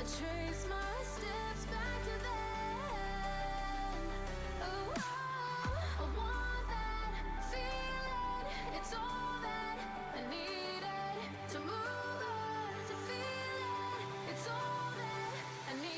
trace my steps back to then. Oh, I want that feeling. It's all that I needed to move on, to feel it. It's all that I needed.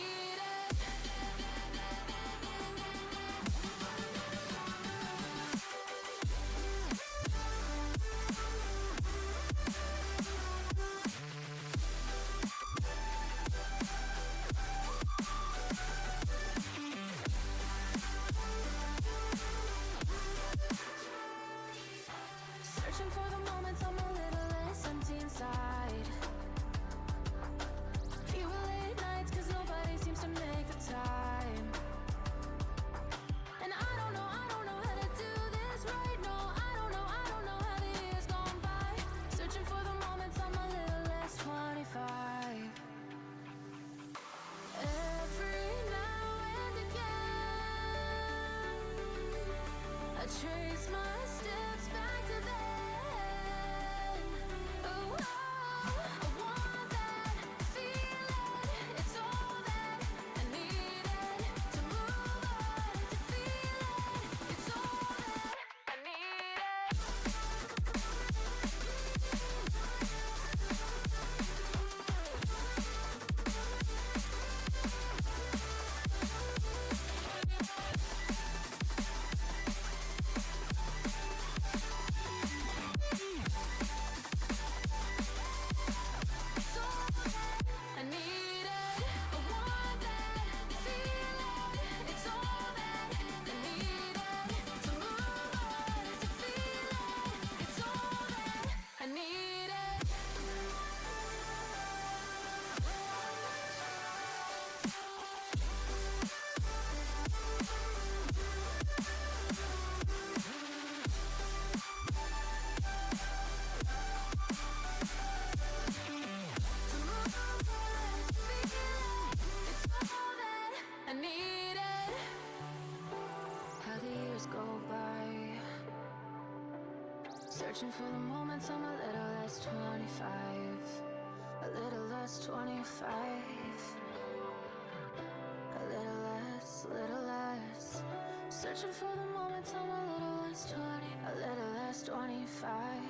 Searching for the moments I'm a little less empty inside. Fewer late nights 'cause nobody seems to make the time. And I don't know how to do this right. No, I don't know how the years gone by. Searching for the moments I'm a little less 25. Every now and again, I trace my steps back to then. Oh, I want that feeling. It's all that I needed to move on, to feel it. It's all that I needed. It's all that I needed. I want that feeling. It's all that I needed to move on, to feel it. It's all that I needed. To move on, to feel it. It's all that I needed. How the years go by, searching for the moments I'm a little less 25, a little less 25, a little less. Searching for the moments I'm a little less 20, a little less 25.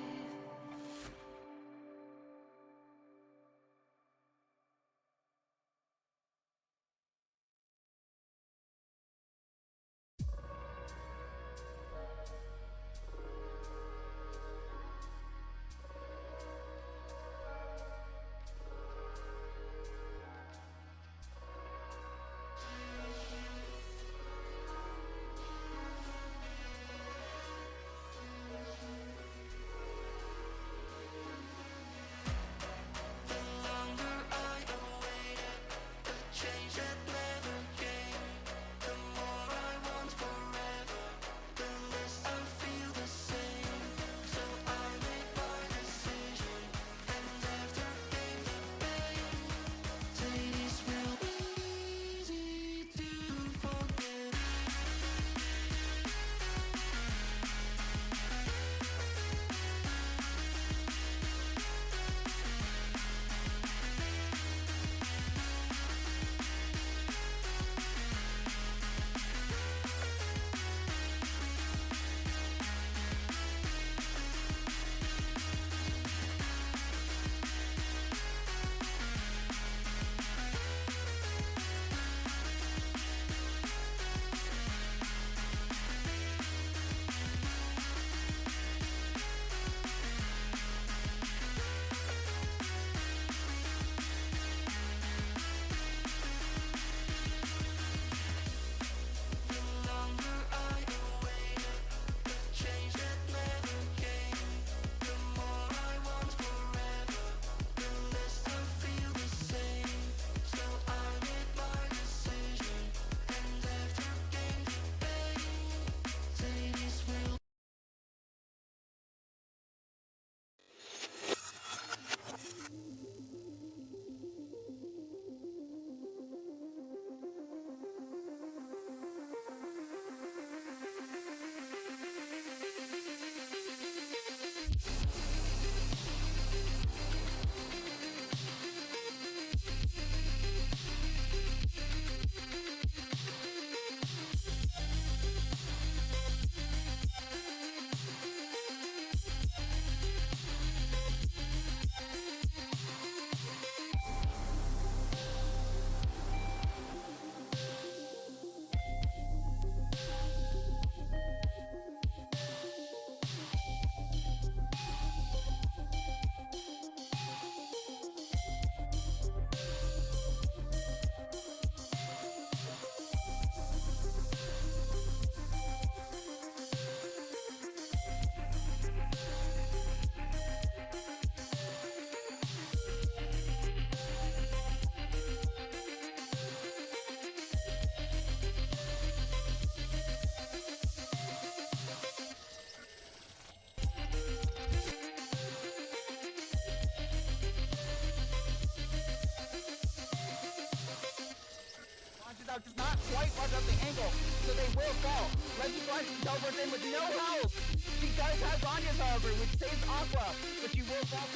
angle, so they will fall. Levy Flash teleport in with no health. She does have Ganya's, however, which saves Aqua, but she will fall.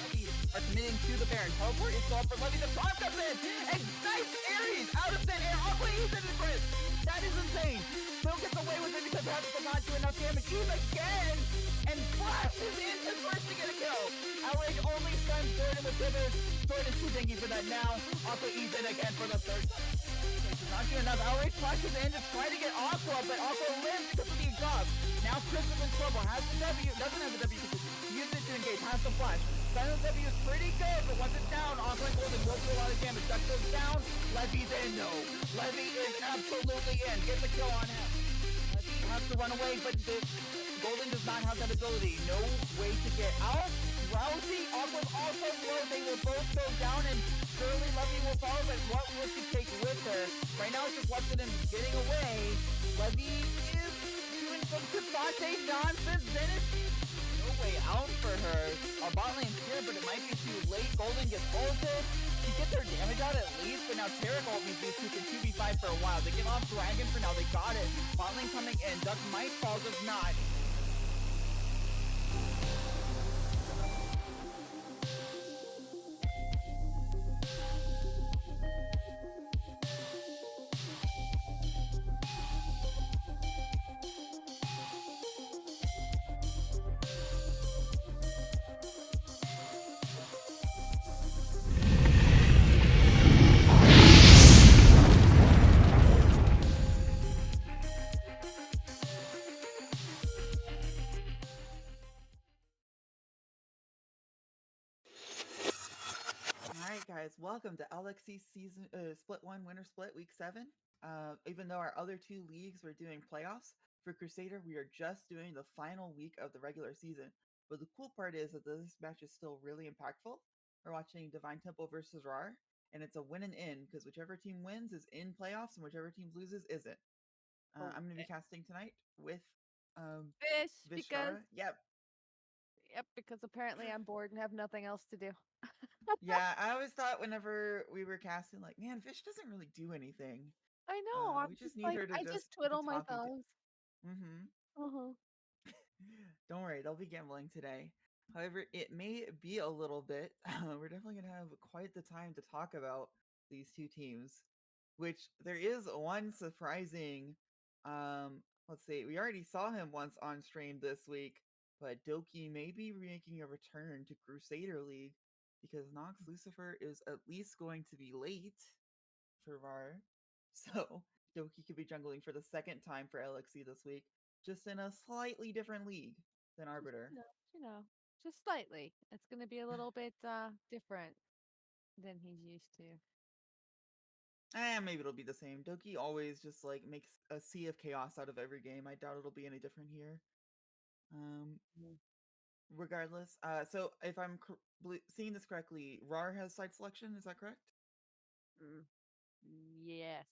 Levy are committing to the Baron. Teleport is gone for Levy. The Prime comes in, and nice Aries out of thin air. Aqua eats into Chris. That is insane. Still gets away with it because Havoc does not do enough damage. Eve again, and flashes into first to get a kill. Outrage only stuns Jordan with Pivot. Jordan is too dingy for that now. Aqua eats it again for the third time. Not doing enough. Outrage flashes in to try to get Aqua, but Aqua lives because of the exhaust. Now Chris is in trouble. Has the W, doesn't have the W because he used it to engage. Has the flash. Silent W is pretty good, but once it's down, Aqua and Golden will do a lot of damage. Duck goes down. Levy's in. No. Levy is absolutely in. Gets a kill on him. Levy has to run away, but the Golden does not have that ability. No way to get out. Rousey, Aqua's also low. They will both go down, and surely Levy will follow, but what will she take with her? Right now, it's just Watson and getting away. Levy is doing some Kasate nonsense. Then it's no way out for her. Our bot lane's here, but it might be too late. Golden gets ulted. She gets her damage out at least, but now Tarek ult means these two can 2v5 for a while. They give off Dragon for now. They got it. Bot lane coming in. Duck might fall, does not. Alright guys, welcome to LXC season split 1 winter split week 7. Even though our other two leagues were doing playoffs, for Crusader we are just doing the final week of the regular season. But the cool part is that this match is still really impactful. We're watching Divine Temple versus RAWR, and it's a win and in because whichever team wins is in playoffs and whichever team loses isn't. Oh, I'm going to be casting tonight with fish because Vishara. Yep. yep, because apparently I'm bored and have nothing else to do. Yeah, I always thought whenever we were casting, like, man, Fish doesn't really do anything. I know. I'm We just just need like her to I just just be twiddle my talking to. thumbs. Mm-hmm. Uh-huh. Don't worry, they'll be gambling today. However, it may be a little bit. We're definitely gonna have quite the time to talk about these two teams. Which there is one surprising. Let's see. We already saw him once on stream this week, but Doki may be making a return to Crusader League because Nox Lucifer is at least going to be late for VAR. So Doki could be jungling for the second time for LXC this week, just in a slightly different league than Just Arbiter. you know, just slightly. It's gonna be a little bit different than he's used to. Maybe it'll be the same. Doki always just like makes a sea of chaos out of every game. I doubt it'll be any different here. Um, Mm. Regardless, so if I'm seeing this correctly, RAR has side selection. Is that correct? Mm. Yes.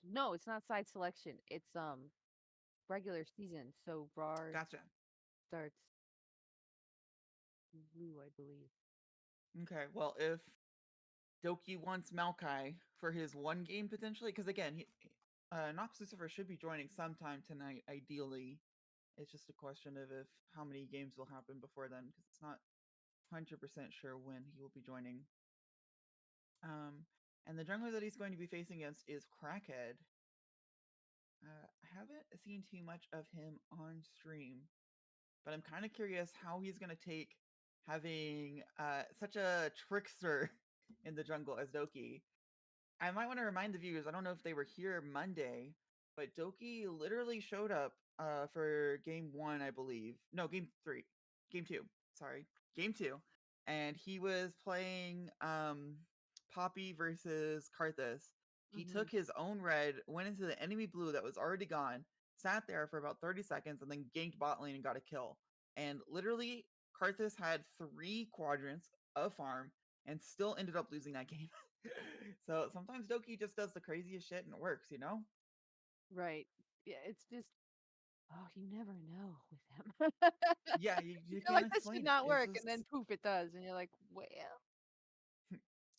No, it's not side selection. It's regular season. So RAR Gotcha. starts blue, I believe. Okay. Well, if Doki wants Maokai for his one game potentially, because again, Nox Lucifer should be joining sometime tonight. Ideally, it's just a question of if how many games will happen before then, because it's not 100% sure when he will be joining. Um, and the jungler that he's going to be facing against is Crackhead. I haven't seen too much of him on stream, but I'm kind of curious how he's going to take having such a trickster in the jungle as Doki. I might want to remind the viewers, I don't know if they were here Monday, but Doki literally showed up for game 1, I believe. No, game 3. Game 2. Sorry. Game 2. And he was playing Poppy versus Karthus. He Mm-hmm. took his own red, went into the enemy blue that was already gone, sat there for about 30 seconds, and then ganked bot lane and got a kill. And literally, Karthus had 3 quadrants of farm and still ended up losing that game. So sometimes Doki just does the craziest shit and it works, you know? Right. Yeah, it's just you never know with him. Yeah, you You're like, can't this should explain it. not It's work, just and then poof, it does, and you're like, well,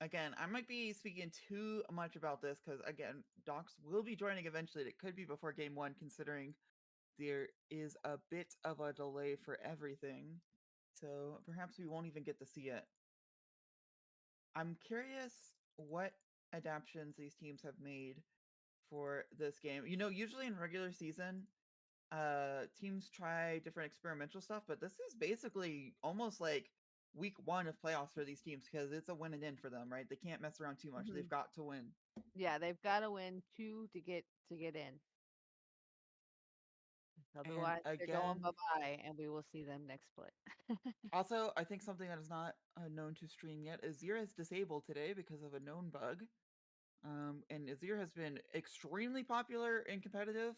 again, I might be speaking too much about this because again, Docs will be joining eventually. It could be before game one, considering there is a bit of a delay for everything. So perhaps we won't even get to see it. I'm curious what adaptations these teams have made for this game. You know, usually in regular season, teams try different experimental stuff, but this is basically almost like week one of playoffs for these teams because it's a win and in for them, right? They can't mess around too much. Hmm. They've got to win. Yeah, they've got to win two to get in. And Otherwise, they're going again, bye bye, and we will see them next split. also, I think something that is not known to stream yet is Azir is disabled today because of a known bug. And Azir has been extremely popular in competitive.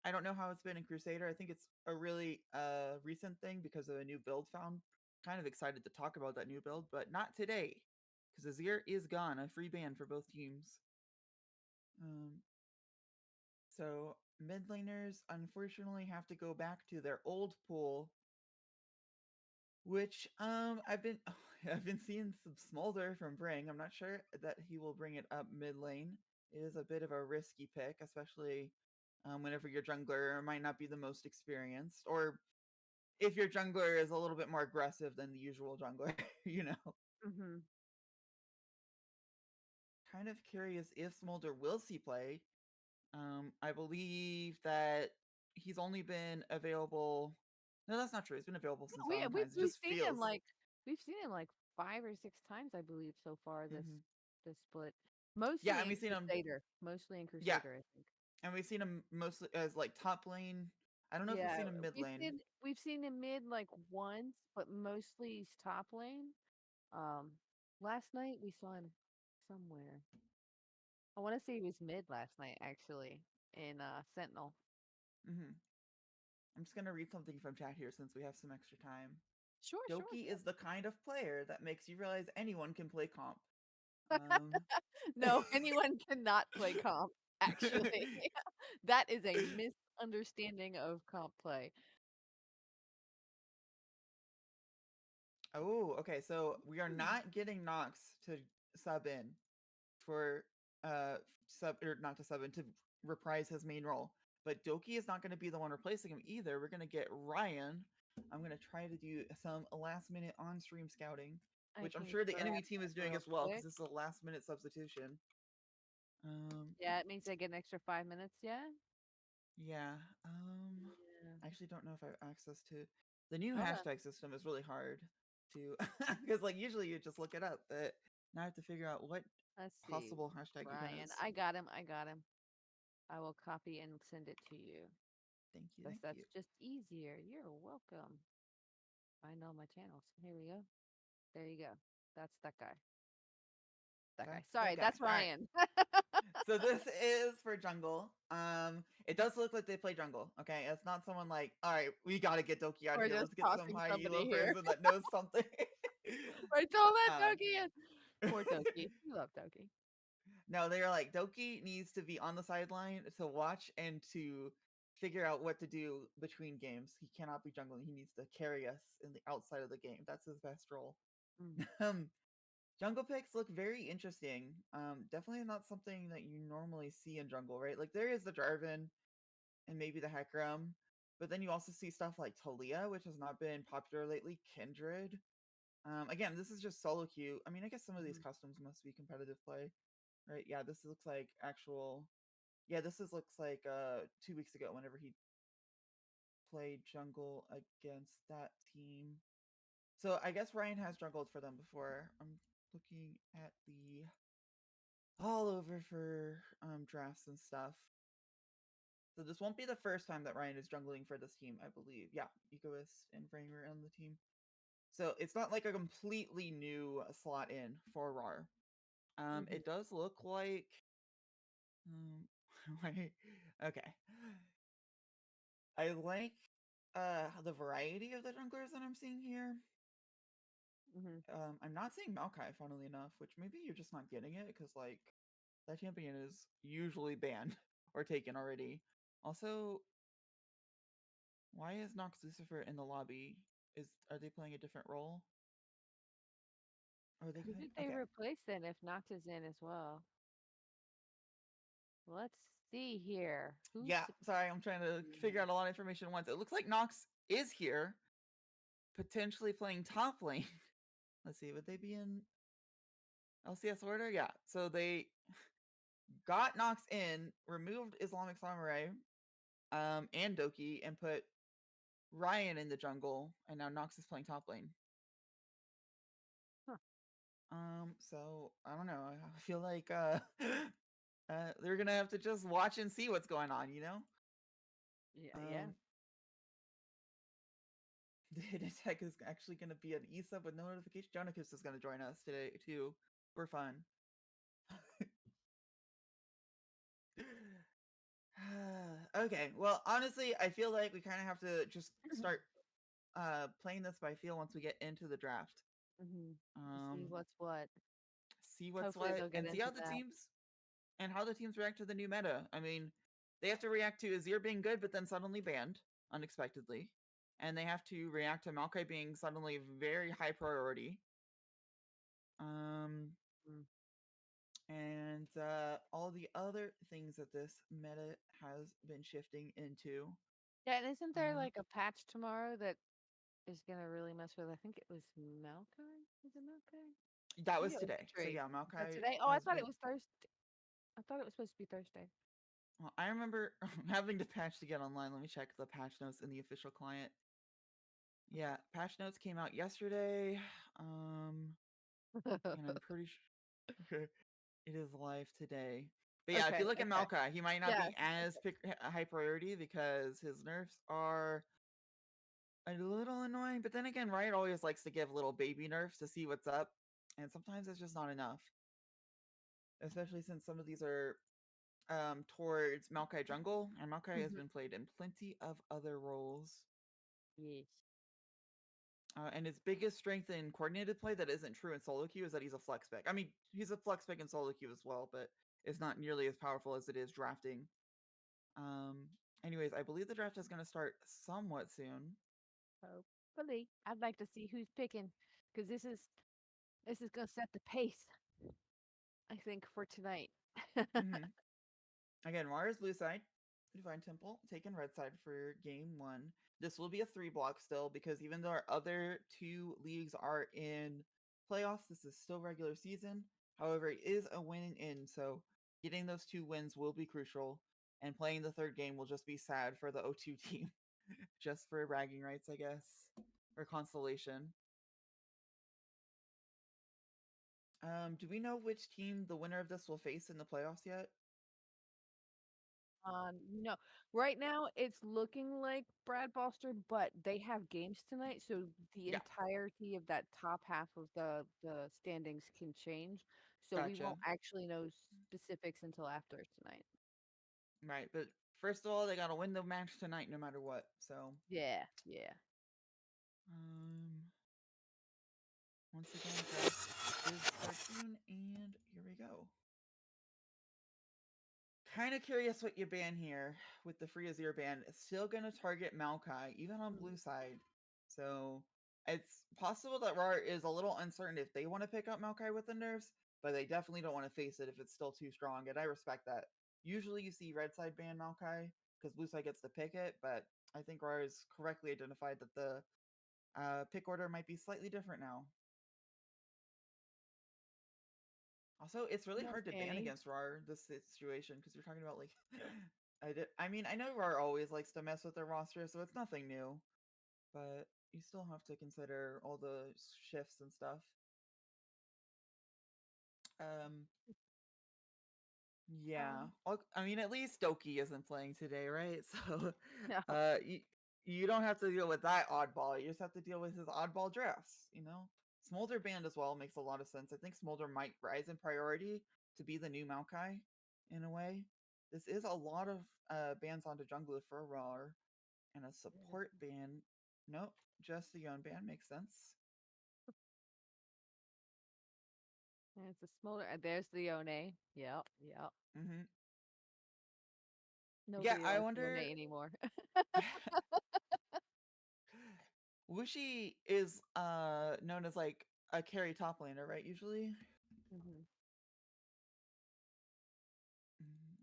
I don't know how it's been in Crusader. I think it's a really recent thing because of a new build found. Kind of excited to talk about that new build, but not today because Azir is gone, a free ban for both teams. Um, so mid laners unfortunately have to go back to their old pool, which I've been I've been seeing some smolder from Bring. I'm not sure that he will bring it up mid lane. It is a bit of a risky pick, especially whenever your jungler might not be the most experienced, or if your jungler is a little bit more aggressive than the usual jungler, you know. Hmm. Kind of curious if Smolder will see play. I believe that he's only been available. No, that's not true. He's been available since Valentine's. It We've just seen him feels. like we've seen him like 5 or 6 times, I believe, so far Mhm. this split. Yeah, Mostly and in we've seen him. Crusader. Mostly in Yeah, Crusader, I think. and we've seen him mostly as like top lane. I don't know if we've Yeah, seen him mid lane. we've seen him mid like once, but mostly he's top lane. Um, Last night we saw him somewhere. I want to say he was mid last night, actually, in Sentinel. Hmm. I'm just gonna read something from chat here since we have some extra time. Sure, sure, Doki sure. is the kind of player that makes you realize anyone can play comp. Um, No, anyone cannot play comp, actually. That is a misunderstanding of comp play. oh, okay. So we are Hmm. not getting Nox to sub in for sub or not to sub in to reprise his main role. But Doki is not going to be the one replacing him either. We're going to get Ryan. I'm going to try to do some last minute on stream scouting, I which I'm can sure the grab enemy team is that doing real as well because quick. this is a last minute substitution. Um, Yeah, it means I get an extra 5 minutes. Yeah. yeah. Yeah. I actually don't know if I have access to the new Hold on. hashtag system is really hard to because like usually you just look it up, but now I have to figure out what Let's see. possible hashtag he Ryan. has. I got him. I got him. I will copy and send it to you. Thank you, Because thank that's you. just easier. You're welcome. Find all my channels. Here we go. There you go. That's that guy. That guy. That's that Sorry, guy. that's All right. Ryan. So this is for jungle. It does look like they play jungle. Okay, it's not someone like, all right, we got to get Doki out of We're here. just Let's get some tossing high somebody elo here. person that knows something. Right, don't let um, Doki in. Poor Doki. We love Doki. no, they are like Doki needs to be on the sideline to watch and to figure out what to do between games. He cannot be jungling. He needs to carry us in the outside of the game. That's his best role. Mm, Um, jungle picks look very interesting. Definitely not something that you normally see in jungle, right? Like there is the Jarvan and maybe the Hecarim, but then you also see stuff like Talia, which has not been popular lately. Kindred. Again, this is just solo queue. I mean, I guess some of these mhm, customs must be competitive play, right? Yeah, this looks like actual. Yeah, looks like 2 weeks ago whenever he played jungle against that team. So I guess Ryan has jungled for them before. I'm looking at the all over for drafts and stuff. So this won't be the first time that Ryan is jungling for this team, I believe. Yeah, Egoist and Framer on the team. So it's not like a completely new slot in for RAR. mhm, It does look like. Wait, okay. I like the variety of the junglers that I'm seeing here. mhm. I'm not seeing Maokai, funnily enough, which maybe you're just not getting it because like that champion is usually banned or taken already. Also, why is Nox Lucifer in the lobby? Are they playing a different role? Are they Who good? did they Okay. replace then if Nox is in as well? Let's see here. Who's Yeah, sorry, I'm trying to figure out a lot of information at once. It looks like Nox is here, potentially playing top lane. Let's see, would they be in LCS order? Yeah. So they got Nox in, removed Islamic Samurai, and Doki, and put Ryan in the jungle, and now Nox is playing top lane. huh. So I don't know. I feel like they're gonna have to just watch and see what's going on, you know? Yeah. Um, the hidden tech is actually gonna be an e-sub with no notification. Jonakis is gonna join us today too. We're fun. Okay, well, honestly, I feel like we kind of have to just start playing this by feel once we get into the draft. Mm-hmm. See Um, what's what. see what's Hopefully what, they'll get and see how into the that. teams and how the teams react to the new meta. I mean, they have to react to Azir being good, but then suddenly banned unexpectedly, and they have to react to Maokai being suddenly very high priority. Um, Mm. and all the other things that this meta has been shifting into. Yeah, and isn't there Uh, like a patch tomorrow that is gonna really mess with? I think it was Maokai. Is it Maokai? that Maybe was it was today. So Tree. yeah, Is that Maokai today? Oh, I has thought been. it was Thursday. I thought it was supposed to be Thursday. Well, I remember having to patch to get online. Let me check the patch notes in the official client. Yeah, patch notes came out yesterday. And I'm pretty sure it is live today. But yeah, if you Okay, look at okay. Maokai, he might not Yeah. be as high priority because his nerfs are a little annoying. But then again, Riot always likes to give little baby nerfs to see what's up, and sometimes it's just not enough. Especially since some of these are towards Maokai jungle, and Maokai has Mhm. been played in plenty of other roles. Yes. And his biggest strength in coordinated play that isn't true in solo queue is that he's a flex pick. I mean, he's a flex pick in solo queue as well, but it's not nearly as powerful as it is drafting. Um, anyways, I believe the draft is going to start somewhat soon. Hopefully, I'd like to see who's picking because this is gonna set the pace. I think for tonight. Hmm. Again, RAWR is blue side, Divine Temple, taking red side for game one. This will be a 3 block still because even though our other 2 leagues are in playoffs, this is still regular season. However, it is a win in, so getting those 2 wins will be crucial. And playing the third game will just be sad for the O2 team, just for bragging rights, I guess, or consolation. Do we know which team the winner of this will face in the playoffs yet? No, right now it's looking like Brad Foster, but they have games tonight, so the Yeah, entirety of that top half of the standings can change. So we gotcha. won't actually know specifics until after tonight. Right, but first of all, they gotta win the match tonight, no matter what. So, Yeah, yeah. um, once again, draft is start soon, and here we go. Kind of curious what you ban here with the free Azir ban. It's still gonna target Maokai, even on Mm. blue side. So it's possible that RAR is a little uncertain if they want to pick up Maokai with the nerfs, but they definitely don't want to face it if it's still too strong, and I respect that. Usually you see red side ban Maokai because blue side gets to pick it, but I think RAR has correctly identified that the pick order might be slightly different now. Also, it's really Yes, hard to ban Annie. against RAR this situation because you're talking about like I mean, I know RAR always likes to mess with their roster, so it's nothing new, but you still have to consider all the shifts and stuff. Um, yeah. Um, I mean, at least Doki isn't playing today, right? So, no. you don't have to deal with that oddball. You just have to deal with his oddball drafts. You know, Smolder band as well makes a lot of sense. I think Smolder might rise in priority to be the new Maokai in a way. This is a lot of bans onto jungler for a RAR and a support ban. Nope, just the Yon ban makes sense. And it's a smolder. There's the Yone. Yep, yep. Hmm. Yeah, Nobody I likes Yone wonder. anymore. Wushi is known as like a carry top laner, right? Usually. Hmm. Mm,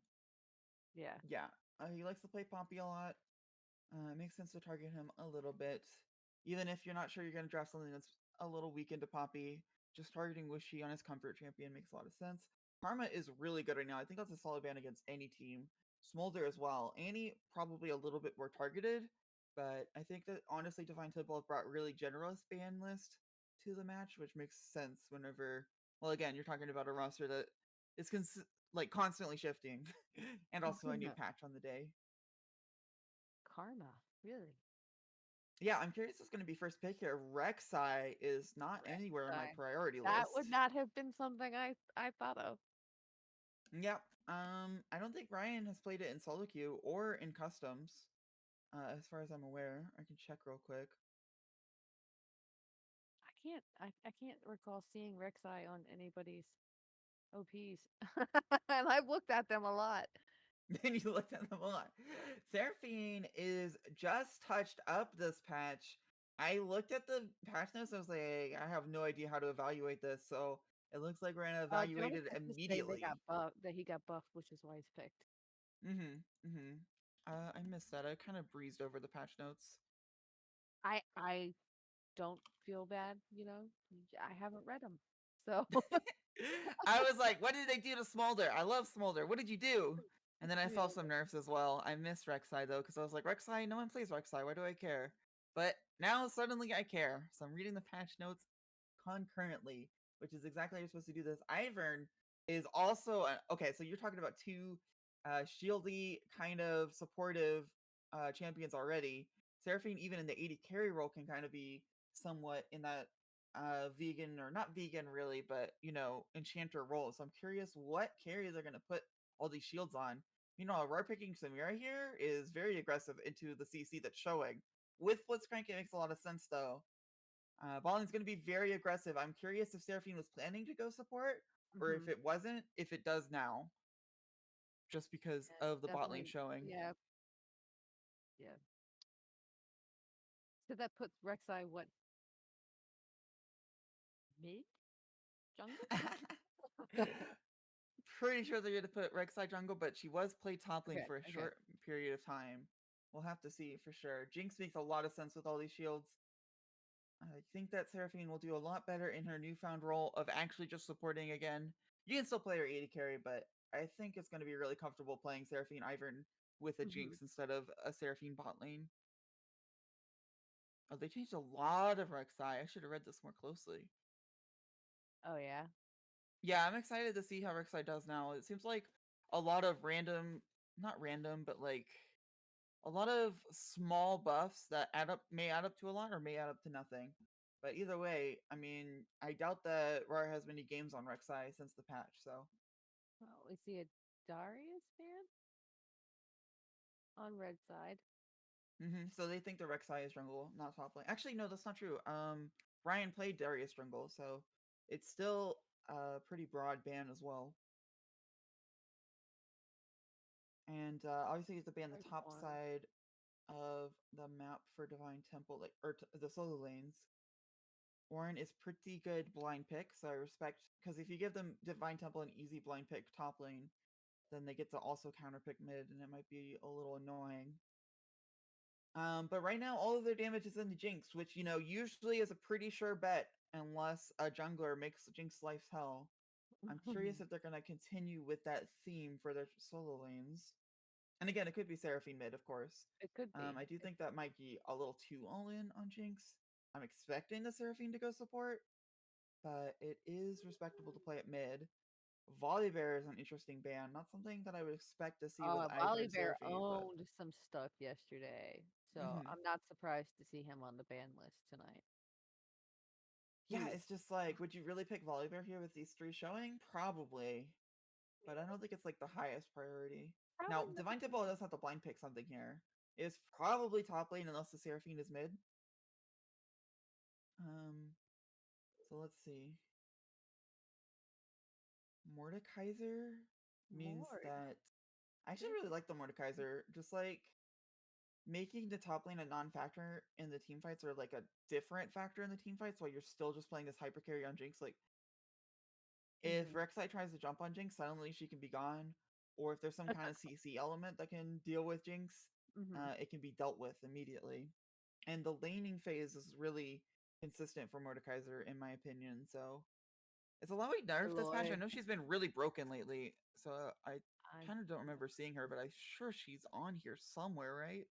Yeah. yeah, he likes to play Pompey a lot. It makes sense to target him a little bit, even if you're not sure you're going to draft something that's a little weak into Poppy. Just targeting Wishy on his comfort champion makes a lot of sense. Karma is really good right now. I think that's a solid ban against any team. Smolder as well. Annie probably a little bit more targeted, but I think that honestly Divine Temple have brought really generous ban list to the match, which makes sense whenever. Well, again, you're talking about a roster that is like constantly shifting, and also a new patch on the day. Karma, really? Yeah, I'm curious what's going to be first pick here. Rek'Sai is not anywhere in my Rek'Sai. priority That list. would not have been something I thought of. Yep. I don't think Ryan has played it in solo queue or in customs, as far as I'm aware. I can check real quick. I can't recall seeing Rek'Sai on anybody's OPs. And I've looked at them a lot. Then you looked at them a lot. Seraphine is just touched up this patch. I looked at the patch notes and I was like, I have no idea how to evaluate this, so it looks like we're gonna evaluate Jonas it has to say they immediately. got buffed, that he got buffed, which is why he's picked. Mm-hmm. Mm-hmm. I missed that. I kind of breezed over the patch notes. I don't feel bad, I haven't read them. So, I was like, what did they do to Smolder? I love Smolder. What did you do? And then I saw yeah. some nerfs as well. I missed Rek'Sai though, because I was like, Rek'Sai, no one plays Rek'Sai. Why do I care? But now suddenly I care. So I'm reading the patch notes concurrently, which is exactly how you're supposed to do this. Ivern is also okay. So you're talking about two shieldy kind of supportive champions already. Seraphine, even in the 80 carry role, can kind of be somewhat in that vegan or not vegan really, but enchanter role. So I'm curious what carry they're gonna put all these shields on. RAWR picking Samira here is very aggressive into the CC that's showing. With Blitzcrank, it makes a lot of sense though. Ballin's going to be very aggressive. I'm curious if Seraphine was planning to go support or if Hmm. it wasn't, if it does now, just because Yeah, of the bot lane definitely. showing. Yeah, yeah. So that puts Rek'Sai what, mid jungle? Pretty sure they're going to put Rek'Sai jungle, but she was played top lane Okay, for a okay. short period of time. We'll have to see for sure. Jinx makes a lot of sense with all these shields. I think that Seraphine will do a lot better in her newfound role of actually just supporting again. You can still play her 80 carry, but I think it's going to be really comfortable playing Seraphine Ivern with a Hmm. Jinx instead of a Seraphine bot lane. Oh, they changed a lot of Rek'Sai. I should have read this more closely. Oh yeah. Yeah, I'm excited to see how Rek'Sai does now. It seems like a lot of random, not random, but like a lot of small buffs that may add up to a lot or may add up to nothing. But either way, I mean, I doubt that RAR has many games on Rek'Sai since the patch, so. Oh, we see a Darius fan on red side. So they think the Rek'Sai is jungle, not top lane. Actually, no, that's not true. Ryan played Darius jungle, so it's still a pretty broad ban as well. And obviously, you have to ban the There's top one. side of the map for Divine Temple, like or the solo lanes. Warren is pretty good blind pick, so I respect because if you give them Divine Temple an easy blind pick top lane, then they get to also counter pick mid, and it might be a little annoying. But right now, all of their damage is into Jinx, which usually is a pretty sure bet unless a jungler makes Jinx life's hell. I'm curious if they're gonna continue with that theme for their solo lanes. And again, it could be Seraphine mid, of course. It could be. I do think that might be a little too all in on Jinx. I'm expecting the Seraphine to go support, but it is respectable to play at mid. Volibear is an interesting ban, not something that I would expect to see with Ivern Volley and Bear Seraphine, but owned some stuff yesterday, so mhm. I'm not surprised to see him on the ban list tonight. Yeah, it's just like, would you really pick Volibear here with these three showing? Probably, but I don't think it's like the highest priority. Now, Probably Divine not. Temple does have to blind pick something here. It's probably top lane unless the Seraphine is mid. Um, so let's see. Mordekaiser means More. that I actually really like the Mordekaiser. Just like making the top lane a non-factor in the team fights, or like a different factor in the team fights, while you're still just playing this hyper carry on Jinx. Like, if Mhm. Rek'Sai tries to jump on Jinx, suddenly she can be gone. Or if there's some kind of CC element that can deal with Jinx, Mhm. it can be dealt with immediately. And the laning phase is really consistent for Mordekaiser, in my opinion. So it's a lot we My nerfed this patch. I lord. know she's been really broken lately, so I I kind of don't remember seeing her, but I'm sure she's on here somewhere, right?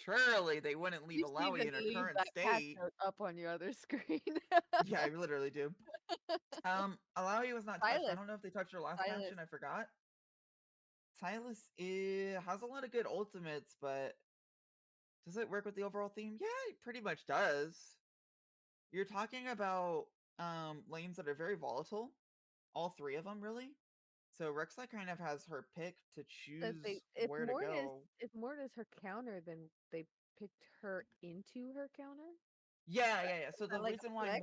Surely they wouldn't leave You should Alawi even in her leave current that patch state. note up on your other screen. Yeah, I literally do. Alawi was not touched. I Silas. don't know if they touched her last patch Silas. and I forgot. Silas has a lot of good ultimates, but does it work with the overall theme? Yeah, it pretty much does. You're talking about lanes that are very volatile, all three of them really. So Rek'Sai kind of has her pick to So if choose where to go. Mort is her counter, then they picked her into her counter? Yeah. Is So that like a flex?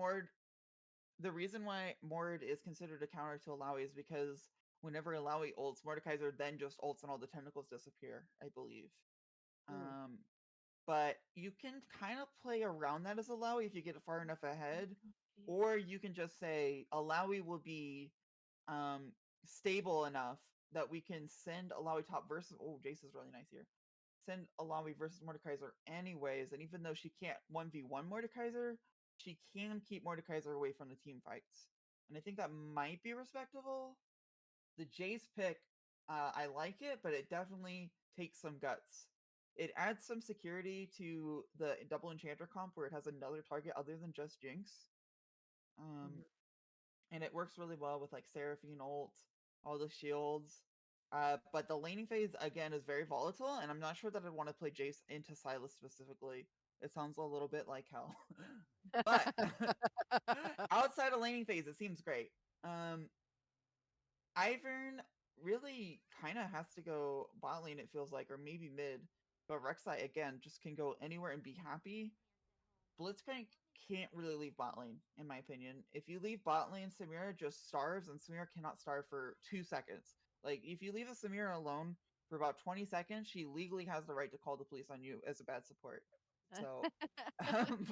The reason why Mord is considered a counter to Alawi is because whenever Alawi ults, Mordekaiser then just ults and all the tentacles disappear, I believe. Mm. Um, but you can kind of play around that as Alawi if you get far enough ahead, or you can just say Alawi will be um, stable enough that we can send Alawi top versus. Oh, Jace is really nice here. Send Alawi versus Mordekaiser anyways, and even though she can't 1v1 Mordekaiser, she can keep Mordekaiser away from the team fights. And I think that might be respectable. The Jace pick, I like it, but it definitely takes some guts. It adds some security to the double enchanter comp where it has another target other than just Jinx. Um, Mhm. and it works really well with like Seraphine ult, all the shields. But the laning phase again is very volatile, and I'm not sure that I'd want to play Jace into Silas specifically. It sounds a little bit like hell. But outside of laning phase, it seems great. Um, Ivern really kind of has to go bot lane, it feels like, or maybe mid. But Rek'Sai again just can go anywhere and be happy. Blitzcrank can't really leave bot lane, in my opinion. If you leave bot lane, Samira just starves, and Samira cannot starve for 2 seconds. Like, if you leave a Samira alone for about 20 seconds, she legally has the right to call the police on you as a bad support. So, um,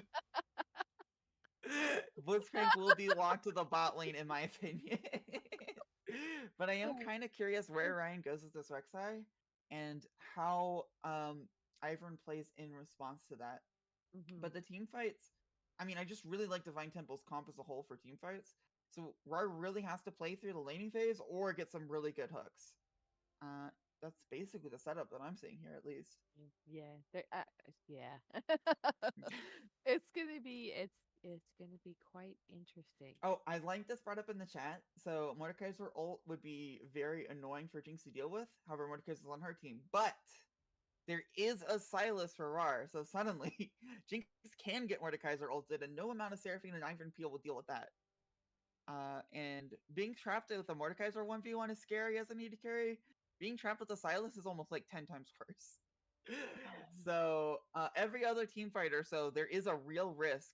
Blitzcrank will be locked to the bot lane, in my opinion. But I am kind of curious where Ryan goes with this Rek'Sai and how Ivern plays in response to that. Mhm. But the team fights, I mean, I just really like Divine Temple's comp as a whole for team fights. So RAR really has to play through the laning phase or get some really good hooks. Uh, that's basically the setup that I'm seeing here, at least. Yeah, yeah. It's gonna be quite interesting. Oh, I like this brought up in the chat. So Mordekaiser ult would be very annoying for Jinx to deal with. However, Mordekaiser is on her team. But there is a Silas for RAR. So suddenly, Jinx can get Mordekaiser ulted, and no amount of Seraphine and Ivan Peel will deal with that. And being trapped with a Mordekaiser 1v1 is scary as a need to carry. Being trapped with a Silas is almost like 10 times worse. So every other team fighter, so there is a real risk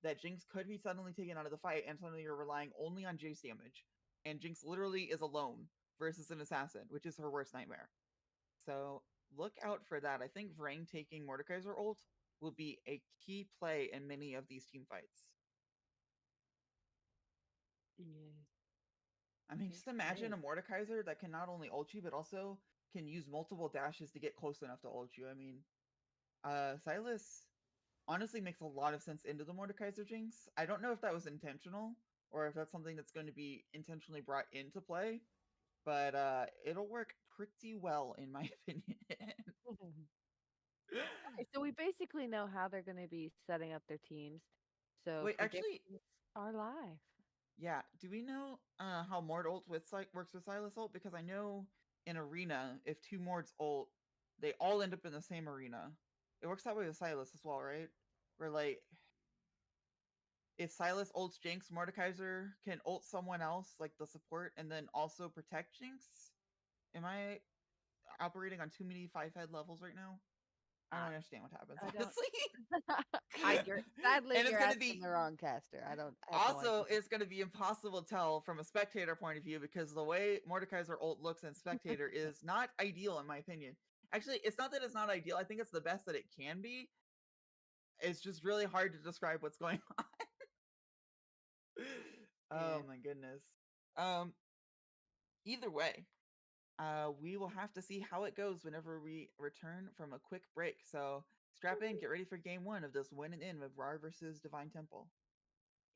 that Jinx could be suddenly taken out of the fight, and suddenly you're relying only on Jace damage. And Jinx literally is alone versus an assassin, which is her worst nightmare. So look out for that. I think Vrang taking Mordekaiser ult will be a key play in many of these team fights. Yes. I mean, just imagine Okay. a Mordekaiser that can not only ult you, but also can use multiple dashes to get close enough to ult you. I mean, Silas honestly makes a lot of sense into the Mordekaiser Jinx. I don't know if that was intentional or if that's something that's going to be intentionally brought into play, but it'll work pretty well in my opinion. Okay, so we basically know how they're gonna be setting up their teams. So Wait, actually, predictions are live. yeah. Do we know how Mord ult with works with Silas ult? Because I know in arena, if two Mords ult, they all end up in the same arena. It works that way with Silas as well, right? Where like if Silas ults Jinx, Mordekaiser can ult someone else, like the support, and then also protect Jinx. Am I operating on too many 5 head levels right now? I I don't understand what happens, I don't. honestly. You're sadly And it's you're gonna asking be the wrong caster. I have no also, idea. it's going to be impossible to tell from a spectator point of view because the way Mordekaiser ult looks in spectator is not ideal in my opinion. Actually, it's not that it's not ideal. I think it's the best that it can be. It's just really hard to describe what's going on. Oh Yeah. my goodness. Um, Either way, we will have to see how it goes whenever we return from a quick break. So strap in, get ready for game one of this win and in of RAWR versus Divine Temple.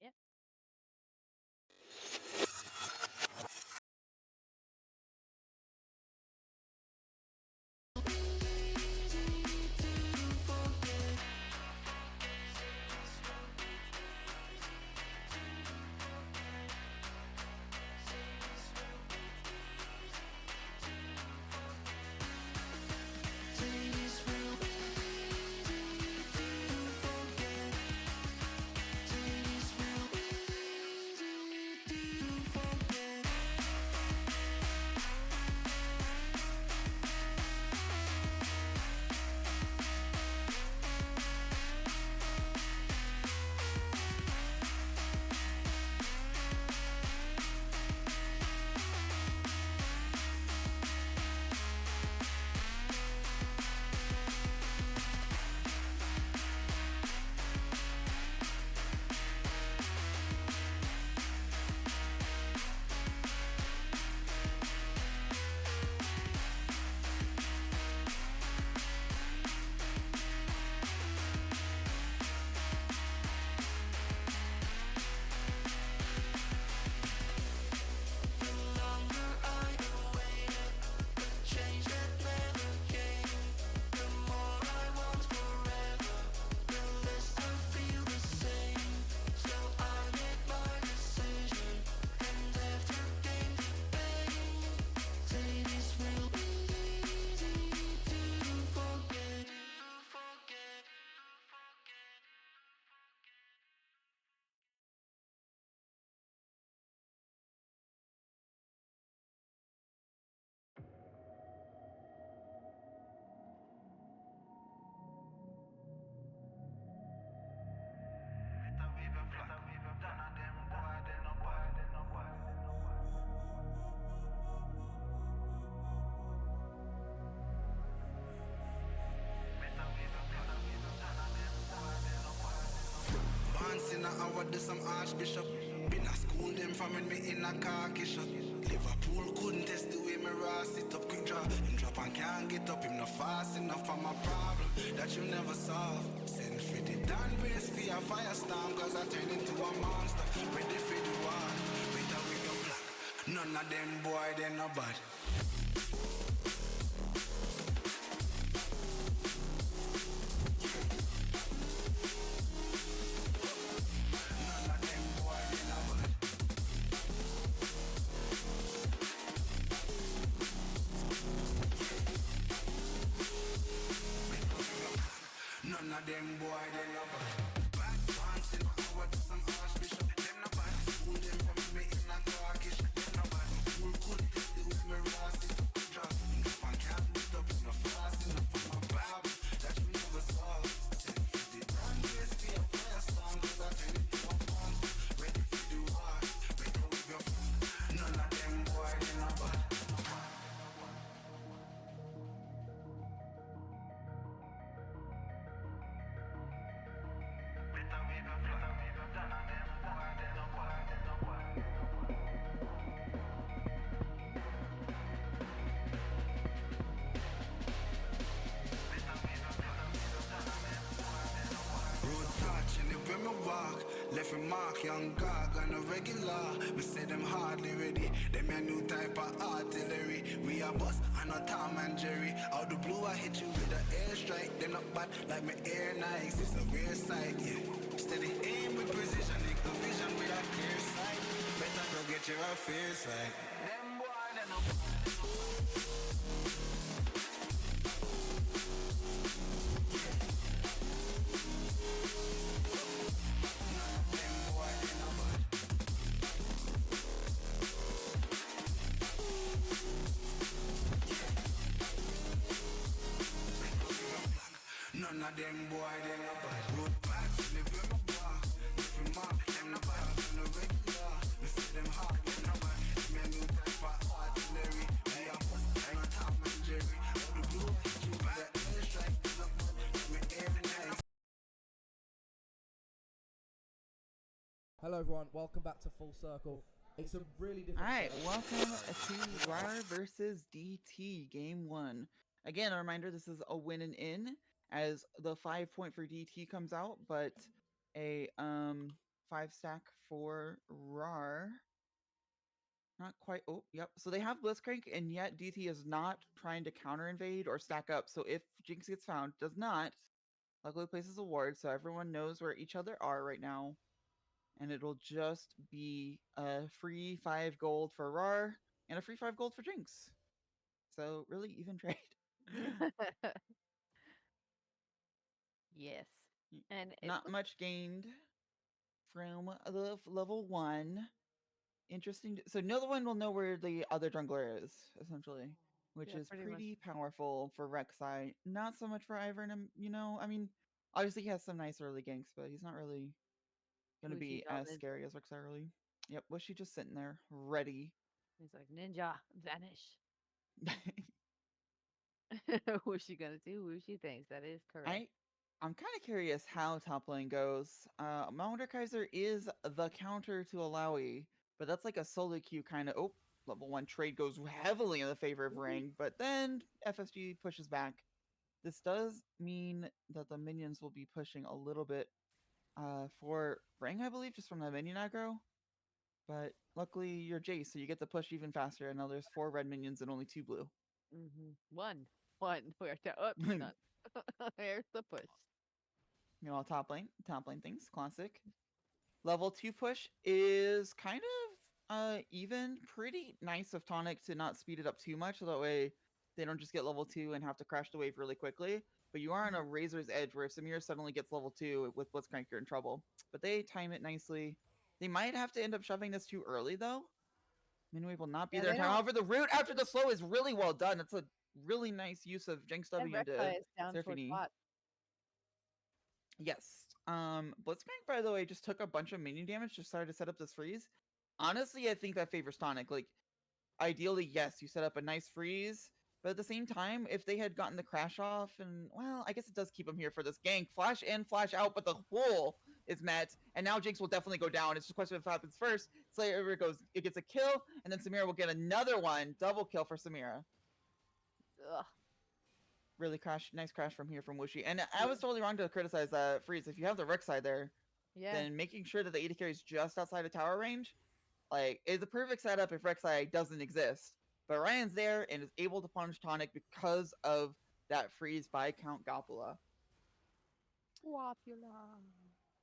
Yep. In a hour, do some archbishop. Been a school them from when me in a khaki shot. Liverpool couldn't test the way me raw sit up quick draw. Him drop and can't get up, him not fast enough for my problem that you never solve. Send for the Dan brace for your firestorm, cause I turn into a monster. Ready for the war, with a wig of black. None of them boy, they no bad. None of them boy, they no bad. Back pants in our to some archbishop. Them no bad. School them from me in a khaki shop. Them no bad. School couldn't test the way me raw sit up and drop. Drop and can't lift up, no fast enough for my bab that you never saw. Send for the brand race for your firestorm, cause I turn it to a monster. Ready for the war, break out with your phone. None of them boy, they no bad. Road touching it when me walk. Left a mark, young gog on a regular. We say them hardly ready. Them a new type of artillery. We a bus and a Tom and Jerry. Out the blue I hit you with an airstrike. Them not bad like my air nice. It's a rare sight, yeah. Steady aim with precision. Make the vision with a clear sight. Better go get your affairs right. Them boy, they no None of them boy, they no bad. Road back, live with my block. If you mark, them no bad. On a regular, we see them hard, them no bad. Me a new type of artillery. We a bust, and a Tom and Jerry. Out the blue, Hello everyone, welcome back to Full Circle. It's a really different. All right, setup. welcome to RAWR versus DT Game 1. Again, a reminder, this is a win and in, as the 5 point for DT comes out, but a 5 stack for RAWR. Not quite. Oh, yep. So they have Blitzcrank, and yet DT is not trying to counter invade or stack up. So if Jinx gets found, does not. Luckily places a ward, so everyone knows where each other are right now. And it'll just be a free 5 gold for RAR and a free 5 gold for Jinx. So really even trade. Yes. And it Not much gained from the level 1. Interesting. So no one will know where the other jungler is, essentially, which yeah, is pretty much. pretty powerful for Rek'Sai. Not so much for Ivern, I mean, obviously he has some nice early ganks, but he's not really going to Whooshi's be all as scary as Rek'Sai early. Yep, Wishy just sitting there, ready. He's like, Ninja, vanish. What's she gonna do? Who she thinks. That is correct. I I'm kind of curious how top lane goes. Kaiser is the counter to Alawi, but that's like a solo queue kind of. Oh, level 1 trade goes heavily in the favor of Ooh. Ring, but then FSG pushes back. This does mean that the minions will be pushing a little bit for Ring, I believe, just from the minion aggro. But luckily you're Jace, so you get to push even faster. And now there's 4 red minions and only 2 blue. One. One. Where's the oops, none. There's the push. Top lane things, classic. Level 2 push is kind of even pretty nice of Tonic to not speed it up too much, so that way they don't just get level 2 and have to crash the wave really quickly. But you are on a razor's edge where if Samir suddenly gets level 2 with Blitzcrank, you're in trouble. But they time it nicely. They might have to end up shoving this too early though. Minwave will not be Yeah, there they in time. don't. However, the route after the slow is really well done. It's a really nice use of Jinx And W into Rek'Sai is down towards Seraphine. bot. Yes. Blitzcrank, by the way, just took a bunch of minion damage, just started to set up this freeze. Honestly, I think that favors Tonic. Like, ideally, yes, you set up a nice freeze, but at the same time, if they had gotten the crash off, and, well, I guess it does keep them here for this gank. Flash in, flash out, but the pull is met, and now Jinx will definitely go down. It's just a question of what happens first. Slayer it gets a kill, and then Samira will get another one. Double kill for Samira. Ugh. Really nice crash from here from Wushi. And I was totally wrong to criticize that freeze. If you have the Rek'Sai there, Yeah. then making sure that the AD carry is just outside of tower range, like, is a perfect setup if Rek'Sai doesn't exist. But Ryan's there and is able to punish Tonic because of that freeze by Count Gapula. Wapula.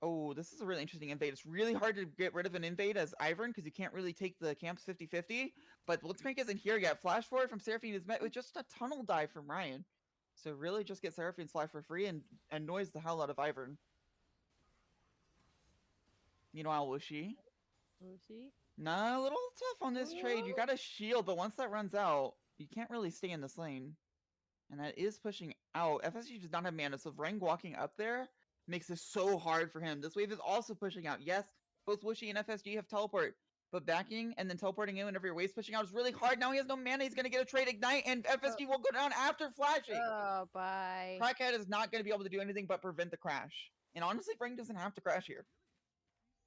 Oh, this is a really interesting invade. It's really hard to get rid of an invade as Ivern because you can't really take the camps 50-50. But Blitzcrank isn't here yet. Flash forward from Seraphine is met with just a tunnel dive from Ryan. So really just get Seraphine's fly for free and annoys the hell out of Ivern. Meanwhile, Wushi. Whooshy. Nah, a little tough on this trade. You got a shield, but once that runs out, you can't really stay in this lane. And that is pushing out. FSG does not have mana, so Vrang walking up there makes this so hard for him. This wave is also pushing out. Yes, both Wishy and FSG have teleport, but backing and then teleporting in whenever your wave's pushing out is really hard. Now he has no mana. He's going to get a trade ignite, and FSG will go down after flashing. Oh, bye. Crackhead is not going to be able to do anything but prevent the crash. And honestly, Vrang doesn't have to crash here.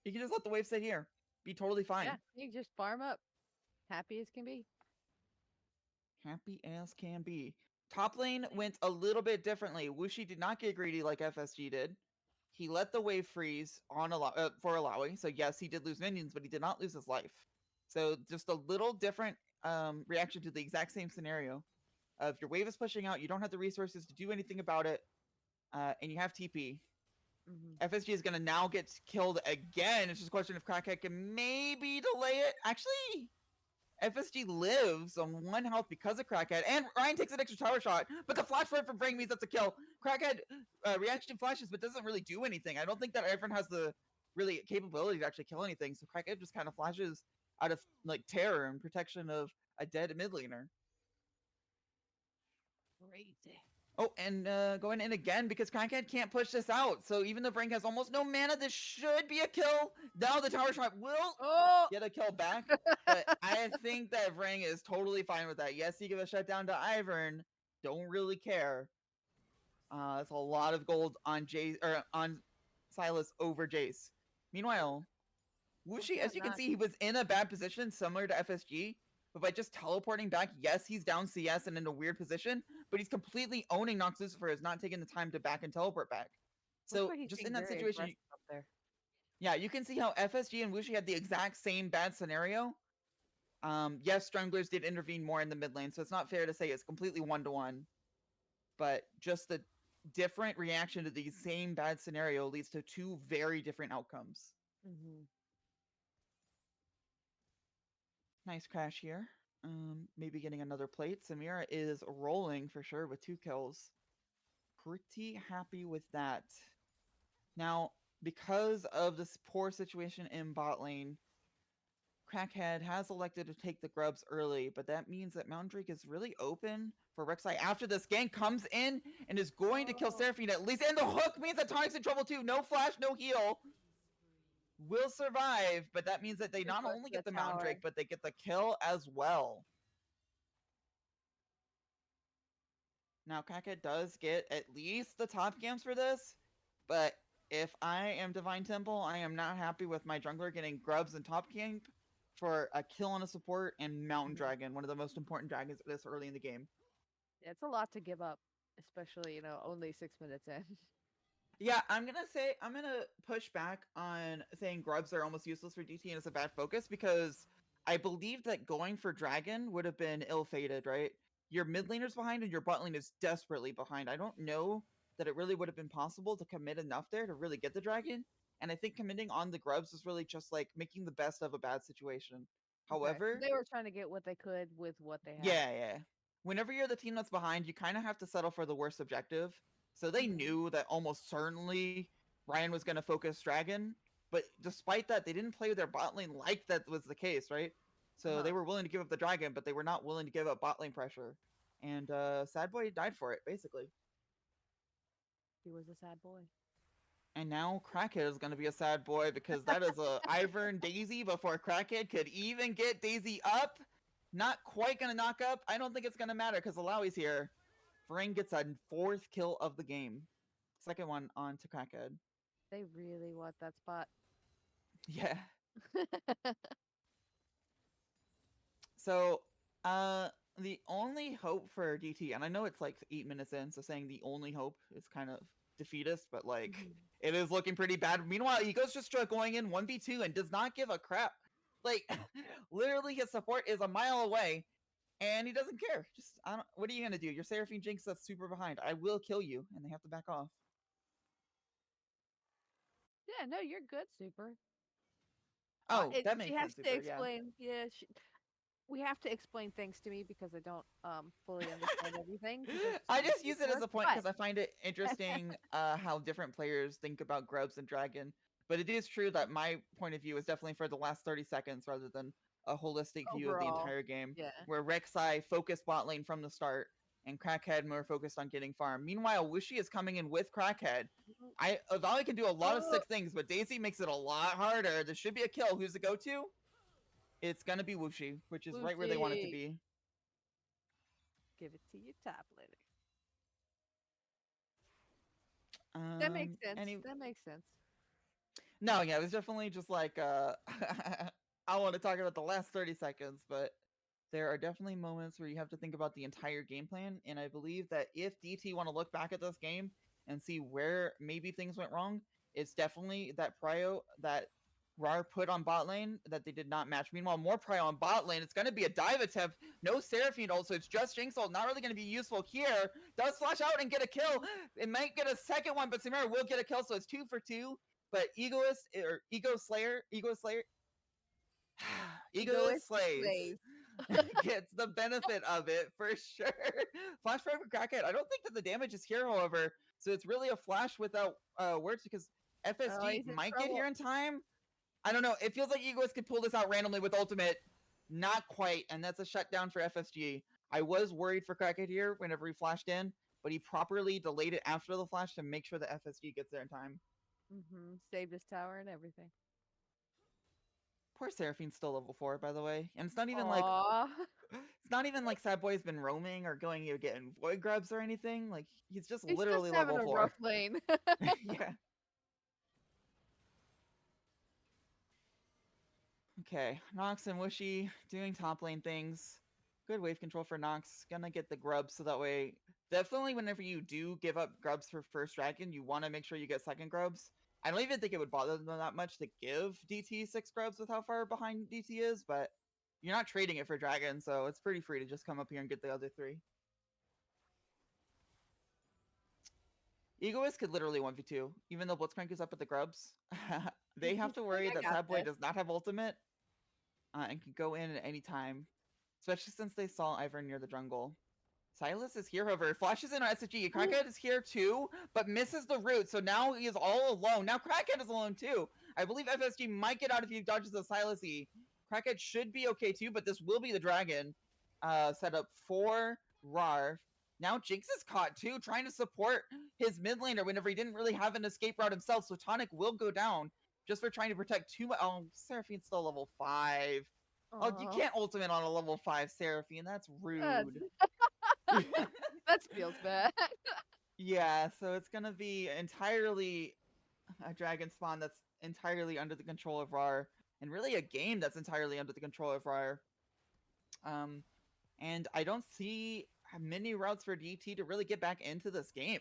He can just let the wave stay here. Be totally fine. Yeah, you just farm up. Happy as can be. Happy as can be. Top lane went a little bit differently. Wushi did not get greedy like FSG did. He let the wave freeze on for Alawi. So yes, he did lose minions, but he did not lose his life. So just a little different reaction to the exact same scenario. If your wave is pushing out, you don't have the resources to do anything about it, and you have TP. FSG is going to now get killed again. It's just a question if Crackhead can maybe delay it. Actually, FSG lives on 1 health because of Crackhead, and Ryan takes an extra tower shot, but the flash forward from Brang means that's a kill. Crackhead reaction flashes, but doesn't really do anything. I don't think that everyone has the really capability to actually kill anything, so Crackhead just kind of flashes out of like terror and protection of a dead mid laner. Crazy. Oh, and going in again because Crackhead can't push this out. So even though Frank has almost no mana, this should be a kill. Now the tower shot will get a kill back. But I think that Vrang is totally fine with that. Yes, he give a shutdown to Ivern. Don't really care. That's a lot of gold on Jace or on Silas over Jace. Meanwhile, Wuxi, Hopefully as I'm you can not. see, he was in a bad position, similar to FSG. But by just teleporting back, yes, he's down CS and in a weird position, but he's completely owning Nox Lucifer, is not taking the time to back and teleport back. Looks So like he's just in being that very situation, aggressive up there. yeah, you can see how FSG and Wuxi had the exact same bad scenario. Yes, Stranglers did intervene more in the mid lane, so it's not fair to say it's completely 1-to-1. But just the different reaction to the same bad scenario leads to two very different outcomes. Mm-hmm. Nice crash here. Maybe getting another plate. Samira is rolling for sure with 2 kills. Pretty happy with that. Now, because of this poor situation in bot lane, Crackhead has elected to take the grubs early, but that means that Mountain Drake is really open for Rek'Sai after this gank comes in and is going to kill Seraphine at least. And the hook means that Tonic's in trouble too. No flash, no heal. Will survive, but that means that they Too not close only to get the the Mountain tower. Drake, but they get the kill as well. Now, Crackhead does get at least the top camps for this, but if I am Divine Temple, I am not happy with my jungler getting grubs and top camp for a kill on a support and Mountain Dragon, one of the most important dragons this early in the game. Yeah, it's a lot to give up, especially only 6 minutes in. Yeah, I'm gonna push back on saying grubs are almost useless for DT and it's a bad focus because I believe that going for dragon would have been ill-fated, right? Your mid laner's behind and your bot lane is desperately behind. I don't know that it really would have been possible to commit enough there to really get the dragon. And I think committing on the grubs is really just like making the best of a bad situation. Okay, so However, they were trying to get what they could with what they had. yeah. Whenever you're the team that's behind, you kind of have to settle for the worst objective. So they Mhm. knew that almost certainly Ryan was going to focus Dragon, but despite that, they didn't play their bot lane like that was the case, right? So they Uh-huh. were willing to give up the Dragon, but they were not willing to give up bot lane pressure. And Sad Boy died for it, basically. He was a sad boy. And now Crackhead is going to be a sad boy because that is a Ivern Daisy before Crackhead could even get Daisy up. Not quite going to knock up. I don't think it's going to matter because Alawi's here. Varane gets a 4th kill of the game. Second one on to Crackhead. They really want that spot. Yeah. So, the only hope for DT, and I know it's like 8 minutes in, so saying the only hope is kind of defeatist, but like Mhm. it is looking pretty bad. Meanwhile, Ego's just going in 1v2 and does not give a crap. Like, literally, his support is a mile away, and he doesn't care. Just, I don't. What are you gonna do? Your Seraphine Jinx that's super behind. I will kill you, and they have to back off. Yeah, no, you're good, Super. Oh, that She makes has sense, to super. Yeah. explain. Yeah, we have to explain things to me because I don't fully understand everything. 'Cause they're I on just use it as paper, a point but because I find it interesting how different players think about grubs and dragon. But it is true that my point of view is definitely for the last 30 seconds rather than a holistic view of the overall, entire game, yeah. where Rek'Sai focused bot lane from the start and Crackhead more focused on getting farm. Meanwhile, Wuxi is coming in with Crackhead. Valley can do a lot of Oh, sick things, but Daisy makes it a lot harder. There should be a kill. Who's the go-to? It's gonna be Wuxi, which is right where they want it to Lucy, be. give it to you top later. That makes sense. Any That makes sense. No, yeah, it was definitely just like I want to talk about the last 30 seconds, but there are definitely moments where you have to think about the entire game plan, and I believe that if DT want to look back at this game and see where maybe things went wrong, it's definitely that prio that RAR put on bot lane that they did not match. Meanwhile, more prio on bot lane. It's going to be a dive attempt. No Seraphine ult, so it's just Jinx ult. Not really going to be useful here. Does flash out and get a kill. It might get a second one, but Samira will get a kill, so it's 2 for 2. But Ego Slayer, Egoist Slays slays. gets the benefit of it for sure. Flash for Crackhead. I don't think that the damage is here, however. So it's really a flash without words because Oh, FSG he's in might get trouble. here in time. I don't know. It feels like Egoist could pull this out randomly with ultimate. Not quite, and that's a shutdown for FSG. I was worried for Crackhead here whenever he flashed in, but he properly delayed it after the flash to make sure that FSG gets there in time. Saved his tower and everything. Poor Seraphine's still level 4, by the way. And it's not even like Aw. Sad Boy's been roaming or going and getting void grubs or anything. Like he's just He's literally just having level a 4. rough lane. Yeah. Okay, Nox and Wishy doing top lane things. Good wave control for Nox. Gonna get the grubs so that way. Definitely, whenever you do give up grubs for first dragon, you want to make sure you get second grubs. I don't even think it would bother them that much to give DT 6 grubs with how far behind DT is, but you're not trading it for dragon, so it's pretty free to just come up here and get the other 3. Egoist could literally 1v2, even though Blitzcrank is up with the grubs. They have to worry I that got Sad Boy this. does not have ultimate and can go in at any time, especially since they saw Ivern near the jungle. Silas is here, however, flashes in on SSG. Crackhead is here too, but misses the root, so now he is all alone. Now Crackhead is alone too. I believe FSG might get out if he dodges the Silas-y. Crackhead should be okay too, but this will be the dragon setup for RAWR. Now Jinx is caught too, trying to support his mid laner whenever he didn't really have an escape route himself, so Tonic will go down just for trying to protect too much. Oh, Seraphine's still level 5. Oh, you Aw. can't ultimate on a level 5 Seraphine. That's That's- rude. that feels bad. Yeah, so it's gonna be entirely a dragon spawn that's entirely under the control of RAR, and really a game that's entirely under the control of RAR. And I don't see many routes for DT to really get back into this game.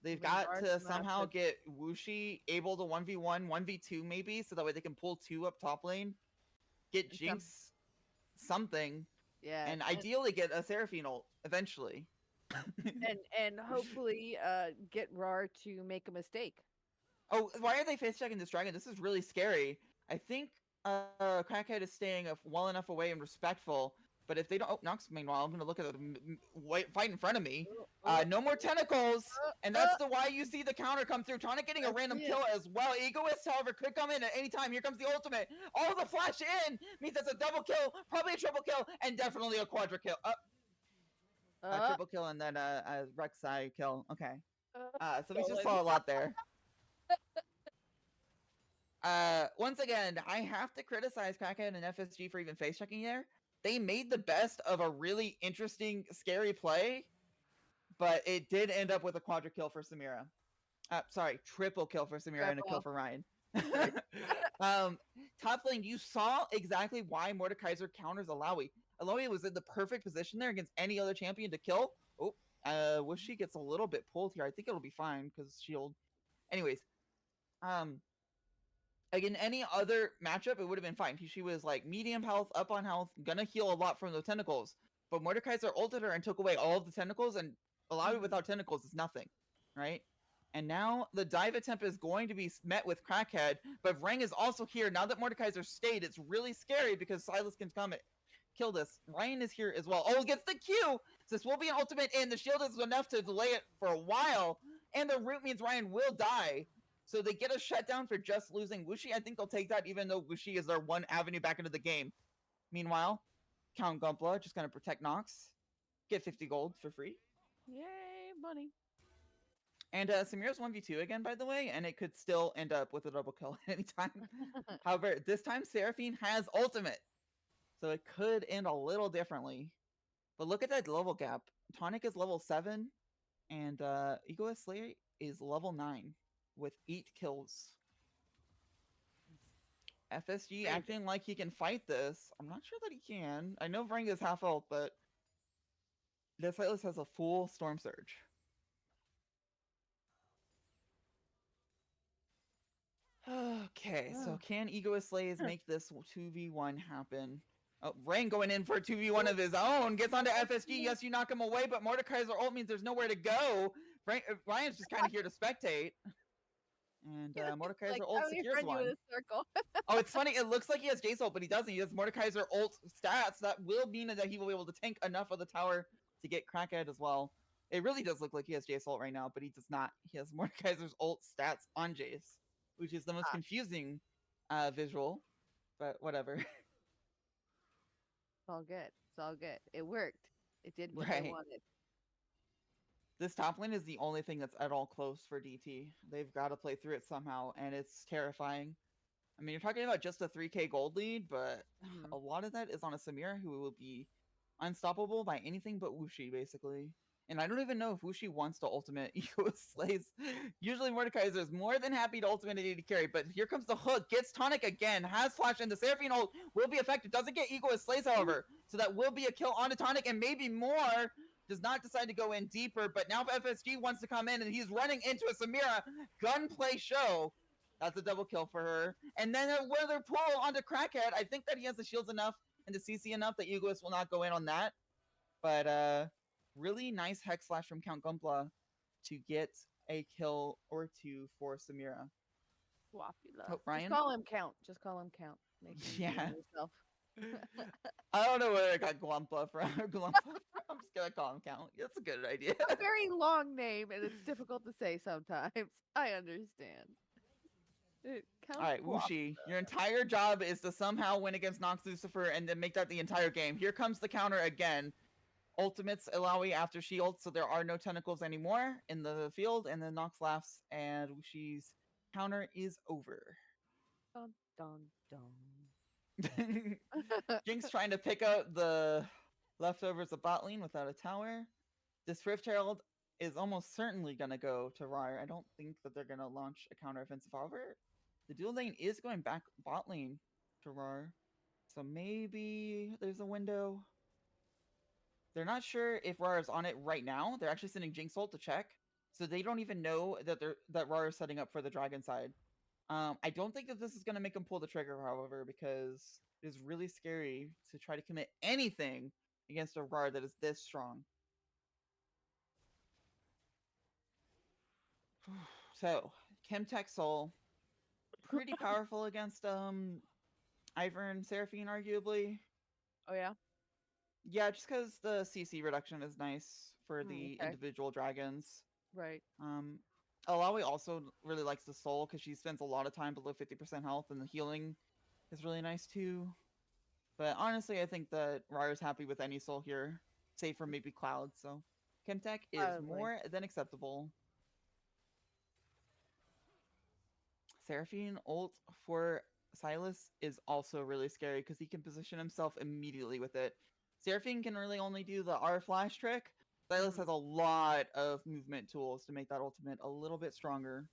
They've I mean, got RAR's to gonna have somehow to- get Wuxi able to 1v1, 1v2 maybe, so that way they can pull 2 up top lane, get And Jinx something, Yeah, and ideally get a Seraphine ult eventually. and hopefully get RAR to make a mistake. Oh, why are they face checking this dragon? This is really scary. I think Crackhead is staying well enough away and respectful. But if they don't, oh, Nox. Meanwhile, I'm gonna look at the fight in front of me. No more tentacles, and that's the why you see the counter come through. Tonic getting a I random see it. kill as well. Egoist, however, could come in at any time. Here comes the ultimate. All the flash in means it's a double kill, probably a triple kill, and definitely a quadra kill. A triple kill and then a Rek'Sai kill. Okay. So we just saw a lot there. Once again, I have to criticize Crackhead and FSG for even face checking there. They made the best of a really interesting, scary play, but it did end up with a quadra kill for Samira. Sorry, triple kill for Samira and a kill for Ryan. Top lane, you saw exactly why Mordekaiser counters Alawi. Alawi was in the perfect position there against any other champion to kill. Oh, Wishy gets a little bit pulled here. I think it'll be fine because shield. Anyways, again, any other matchup, it would have been fine. She was like medium health, up on health, gonna heal a lot from the tentacles. But Mordekaiser ulted her and took away all of the tentacles, and Alawi without tentacles is nothing, right? And now the dive attempt is going to be met with Crackhead, but Rang is also here. Now that Mordekaiser stayed, it's really scary because Silas can come kill this. Ryan is here as well. Oh, gets the Q! So this will be an ultimate in. The shield is enough to delay it for a while, and the root means Ryan will die. So they get a shutdown for just losing Wuxi. I think they'll take that, even though Wuxi is their one avenue back into the game. Meanwhile, Count Gumpla just gonna protect Nox, get 50 gold for free. Yay, money. And Samira's 1v2 again, by the way, and it could still end up with a double kill at any time. However, this time Seraphine has ultimate, so it could end a little differently. But look at that level gap. Tonic is level 7, and Egoist Slayer is level 9 with 8 kills. FSG acting like he can fight this. I'm not sure that he can. I know Vrang is half health, but this Silas has a full Storm Surge. Okay, so can Egoist Slays make this 2v1 happen? Oh, Rain going in for a 2v1 of his own. Gets onto FSG. Yes, you knock him away, but Mordekaiser ult means there's nowhere to go. Ryan's just kind of here to spectate. And Mordekaiser ult secures one. Oh, it's funny. It looks like he has Jace ult, but he doesn't. He has Mordekaiser ult stats. That will mean that he will be able to tank enough of the tower to get Crackhead as well. It really does look like he has Jace ult right now, but he does not. He has Mordekaiser's ult stats on Jace, which is the most confusing visual, but whatever. It's all good. It's all good. It worked. It did what they wanted. This top lane is the only thing that's at all close for DT. They've got to play through it somehow, and it's terrifying. I mean, you're talking about just a 3k gold lead, but a lot of that is on a Samira who will be unstoppable by anything but Wuxi, basically. And I don't even know if Wuxi wants to ultimate Ego Slays. Usually Mordekaiser is more than happy to ultimate an AD carry, but here comes the hook. Gets tonic again. Has flash, and the Seraphine ult will be effective. Doesn't get Ego Slays, however. So that will be a kill onto tonic, and maybe more. Does not decide to go in deeper, but now FSG wants to come in, and he's running into a Samira gunplay show. That's a double kill for her. And then a weather pull onto Crackhead. I think that he has the shields enough and the CC enough that Egoist will not go in on that. But really nice hex slash from Count Gumpla to get a kill or two for Samira. Wapula. Oh, Ryan? Just call him Count. Just call him Count. Make it easy on Yeah. yourself. I don't know where I got Gumpla from. Gumpla from. I'm just gonna call him Count. That's a good idea. A very long name, and it's difficult to say sometimes. I understand. Count Alright, Wuxi, your entire job is to somehow win against Nox Lucifer and then make that the entire game. Here comes the counter again. Ultimates Alawi after she ults, so there are no tentacles anymore in the field, and then Nox laughs, and Wushi's counter is over. Dun, dun, dun. Jinx trying to pick out the leftovers of bot lane without a tower. This Rift Herald is almost certainly going to go to RAWR. I don't think that they're going to launch a counter-offensive. However, the dual lane is going back bot lane to RAWR. So maybe there's a window. They're not sure if RAWR is on it right now. They're actually sending Jinx ult to check. So they don't even know that RAWR is setting up for the dragon side. I don't think that this is going to make them pull the trigger, however, because it is really scary to try to commit anything against a RAWR that is this strong. So, Chemtech Soul, pretty powerful against Ivern and Seraphine, arguably. Oh yeah? Yeah, just because the CC reduction is nice for the okay. individual dragons. Right. Alawi also really likes the soul because she spends a lot of time below 50% health, and the healing is really nice too. But honestly, I think that RAWR is happy with any soul here, save for maybe Cloud. So Chemtech is Probably. more than acceptable. Seraphine ult for Silas is also really scary because he can position himself immediately with it. Seraphine can really only do the R flash trick. Silas has a lot of movement tools to make that ultimate a little bit stronger.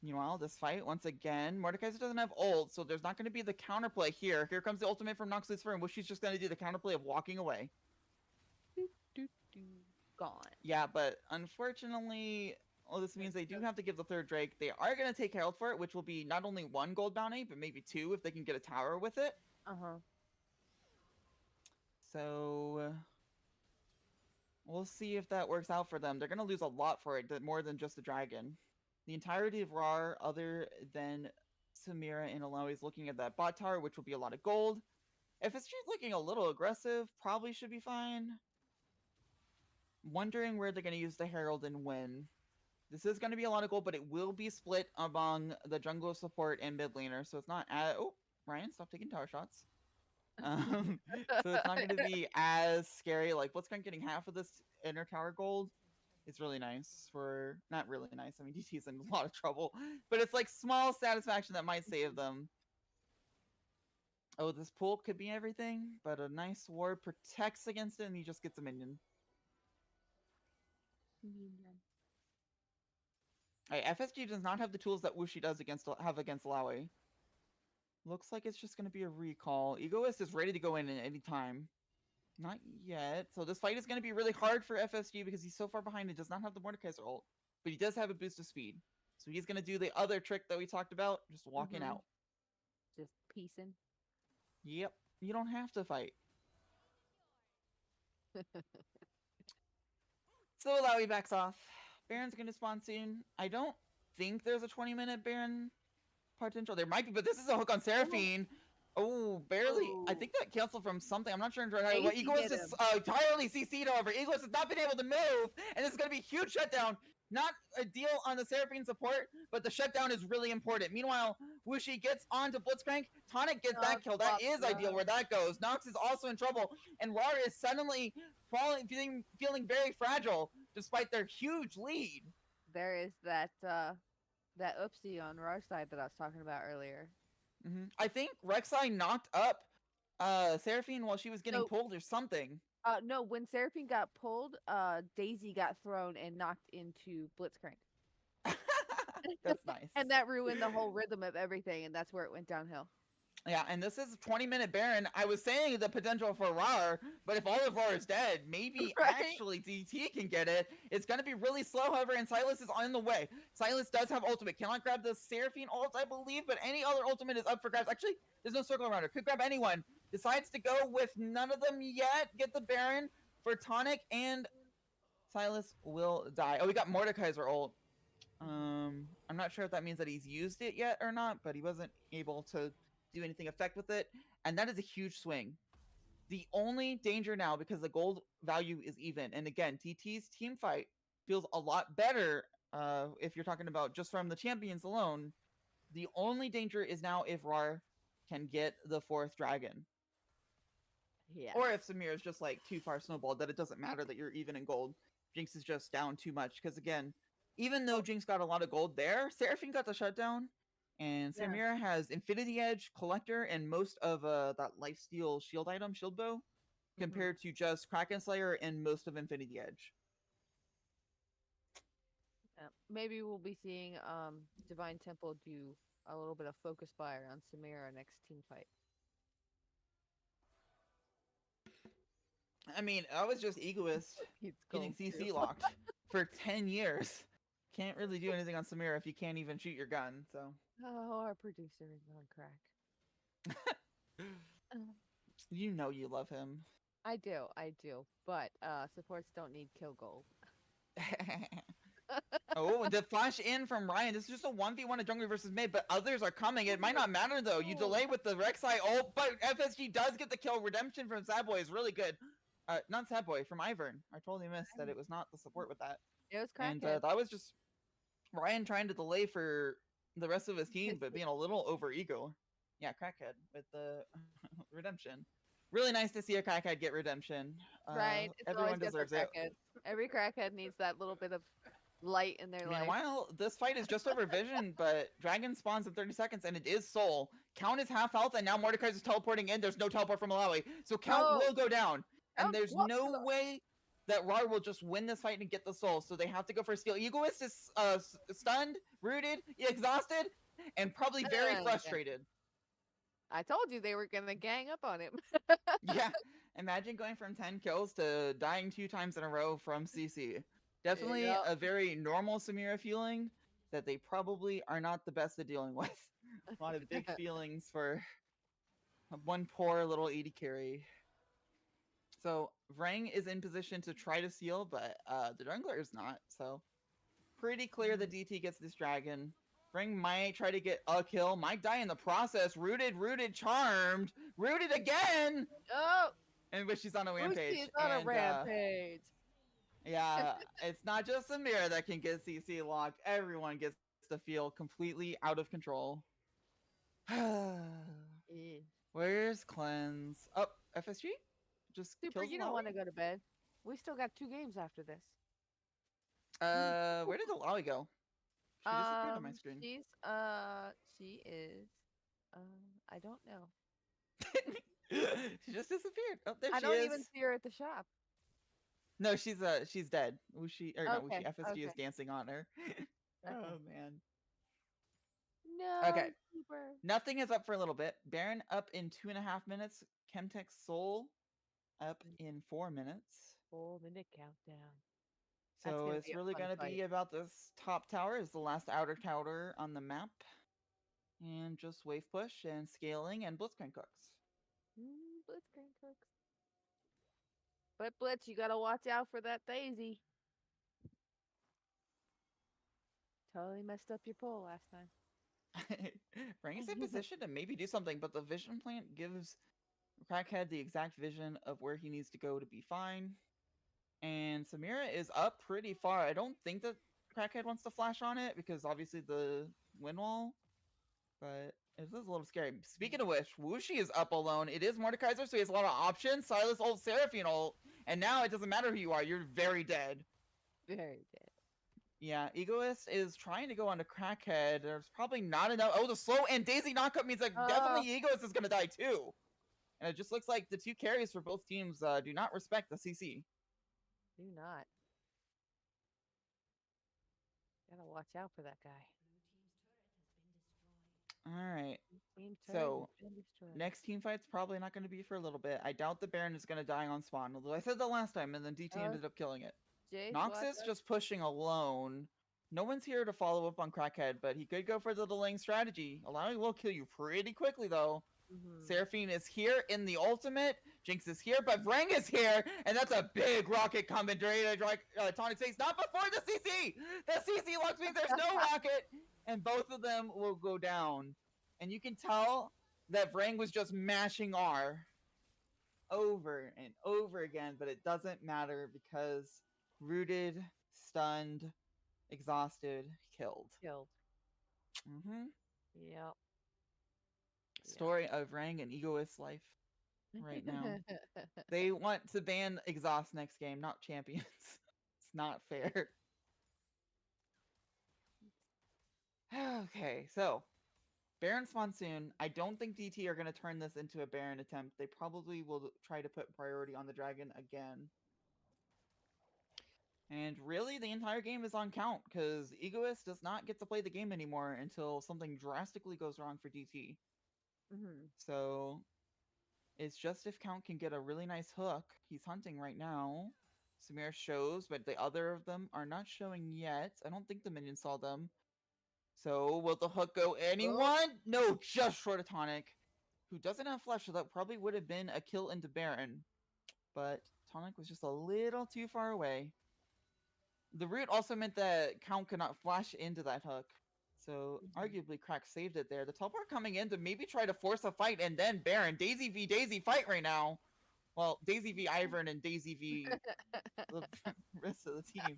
Meanwhile, this fight, once again, Mordekaiser doesn't have ult, so there's not going to be the counterplay here. Here comes the ultimate from Nox Lucifer, in which she's just going to do the counterplay of walking away. Gone. Yeah, but unfortunately, well, this means they do have to give the third Drake. They are going to take Herald for it, which will be not only 1 gold bounty, but maybe 2 if they can get a tower with it. Uh-huh. So we'll see if that works out for them. They're going to lose a lot for it, more than just the dragon. The entirety of RAWR, other than Samira and Alawi, is looking at that bot tower, which will be a lot of gold. FSG is looking a little aggressive, probably should be fine. Wondering where they're going to use the Herald and when. This is going to be a lot of gold, but it will be split among the jungle support and mid laner, so it's not as... Oh, Ryan, stop taking tower shots. So it's not going to be as scary. Like, Blitzcrank getting half of this inner tower gold is really nice for... Not really nice. I mean, DT's in a lot of trouble. But it's like small satisfaction that might save them. Oh, this pool could be everything, but a nice ward protects against it, and he just gets a minion. Alright, FSG does not have the tools that Wuxi does against Laoi. Looks like it's just going to be a recall. Egoist is ready to go in at any time. Not yet. So this fight is going to be really hard for FSG because he's so far behind and does not have the Mordekaiser ult. But he does have a boost of speed. So he's going to do the other trick that we talked about, just walking out. Just piecing. Yep. You don't have to fight. So Alawi backs off. Baron's going to spawn soon. I don't think there's a 20-minute Baron potential. There might be, but this is a hook on Seraphine. Oh, barely. Oh. I think that canceled from something. I'm not sure entirely what. AC Egoist did is entirely CC'd, however. Egoist has not been able to move, and this is going to be a huge shutdown. Not a deal on the Seraphine support, but the shutdown is really important. Meanwhile, Wuxi gets onto Blitzcrank. Tonic gets that kill. That is ideal where that goes. Nox is also in trouble, and RAWR is suddenly feeling very fragile, despite their huge lead. There is that that oopsie on RAWR side that I was talking about earlier. I think Rek'Sai knocked up Seraphine while she was getting pulled or something. No, when Seraphine got pulled, Daisy got thrown and knocked into Blitzcrank. That's nice. And that ruined the whole rhythm of everything, and that's where it went downhill. Yeah, and this is a 20-minute Baron. I was saying the potential for RAWR, but if all of RAWR is dead, maybe Right? actually DT can get it. It's going to be really slow, however, and Silas is on the way. Silas does have ultimate. Cannot grab the Seraphine ult, I believe, but any other ultimate is up for grabs. Actually, there's no circle around her. Could grab anyone. Decides to go with none of them yet. Get the Baron for Tonic, and Silas will die. Oh, we got Mordekaiser ult. I'm not sure if that means that he's used it yet or not, but he wasn't able to do anything effect with it, and that is a huge swing. The only danger now, because the gold value is even, and again, TT's team fight feels a lot better if you're talking about just from the champions alone. The only danger is now if RAWR can get the 4th dragon. Yeah. Or if Samir is just like too far snowballed that it doesn't matter that you're even in gold. Jinx is just down too much. Because again, even though Jinx got a lot of gold there, Seraphine got the shutdown. And Yeah. Samira has Infinity Edge, Collector, and most of that lifesteal shield item, Shield Bow, compared to just Kraken Slayer and most of Infinity Edge. Maybe we'll be seeing Divine Temple do a little bit of focus fire on Samira next team fight. I mean, I was just Egoist It's getting gold, CC too. locked for 10 years. Can't really do anything on Samira if you can't even shoot your gun, so. Oh, our producer is on crack. You know you love him. I do. But supports don't need kill gold. Oh, the flash in from Ryan. This is just a 1v1 of jungler versus mid, but others are coming. It might not matter though. You delay with the Rek'Sai ult, but FSG does get the kill. Redemption from Sadboy is really good. Not Sadboy, from Ivern. I totally missed that it was not the support with that. It was And crackhead. that was just Ryan trying to delay for the rest of his team, but being a little over ego. Yeah, crackhead with the redemption. Really nice to see a crackhead get redemption. Right? It's Everyone always good for deserves it. crackheads. Every crackhead needs that little bit of light in their life. Meanwhile, this fight is just over vision, but Dragon spawns in 30 seconds, and it is Soul. Count is half health, and now Mordekaiser's teleporting in. There's no teleport from Malawi, so Count will go down. And there's no way that RAWR will just win this fight and get the Soul, so they have to go for a steal. Egoist is stunned, rooted, exhausted, and probably very frustrated. I told you they were gonna gang up on him. Yeah, imagine going from 10 kills to dying 2 times in a row from CC. Definitely a very normal Samira feeling that they probably are not the best at dealing with. A lot of big feelings for one poor little AD carry. So Vrang is in position to try to seal, but the jungler is not. So pretty clear that DT gets this dragon. Vrang might try to get a kill, might die in the process. Rooted, charmed, rooted again! Oh! And but she's on a rampage. She's on a rampage. Yeah, it's not just Samira that can get CC locked. Everyone gets to feel completely out of control. Where's Cleanse? Oh, FSG? Just Super, kills you don't want to go to bed. We still got 2 games after this. Where did the Lolly go? She disappeared on my screen. She is, I don't know. She just disappeared. Oh, there she is. I don't even see her at the shop. No, she's dead. Wushi, or not Okay, Wushi, FSG is okay. dancing on her. Okay. Oh man. No. Okay. Super. Nothing is up for a little bit. Baron up in 2.5 minutes. Chemtech Soul up in 4 minutes. 4-minute countdown. That's So gonna it's be a really fun going to fight. be about this top tower is the last outer tower on the map. And just wave push and scaling and blitzcrank cooks. Blitzcrank cooks. But Blitz, you gotta watch out for that Daisy. Totally messed up your poll last time. Bring us in position to maybe do something, but the vision plant gives Crackhead the exact vision of where he needs to go to be fine. And Samira is up pretty far. I don't think that Crackhead wants to flash on it because obviously the wind wall. But it is a little scary. Speaking of which, Wushi is up alone. It is Mordekaiser, so he has a lot of options. Silas ult, Seraphine ult. And now it doesn't matter who you are. You're very dead. Very dead. Yeah, Egoist is trying to go onto Crackhead. There's probably not enough. Oh, the slow and Daisy knockup means that definitely Egoist is going to die too. And it just looks like the two carries for both teams do not respect the CC. Do not. Gotta watch out for that guy. All right. Team turret So has been destroyed. next team fight's probably not going to be for a little bit. I doubt the Baron is going to die on spawn. Although I said that last time, and then DT ended up killing it. Jace, Nox watch is out. just pushing alone. No one's here to follow up on Crackhead, but he could go for the delaying strategy. Allowing will kill you pretty quickly, though. Seraphine is here in the ultimate. Jinx is here, but Vrang is here, and that's a big rocket coming ready to Tonic face. Not before the CC! The CC locks means there's no rocket, and both of them will go down. And you can tell that Vrang was just mashing R over and over again, but it doesn't matter because rooted, stunned, exhausted, killed. Killed. Mm-hmm. Yep. Story of Vrang and Egoist's life right now. They want to ban exhaust next game, not champions. It's not fair. Okay, so Baron spawn soon. I don't think DT are going to turn this into a Baron attempt. They probably will try to put priority on the dragon again. And really, the entire game is on count, because Egoist does not get to play the game anymore until something drastically goes wrong for DT. So it's just if Count can get a really nice hook. He's hunting right now. Samir shows, but the other of them are not showing yet. I don't think the minion saw them. So will the hook go anyone? No, just short of Tonic, who doesn't have flash, so that probably would have been a kill into Baron. But Tonic was just a little too far away. The root also meant that Count could not flash into that hook. So arguably Crack saved it there. The teleport coming in to maybe try to force a fight, and then Baron. Daisy v Daisy fight right now. Well, Daisy v Ivern and Daisy v the rest of the team.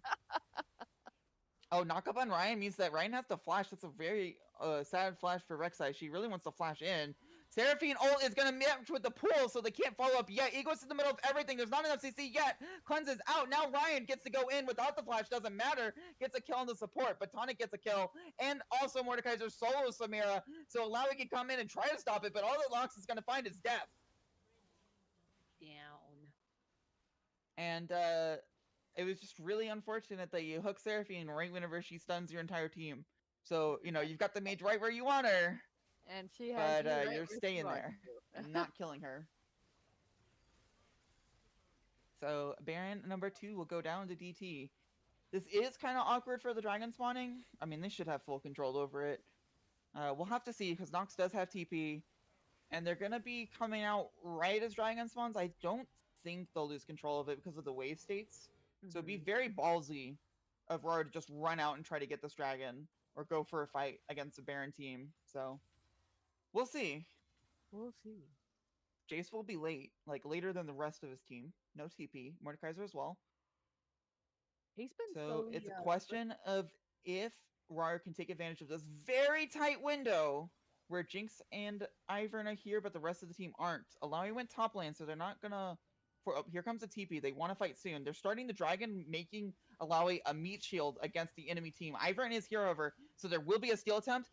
Oh, knock up on Ryan means that Ryan has to flash. That's a very sad flash for Rek'Sai. She really wants to flash in. Seraphine ult is going to match with the pool, so they can't follow up yet. Ego's in the middle of everything. There's not enough CC yet. Cleanse is out. Now Ryan gets to go in without the flash. Doesn't matter. Gets a kill on the support, but Tonic gets a kill. And also Mordekaiser solos Samira, so Alawi can come in and try to stop it, but all that Lox is going to find is death. Down. And it was just really unfortunate that you hook Seraphine right whenever she stuns your entire team. So, you know, you've got the mage right where you want her. And she has But you right you're where she staying wants there you. and not killing her. So Baron number 2 will go down to DT. This is kind of awkward for the dragon spawning. I mean, they should have full control over it. We'll have to see, because Nox does have TP. And they're going to be coming out right as dragon spawns. I don't think they'll lose control of it because of the wave states. So it'd be very ballsy of RAWR to just run out and try to get this dragon, or go for a fight against a Baron team. So we'll see. We'll see. Jace will be late, like later than the rest of his team. No TP. Mordekaiser as well. He's been So it's a question of if RAWR can take advantage of this very tight window where Jinx and Ivern are here, but the rest of the team aren't. Alawi went top lane, so they're not gonna... here comes a TP. They want to fight soon. They're starting the dragon, making Alawi a meat shield against the enemy team. Ivern is here over, so there will be a steal attempt.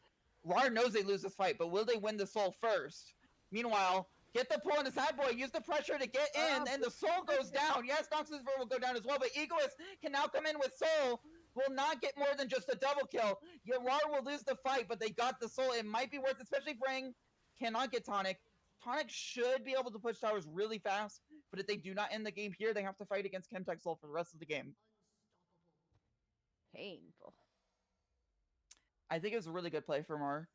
RAWR knows they lose this fight, but will they win the soul first? Meanwhile, get the pull on the sad boy. Use the pressure to get in, and the soul goes down. Yes, Nox's Ver will go down as well, but Egoist can now come in with soul. Will not get more than just a double kill. Yeah, RAWR will lose the fight, but they got the soul. It might be worth it, especially Vrang cannot get Tonic. Tonic should be able to push towers really fast, but if they do not end the game here, they have to fight against Chemtech Soul for the rest of the game. Painful. I think it was a really good play from RAWR.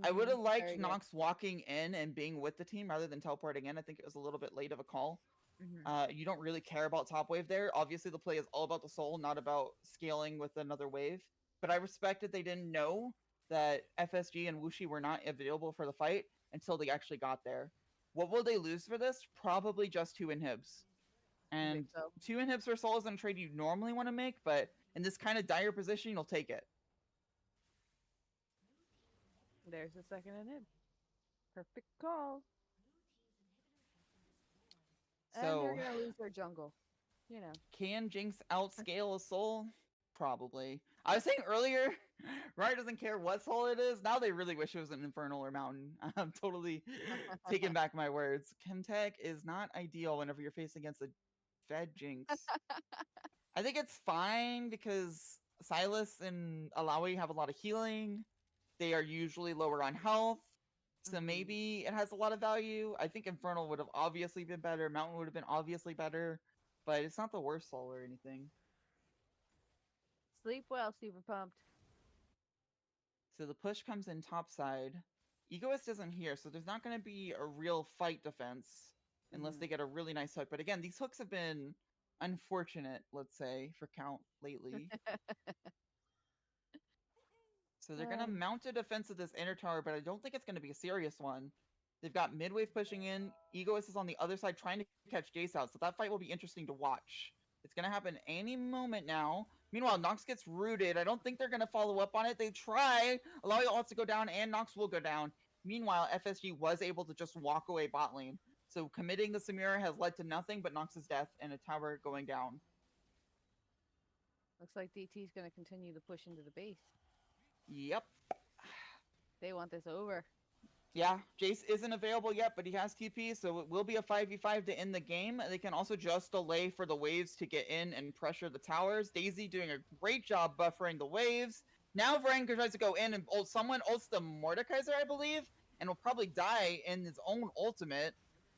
I would have liked Nox walking in and being with the team rather than teleporting in. I think it was a little bit late of a call. You don't really care about top wave there. Obviously, the play is all about the soul, not about scaling with another wave. But I respect that they didn't know that FSG and Wuxi were not available for the fight until they actually got there. What will they lose for this? Probably just 2 inhibs. And 2 inhibs for soul isn't a trade you normally want to make, but in this kind of dire position, you'll take it. There's the second inhib. Perfect call. So, and they're gonna lose their jungle. You know. Can Jinx outscale a soul? Probably. I was saying earlier, Riot doesn't care what soul it is. Now they really wish it was an infernal or mountain. I'm totally taking back my words. Chemtech is not ideal whenever you're facing against a Fed Jinx. I think it's fine because Silas and Alawi have a lot of healing. They are usually lower on health. So Mhm. maybe it has a lot of value. I think Infernal would have obviously been better. Mountain would have been obviously better. But it's not the worst soul or anything. Sleep well, super pumped. So the push comes in top side. Egoist isn't here, so there's not going to be a real fight defense unless they Mhm. get a really nice hook. But again, these hooks have been unfortunate, let's say, for Count lately. So they're going to Uh, mount a defense of this inner tower, but I don't think it's going to be a serious one. They've got midwave pushing in. Egoist is on the other side trying to catch Jace out, so that fight will be interesting to watch. It's going to happen any moment now. Meanwhile, Nox gets rooted. I don't think they're going to follow up on it. They try. Allow wants to go down, and Nox will go down. Meanwhile, FSG was able to just walk away bot lane. So committing the Samira has led to nothing but Nox's death and a tower going down. looks like DT's gonna continue the push into the base. Yep. They want this over. Yeah, Jace isn't available yet, but he has TP, so it will be a 5v5 to end the game. They can also just delay for the waves to get in and pressure the towers. Daisy doing a great job buffering the waves. Now Varangur tries to go in and someone ults the Mordekaiser, I believe, and will probably die in his own ultimate,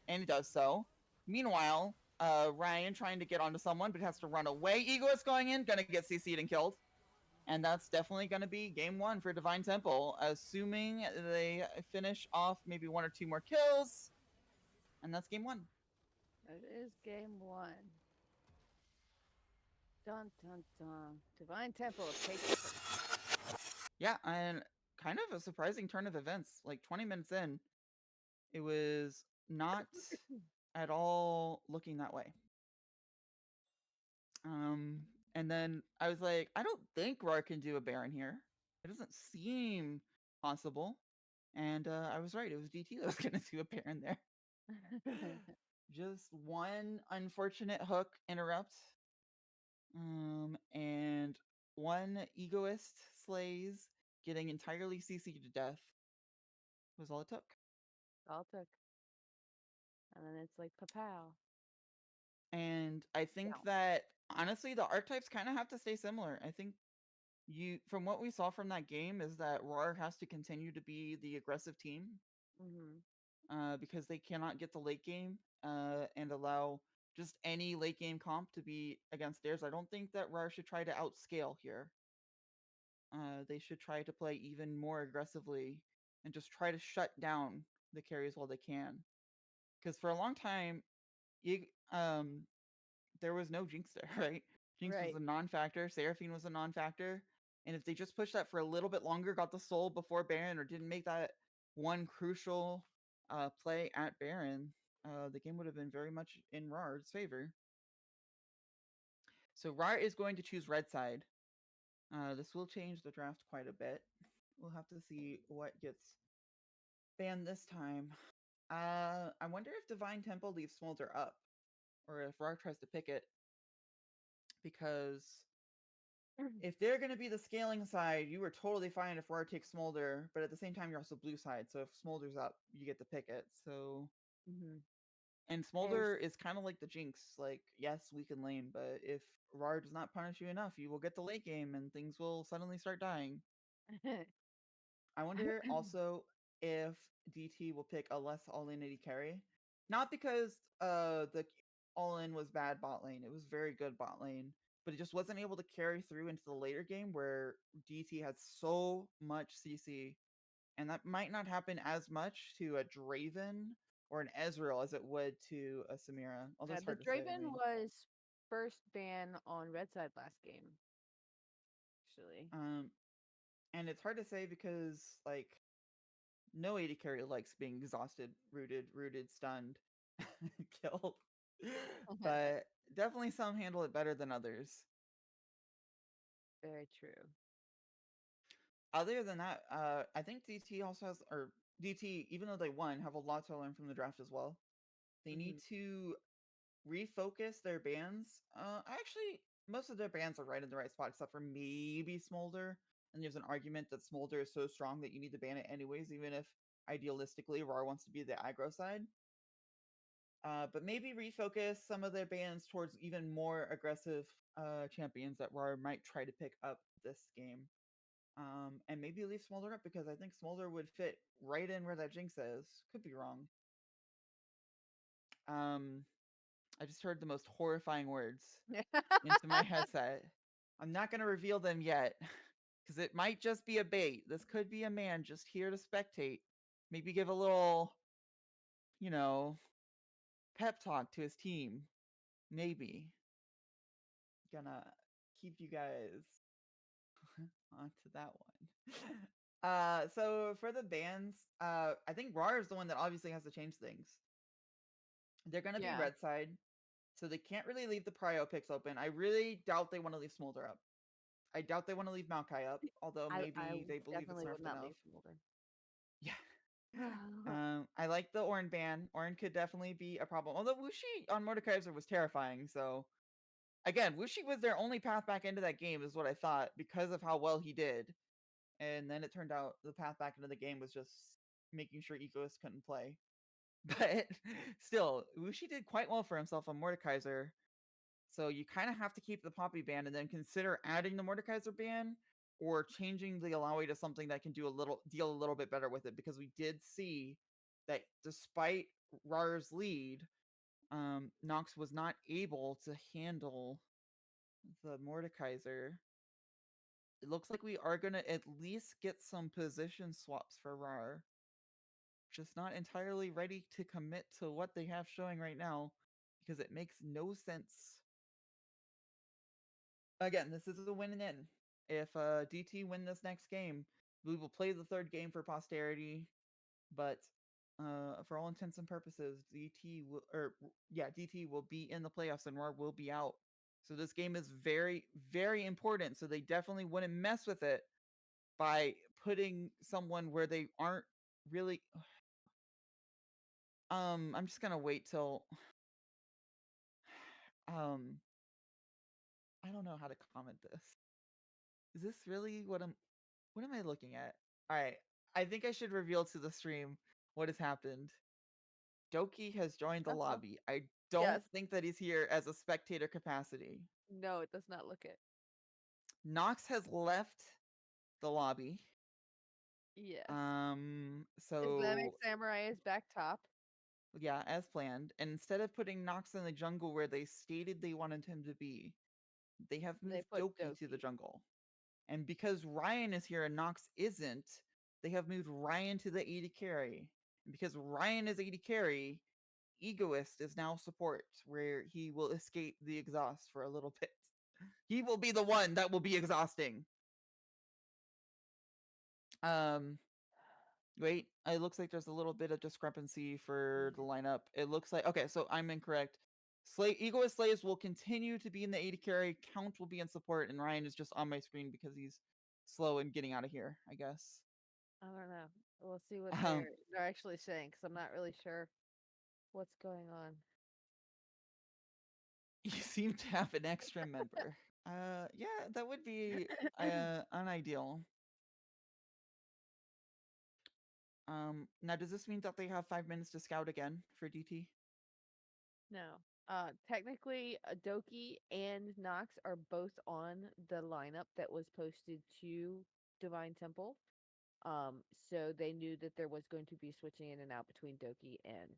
and he does so. Meanwhile, Ryan trying to get onto someone, but has to run away. Egoist going in, gonna get CC'd and killed. And that's definitely going to be game one for Divine Temple, assuming they finish off maybe one or two more kills. And that's game one. It is game one. Dun dun dun. Divine Temple takes the first. Yeah, and kind of a surprising turn of events. Like 20 minutes in, it was not at all looking that way. Um, and then I was like, I don't think RAWR can do a Baron here. It doesn't seem possible. And I was right. It was DT that was going to do a Baron there. Just one unfortunate hook interrupt. And one egoist slays getting entirely CC'd to death was all it took. All took. And then it's like pow. And I think Down. that honestly the archetypes kind of have to stay similar. I think you from what we saw from that game is that RAWR has to continue to be the aggressive team Mhm. because they cannot get the late game and allow just any late game comp to be against theirs. I don't think that RAWR should try to outscale here. They should try to play even more aggressively and just try to shut down the carries while they can. Because for a long time, you, there was no Jinx there, right? Jinx was Right. a non-factor. Seraphine was a non-factor. And if they just pushed that for a little bit longer, got the soul before Baron, or didn't make that one crucial play at Baron, the game would have been very much in RAR's favor. So RAR is going to choose red side. This will change the draft quite a bit. We'll have to see what gets banned this time. I wonder if Divine Temple leaves Smolder up, or if RAR tries to pick it, because if they're going to be the scaling side, you were totally fine if RAR takes Smolder, but at the same time, you're also blue side, so if Smolder's up, you get to pick it. So, Mhm. and There's Smolder is kind of like the Jinx, like, yes, we can lane, but if RAR does not punish you enough, you will get the late game and things will suddenly start dying. I wonder also if DT will pick a less all-in AD carry. Not because the all-in was bad bot lane. It was very good bot lane. But it just wasn't able to carry through into the later game where DT had so much CC. And that might not happen as much to a Draven or an Ezreal as it would to a Samira. Although it's the hard to say. I Draven mean, was first ban on red side last game. Actually. um, and it's hard to say because like no AD carry likes being exhausted, rooted, stunned, killed. But definitely some handle it better than others. Very true. Other than that, I think DT also has, or DT, even though they won, have a lot to learn from the draft as well. They need Mhm. to refocus their bans. I actually most of their bans are right in the right spot, except for maybe Smolder. And there's an argument that Smolder is so strong that you need to ban it anyways, even if idealistically RAR wants to be the aggro side. But maybe refocus some of their bans towards even more aggressive champions that RAR might try to pick up this game. And maybe leave Smolder up because I think Smolder would fit right in where that Jinx is. Could be wrong. I just heard the most horrifying words into my headset. I'm not going to reveal them yet because it might just be a bait. This could be a man just here to spectate. Maybe give a little, you know, pep talk to his team. Maybe. Gonna keep you guys onto that one. So for the bans, I think RAR is the one that obviously has to change things. They're gonna be Yeah. red side, so they can't really leave the prio picks open. I really doubt they want to leave Smolder up. I doubt they want to leave Maokai up, although maybe they believe it's definitely would nerfed not enough. leave Smolder. Yeah. I like the Ornn ban. Ornn could definitely be a problem. Although Wuxi on Mordekaiser was terrifying, so again, Wuxi was their only path back into that game, is what I thought, because of how well he did. And then it turned out the path back into the game was just making sure Egoist couldn't play. But still, Wuxi did quite well for himself on Mordekaiser. So you kind of have to keep the Poppy ban and then consider adding the Mordekaiser ban or changing the Alawi to something that can deal a little bit better with it, because we did see that despite RAR's lead, Nox was not able to handle the Mordekaiser. It looks like we are gonna at least get some position swaps for RAR. Just not entirely ready to commit to what they have showing right now because it makes no sense. Again, this is a win and in. If DT win this next game, we will play the third game for posterity. But for all intents and purposes, DT will be in the playoffs and RAR will be out. So this game is very, very important. So they definitely wouldn't mess with it by putting someone where they aren't really. I'm just gonna wait till. I don't know how to comment this. Is this really what am I looking at? All right. I think I should reveal to the stream what has happened. Doki has joined the Uh-huh. lobby. I Yes. don't think that he's here as a spectator capacity. No, it does not look it. Nox has left the lobby. Yes. Islamic So Samurai is back top. yeah, as planned. And instead of putting Nox in the jungle where they stated they wanted him to be, they have They moved put Doki to the Doki. jungle. And because Ryan is here and Nox isn't, they have moved Ryan to the AD carry. And because Ryan is AD carry, Egoist is now support, where he will escape the exhaust for a little bit. He will be the one that will be exhausting. Um, Wait, it looks like there's a little bit of discrepancy for the lineup. It looks like, okay, so I'm incorrect. Egoist Slaves will continue to be in the AD carry. Count will be in support, and Ryan is just on my screen because he's slow in getting out of here, I guess. I don't know. We'll see what Um, they're actually saying because I'm not really sure what's going on. you seem to have an extra member. Yeah, that would be unideal. Now does this mean that they have 5 minutes to scout again for DT? No. Technically, Doki and Nox are both on the lineup that was posted to Divine Temple. So they knew that there was going to be switching in and out between Doki and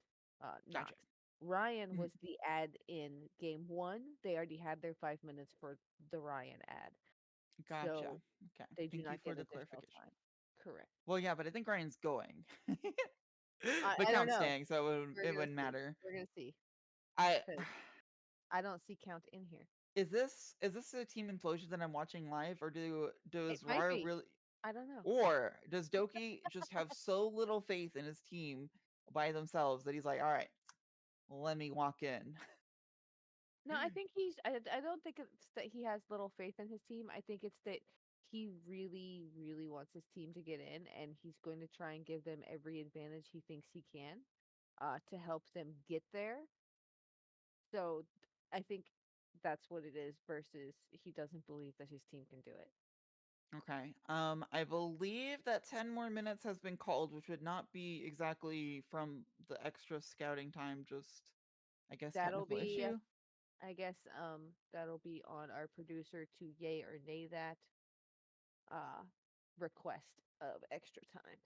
Nox. Gotcha. Ryan Mhm. was the ad in game one. They already had their 5 minutes for the Ryan ad. Gotcha. So Okay. they do Thank you not for get the additional clarification. time. Correct. Well, yeah, but I think Ryan's going. I, But I don't Count's know. staying, so We're it gonna wouldn't see. matter. We're gonna see. I 'Cause I don't see Count in here. is this a team implosion that I'm watching live, or It does might RAR be. really, I don't know. or does Doki just have so little faith in his team by themselves that he's like, all right, let me walk in. No, I think I don't think it's that he has little faith in his team. I think it's that he really, really wants his team to get in, and he's going to try and give them every advantage he thinks he can, to help them get there. So I think that's what it is versus he doesn't believe that his team can do it. Okay. I believe that 10 more minutes has been called, which would not be exactly from the extra scouting time, just I guess That'll technical be, issue. I guess, that'll be on our producer to yay or nay that uh request of extra time.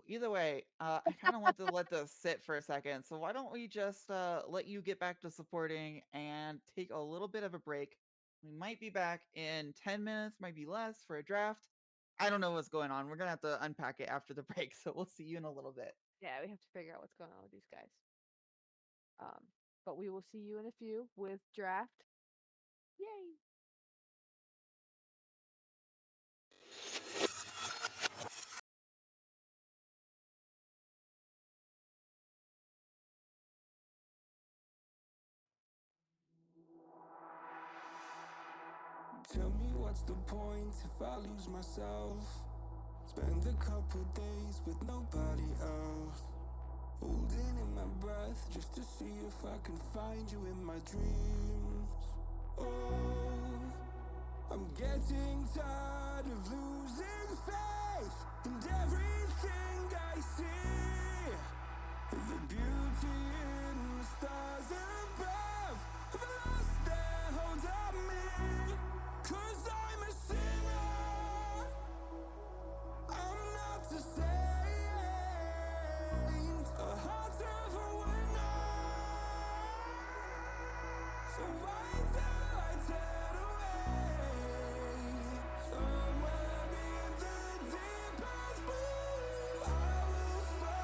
Either way, I kind of want to let this sit for a second. So why don't we just let you get back to supporting and take a little bit of a break? We might be back in 10 minutes, might be less for a draft. I don't know what's going on. We're going to have to unpack it after the break. So we'll see you in a little bit. Yeah, we have to figure out what's going on with these guys. Um, but we will see you in a few with draft. Yay! Tell me what's the point if I lose myself? Spend a couple days with nobody else. Holding in my breath just to see if I can find you in my dreams. Oh, I'm getting tired of losing faith in everything I see. The beauty in the stars above have lost their hold on me. 'Cause I'm a sinner, I'm not a saint, a heart of a winner. So why do I turn away? Somewhere in the deepest blue, I will find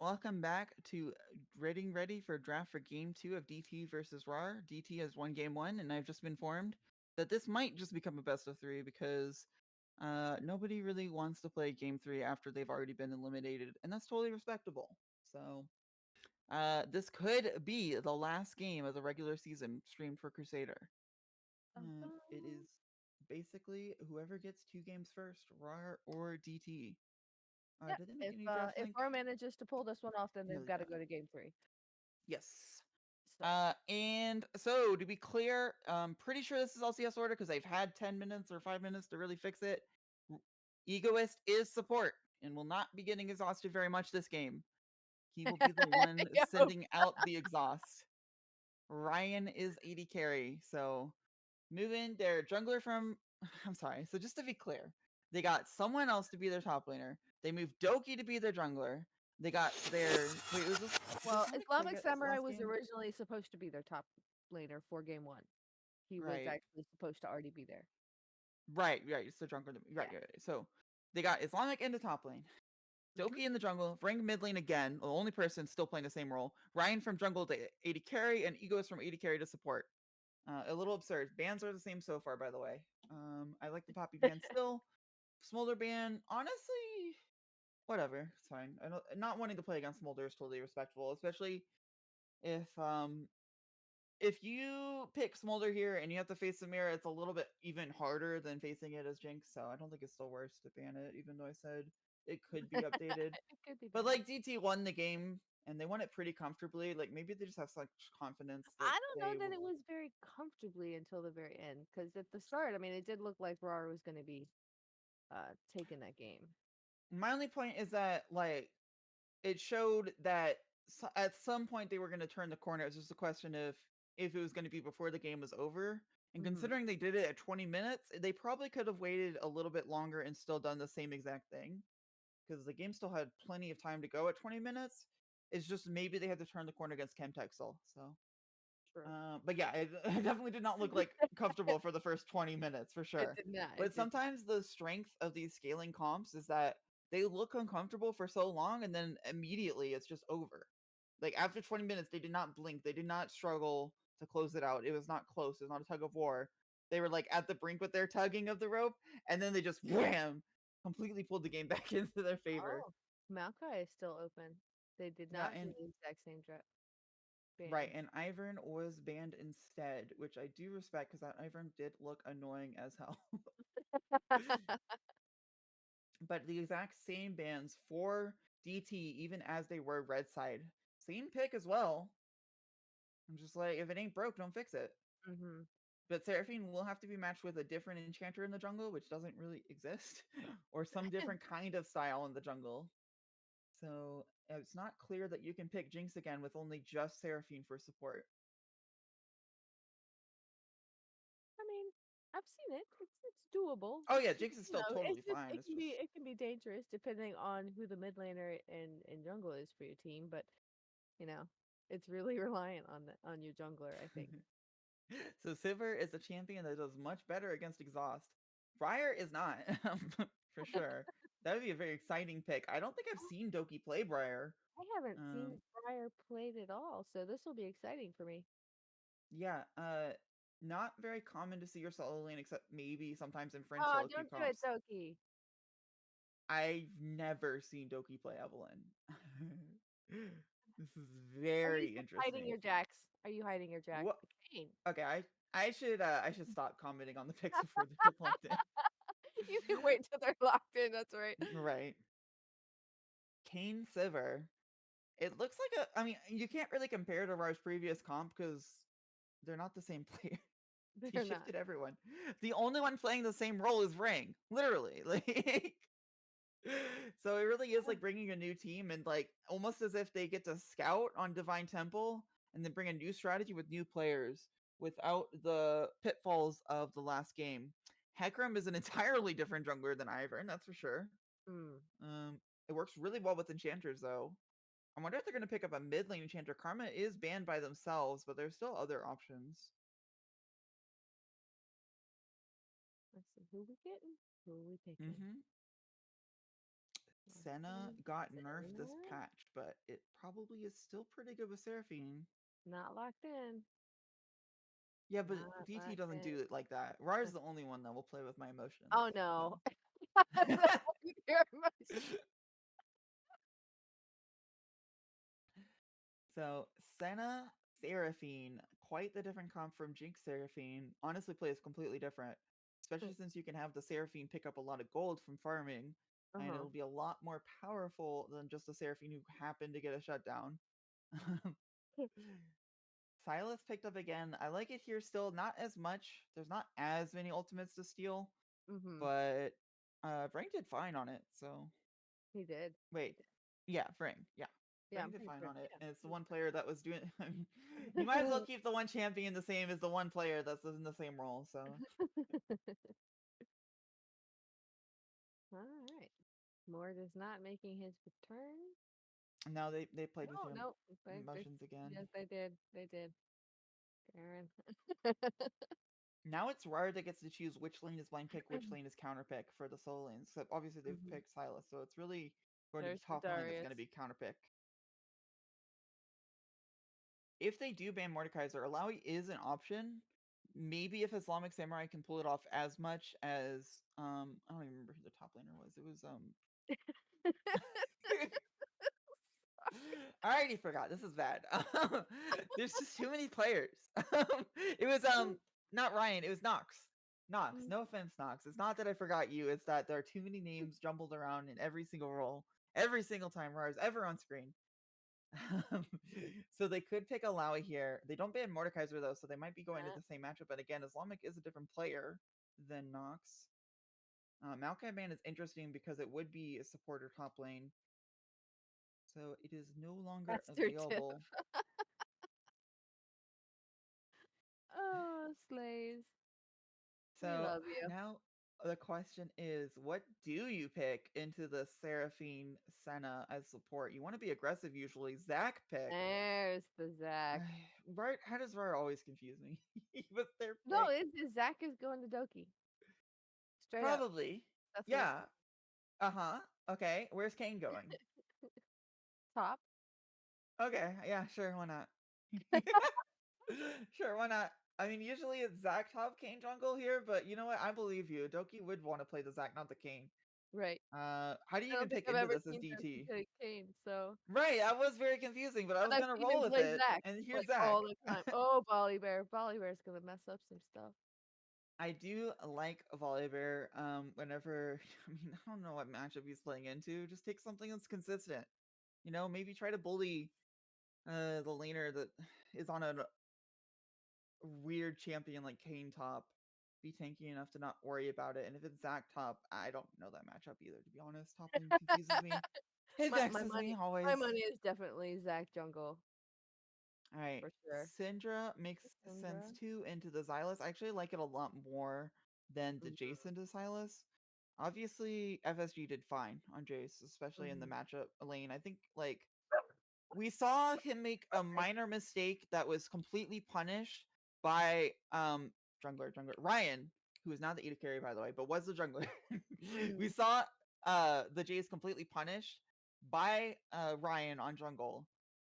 welcome back to ready for draft for game 2 of DT versus RAR. DT has won game 1, and I've just been informed that this might just become a best of 3 because nobody really wants to play game 3 after they've already been eliminated, and that's totally respectable. So this could be the last game of the regular season streamed for Crusader. It is basically whoever gets 2 games first, RAR or DT. Yep. Did they make a new draft If link? R manages to pull this one off, then they've Nearly got to forgot. go to game 3. Yes. So And so to be clear, I'm pretty sure this is LCS order because they've had 10 minutes or 5 minutes to really fix it. Egoist is support and will not be getting exhausted very much this game. He will be the one Yo. sending out the exhaust. Ryan is AD carry. So move in their jungler from. I'm sorry. So just to be clear, they got someone else to be their top laner. They moved Doki to be their jungler. They got their. Wait, was this. Did Well, Islamic play Islamic this Samurai last was game? originally supposed to be their top laner for game 1. He was Right. actually supposed to already be there. Right. It's the jungler. Right. Yeah. So they got Islamic in the top lane. Doki in the jungle, Ring mid lane again, the only person still playing the same role. Ryan from jungle to AD carry, and Egos from AD carry to support. A little absurd. Bans are the same so far, by the way. I like the Poppy ban still. Smolder ban, honestly, whatever. It's fine. I don't, not wanting to play against Smolder is totally respectable, especially if you pick Smolder here and you have to face the mirror, it's a little bit even harder than facing it as Jinx. So I don't think it's still worse to ban it, even though I said it could be updated. It could be But bad. like DT won the game and they won it pretty comfortably. Like maybe they just have such confidence that I don't they know that it was very comfortably until the very end, because at the start, I mean, it did look like RAR was going to be taking that game. My only point is that like it showed that at some point they were going to turn the corner. It's just a question of if it was going to be before the game was over. And Mhm. considering they did it at 20 minutes, they probably could have waited a little bit longer and still done the same exact thing because the game still had plenty of time to go at 20 minutes. It's just maybe they had to turn the corner against Chemtexel. So True. but yeah, it definitely did not look like comfortable for the first 20 minutes for It sure. did not. It But did not. sometimes the strength of these scaling comps is that they look uncomfortable for so long and then immediately it's just over. Like after 20 minutes, they did not blink. They did not struggle to close it out. It was not close. It was not a tug of war. They were like at the brink with their tugging of the rope, and then they just wham, completely pulled the game back into their favor. Oh, Maokai is still open. They did Yeah, not do and the exact same right, ban. and Ivern was banned instead, which I do respect because that Ivern did look annoying as hell. But the exact same bans for DT, even as they were red side. Same pick as well. I'm just like, if it ain't broke, don't fix it. Mhm. But Seraphine will have to be matched with a different enchanter in the jungle, which doesn't really exist, or some different kind of style in the jungle. So it's not clear that you can pick Jinx again with only just Seraphine for support. I mean, I've seen it. It's doable. Oh It's yeah, just, Jinx is still it's totally just fine. It's just it can be dangerous depending on who the mid laner and jungle is for your team, but you know, it's really reliant on your jungler, I think. so Sivir is a champion that does much better against exhaust. Briar is not, for sure. That would be a very exciting pick. I don't think I've seen Doki play Briar. I haven't seen Um, Briar played at all, so this will be exciting for me. yeah, not very common to see your solo lane except maybe sometimes in French Oh, solo queue don't do it, comps. Doki. I've never seen Doki play Evelyn. This is Are you very just hiding interesting. your jacks? Are you hiding your jack? What? Kane. Okay, I should stop commenting on the picks before they get locked in. You can wait till they're locked in. That's right. Right. Kane Sivir. It looks like a. I mean, you can't really compare to Rar's previous comp because they're not the same player. He They're not. shifted everyone. The only one playing the same role is Ring, literally. Like, so it really is like bringing a new team and like almost as if they get to scout on Divine Temple and then bring a new strategy with new players without the pitfalls of the last game. Hecarim is an entirely different jungler than Ivern, that's for sure. Mm, Um, it works really well with enchanters though. I wonder if they're going to pick up a mid lane enchanter. Karma is banned by themselves, but there's still other options. let's see. Who we getting? Who we picking? Mm-hmm. Senna got nerfed this Senna? patch, but it probably is still pretty good with Seraphine. Not locked in. Yeah, but Not DT locked doesn't in. do it like that. RAR is the only one that will play with my emotions. Oh no. So. Your emotion. So Senna Seraphine, quite the different comp from Jinx Seraphine. Honestly, plays completely different, especially since you can have the Seraphine pick up a lot of gold from farming, and Uh-huh. it'll be a lot more powerful than just a Seraphine who happened to get a shutdown. Silas picked up again. I like it here still, not as much. There's not as many ultimates to steal, Mm-hmm. but Frank did fine on it. So He did. He wait, did. yeah, Frank, yeah. Yeah, Frank I'm did pretty fine sure. on it, Yeah. and it's the one player that was doing. I mean, you might as well keep the one champion the same as the one player that's in the same role. So All right. Mord is not making his return. now they played with No, your no. emotions again. Yes, they did. They did. Aaron. Now it's RAR that gets to choose which lane is blind pick, which lane is counter pick for the solo lanes. So obviously they've Mhm. picked Silas, so it's really going to be There's the top lane that's Darius. going to be counter pick. If they do ban Mordekaiser, Alawi is an option. Maybe if Islamic Samurai can pull it off as much as I don't even remember who the top laner was. It was I already forgot. This is bad. There's just too many players. It was not Ryan. It was Nox. Nox. No offense, Nox. It's not that I forgot you. It's that there are too many names jumbled around in every single role, every single time Rar's ever on screen. So they could pick Alawi here. They don't ban Mordekaiser though, so they might be going to the same matchup. But again, Islamic is a different player than Nox. Maokai ban is interesting because it would be a supporter top lane, so it is no longer Master Tip. available. Oh, slays. We So love you. now the question is, what do you pick into the Seraphine Senna as support? You want to be aggressive usually. Zach pick. There's the Zach. Right? How does Rar always confuse me with their No, pick? Zach is going to Doki. Straight up. Probably. That's what it's Yeah. Uh-huh. Okay. Where's Kane going? top. Okay. Yeah, sure. Why not? Sure, why not? I mean, usually it's Zac top Kane jungle here, but you know what? I believe you. Doki would want to play the Zac, not the Kane. Right. How do you I even don't think pick I've into ever this as seen DT? Doki Kane, so. Right, that was very confusing, but I But was I've gonna seen roll him with play it. Zach And here's like Zac. all the time. Oh, Volibear. Volibear's gonna mess up some stuff. I do like Volibear. Whenever I mean, I don't know what matchup he's playing into. Just take something that's consistent. You know, maybe try to bully the laner that is on a weird champion like Kane top. Be tanky enough to not worry about it. And if it's Zac top, I don't know that matchup either, to be honest. Top lane confuses me. It My vexes me money. always. My money is definitely Zach Jungle All right. for sure. Syndra makes sense Cassandra. too into the Xylus. I actually like it a lot more than the Mhm. Jason to Silas. Obviously, FSG did fine on Jace, especially in the Mhm. matchup lane. I think like we saw him make a minor mistake that was completely punished by jungler Ryan, who is not the AD carry by the way, but was the jungler. We Mhm. saw the Jace completely punished by Ryan on jungle,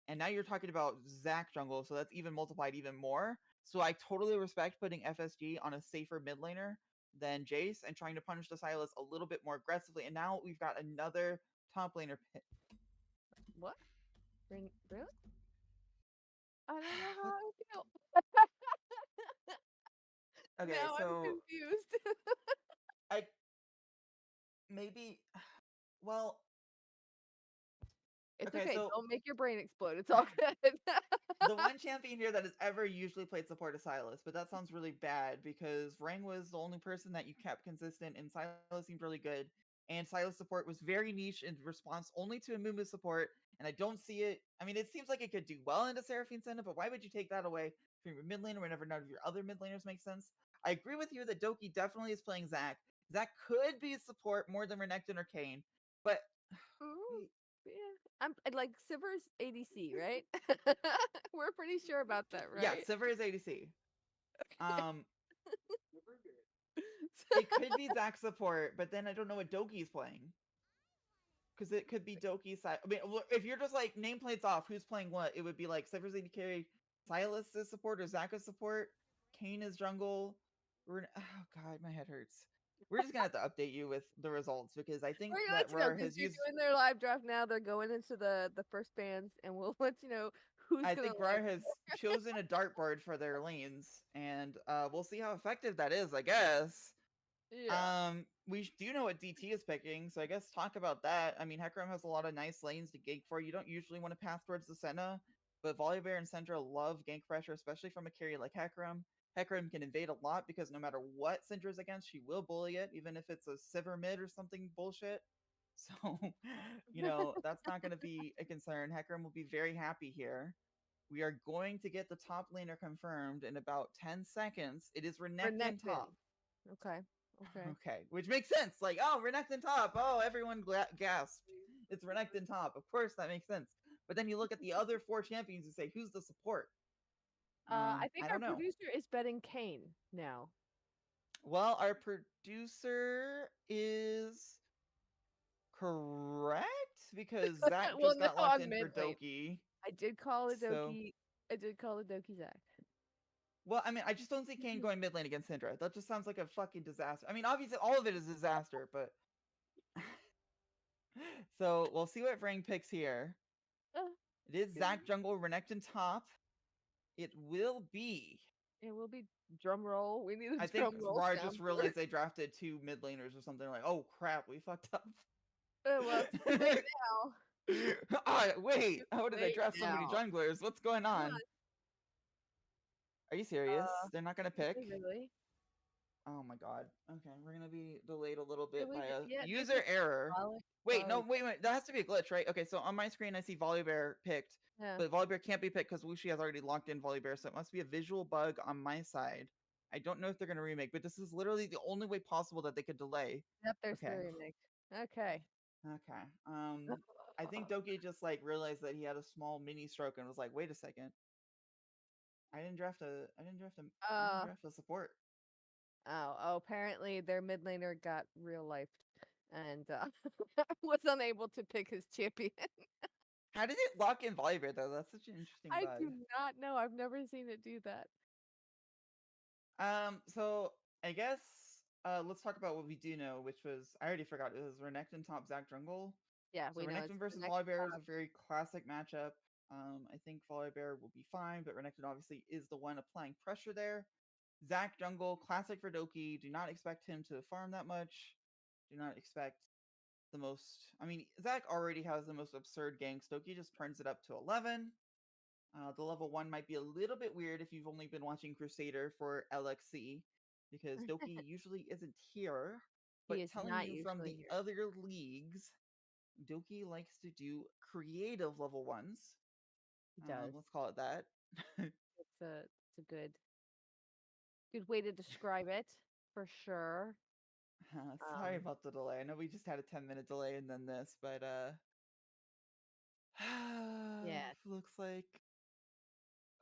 and now you're talking about Zac jungle, so that's even multiplied even more. So I totally respect putting FSG on a safer mid laner than Jace and trying to punish the Silas a little bit more aggressively. And now we've got another top laner pick. What? Really? I don't know how What? I feel. Okay, Now I'm so confused. I maybe well, It's okay, okay. so Don't make your brain explode. It's all good. the one champion here that has ever usually played support is Silas, but that sounds really bad because Rang was the only person that you kept consistent, and Silas seemed really good. And Silas support was very niche in response only to a Mumu support, and I don't see it. I mean, it seems like it could do well into Seraphine Senna, but why would you take that away from your mid laner whenever none of your other mid laners make sense? I agree with you that Doki definitely is playing Zac. Zac could be support more than Renekton or Kane, but Ooh, we yeah. I like Siver's ADC, right? We're pretty sure about that, yeah, right? Sivir is ADC. Um, it could be Zac support, but then I don't know what Doki's playing. because it could be Doki's side. I mean, if you're just like nameplates off, who's playing what? It would be like Cypher's AD carry, Silas is support, or Zach is support, Kane is jungle. Oh god, my head hurts. We're just gonna have to update you with the results because I think We're gonna that let you know RAWR because has they're used. doing their live draft now. They're going into the first bands, and we'll let you know who's I gonna think live. RAWR has chosen a dartboard for their lanes, and we'll see how effective that is. I guess. Yeah. We do know what DT is picking, so I guess talk about that. I mean, Hecarim has a lot of nice lanes to gank for. You don't usually want to path towards the Senna, but Volibear and Syndra love gank pressure, especially from a carry like Hecarim. Hecarim can invade a lot because no matter what Syndra's against, she will bully it, even if it's a Sivir mid or something bullshit. So, that's not going to be a concern. Hecarim will be very happy here. We are going to get the top laner confirmed in about 10 seconds. It is Renekton Renekton. top. Okay. Okay. Okay, which makes sense. Like, oh, Renekton top. Oh, everyone gasped. It's Renekton top. Of course, that makes sense. But then you look at the other 4 champions and say, who's the support? I think I our don't know. producer is betting Kane now. Well, our producer is correct because Zach Well, just no, got locked on in mid for lane. Doki. I did call it So, Doki. I did call it Doki Zach. well, I mean, I just don't see Kane going mid lane against Syndra. That just sounds like a fucking disaster. I mean, obviously, all of it is a disaster, but. So, we'll see what Vrang picks here. Uh, It is Zach Jungle Renekton top. It will be. it will be drum roll. We need a I think drum roll RAWR just sound. realized they drafted 2 mid laners or something. Like, oh crap, we fucked up. Well, it's too late now. Wait, Too how did I late draft so many now. junglers? What's going Come on? on. Are you serious? They're not gonna pick? Really? Oh my god. Okay, we're gonna be delayed a little Did bit we by a yeah, did user error. Volley? Wait, no, Volley. wait. That has to be a glitch, right? Okay, so on my screen I see Volibear picked, Yeah. but Volibear can't be picked because Wuxi has already locked in Volibear, so it must be a visual bug on my side. I don't know if they're gonna remake, but this is literally the only way possible that they could delay. Yep, there's the Okay. remake. Okay. Okay. I think Doki just like realized that he had a small mini stroke and was like, wait a second. I didn't draft a support. Oh, apparently their mid laner got real life and was unable to pick his champion. How did it lock in Volibear though? That's such an interesting I bug. do not know. I've never seen it do that. So I guess let's talk about what we do know, which was I already forgot. It was Renekton top Zach jungle. Yeah, So we know Renekton it's versus the next Volibear is a very classic matchup. I think Volibear will be fine, but Renekton obviously is the one applying pressure there. Zach jungle, classic for Doki. Do not expect him to farm that much. Do not expect the most. I mean, Zach already has the most absurd ganks. Doki just turns it up to 11. The level 1 might be a little bit weird if you've only been watching Crusader for LXC, because Doki usually isn't here. He But is telling not you from usually the here. other leagues, Doki likes to do creative level 1s. He does. Let's call it that. It's a good way to describe it for sure. Sorry Um, about the delay. I know we just had a 10-minute delay and then this, but yes. looks like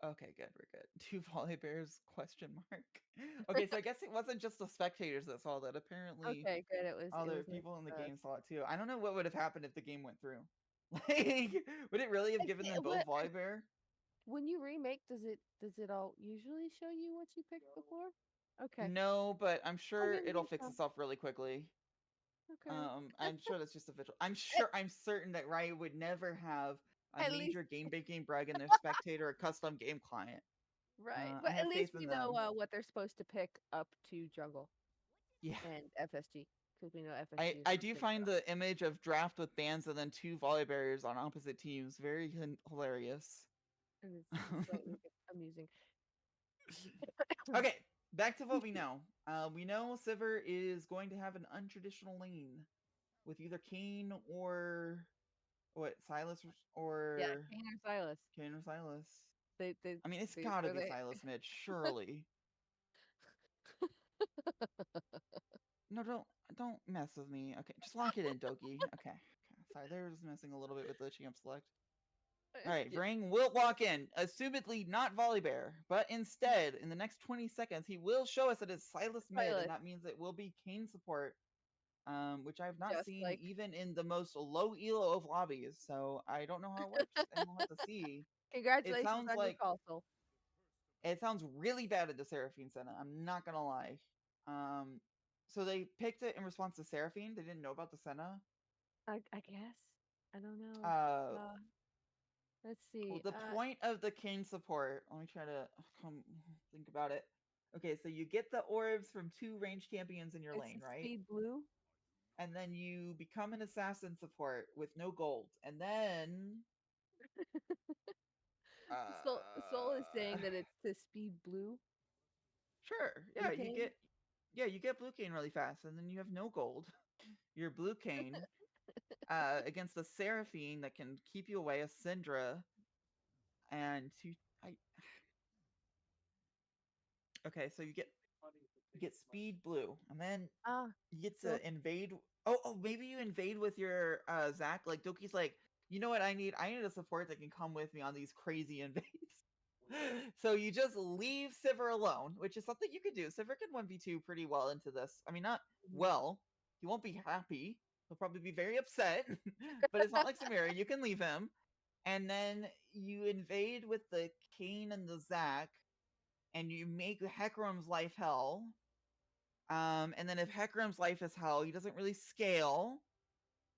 okay, good, we're good. Two Volibears question mark. Okay, so I guess it wasn't just the spectators that saw that. Apparently Okay, good. It other was people in the us. game saw it too. I don't know what would have happened if the game went through. Like, would it really have given them both Volibear? When you remake, does it all usually show you what you picked before? Okay. No, but I'm sure Okay, it'll maybe fix so. itself really quickly. Okay. I'm sure that's just a visual. I'm certain that Riot would never have a At least major game making bug in their spectator or custom game client. right. I But at have least faith in we know them. what they're supposed to pick up to jungle Yeah. and FSG because we know I, FSG is I not do good find for us. the image of draft with bands and then two Volibears on opposite teams very hilarious. And it's slightly amusing. Okay, back to what we know. We know Sivir is going to have an untraditional lane with either Kane or what Silas Yeah, or Kane or Silas. Kane or Silas. They I mean, it's these gotta are be they. Silas mid, surely. No, don't mess with me. Okay, just lock it in, Doki. Okay. Sorry, they're just messing a little bit with the champ select. All right, Yeah, Vrang will walk in, assumedly not Volibear, but instead, in the next 20 seconds, he will show us that it's Silas mid, Silas. and that means it will be Kane support. which I've not Just seen like even in the most low elo of lobbies. So I don't know how it works, and we'll have to see. It congratulations sounds on your like console. it sounds really bad at the Seraphine Senna. I'm not gonna lie. Um, so they picked it in response to Seraphine. They didn't know about the Senna. I guess. I don't know. Uh, Uh, let's well, see. the point of the Kane support. Let me try to come think about it. Okay, so you get the orbs from 2 range champions in your It's lane, a right? speed blue. And then you become an assassin support with no gold, and then Soul is uh saying that it's the speed blue. sure, Blue yeah, cane. you get blue cane really fast, and then you have no gold. You're blue cane against a Seraphine that can keep you away, a Syndra, and two. I, okay, so you get speed blue, and then Ah, you get so to invade. Oh, maybe you invade with your Zac. Like Doki's like, you know what I need? I need a support that can come with me on these crazy invades. So you just leave Sivir alone, which is something you could do. Sivir can 1v2 pretty well into this. I mean, not mhm. well. He won't be happy. He'll probably be very upset. But it's not like Samira. You can leave him. And then you invade with the Kayn and the Zac, and you make Hecarim's life hell. And then if Hecarim's life is hell, he doesn't really scale.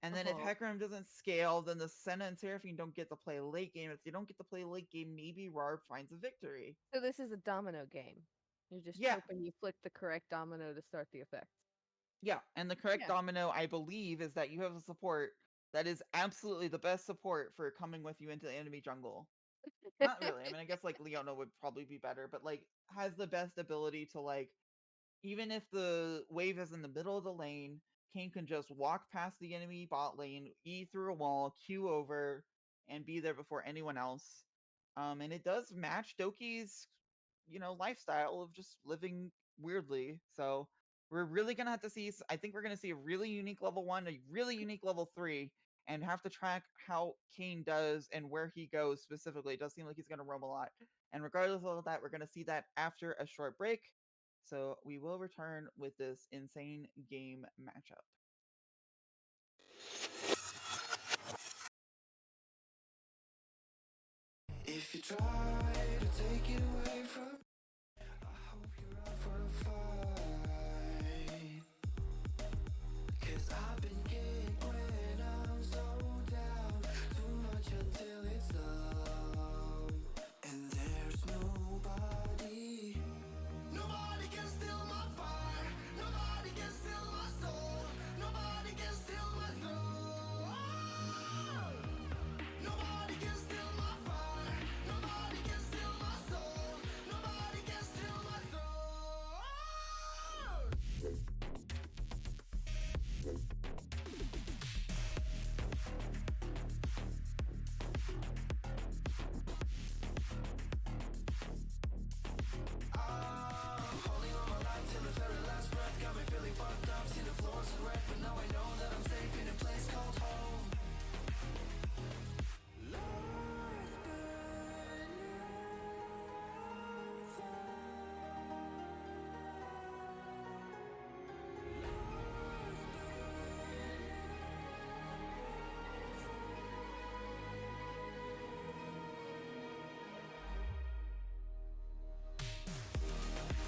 And then if Uh-huh. Hecarim doesn't scale, then the Senna and Seraphine don't get to play late game. If they don't get to play late game, maybe RAWR finds a victory. So this is a domino game. You're just Yeah, hoping you flick the correct domino to start the effect. yeah. And the correct Yeah. domino, I believe, is that you have a support that is absolutely the best support for coming with you into the enemy jungle. Not really. I mean, I guess like Leona would probably be better, but like has the best ability to like even if the wave is in the middle of the lane, Kane can just walk past the enemy bot lane, E through a wall, Q over, and be there before anyone else. And it does match Doki's, lifestyle of just living weirdly. So we're really gonna have to see. I think we're gonna see a really unique level 1, a really unique level 3, and have to track how Kane does and where he goes specifically. It does seem like he's gonna roam a lot. And regardless of all that, we're gonna see that after a short break. So we will return with this insane game matchup. If you try to take it away from me, I hope you're up for a fight. 'Cause I've been kicked when I'm so down, too much until it's numb. And there's nobody can steal my fire. Nobody can steal my soul. Nobody can steal my throne. Nobody can steal my fire. Nobody can steal my soul. Nobody can steal my throne. Holding on my life till the very last breath. Got me feeling fucked up. See the floors are red, but now I know that I'm safe in a place called home.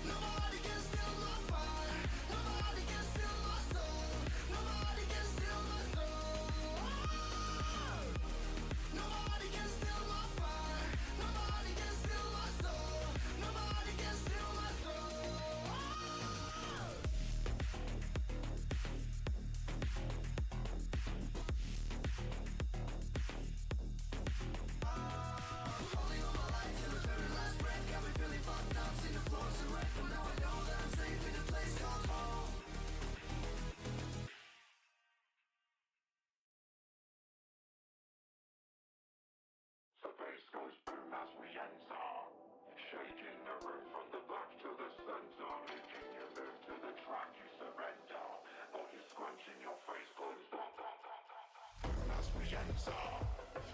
Nobody can steal my fire. Nobody can steal my soul. Nobody can steal my throne. Nobody can steal my fire. Nobody can steal my soul. Nobody can steal my throne. Holding on my life till the very last breath. Got me feeling fucked up. See the floors are red, but now I know that I'm safe in a place called home. The bass goes boom as we enter, shaking the room from the back to the center, making you move to the track you surrender. Body scrunching your face closed up. Boom as we enter,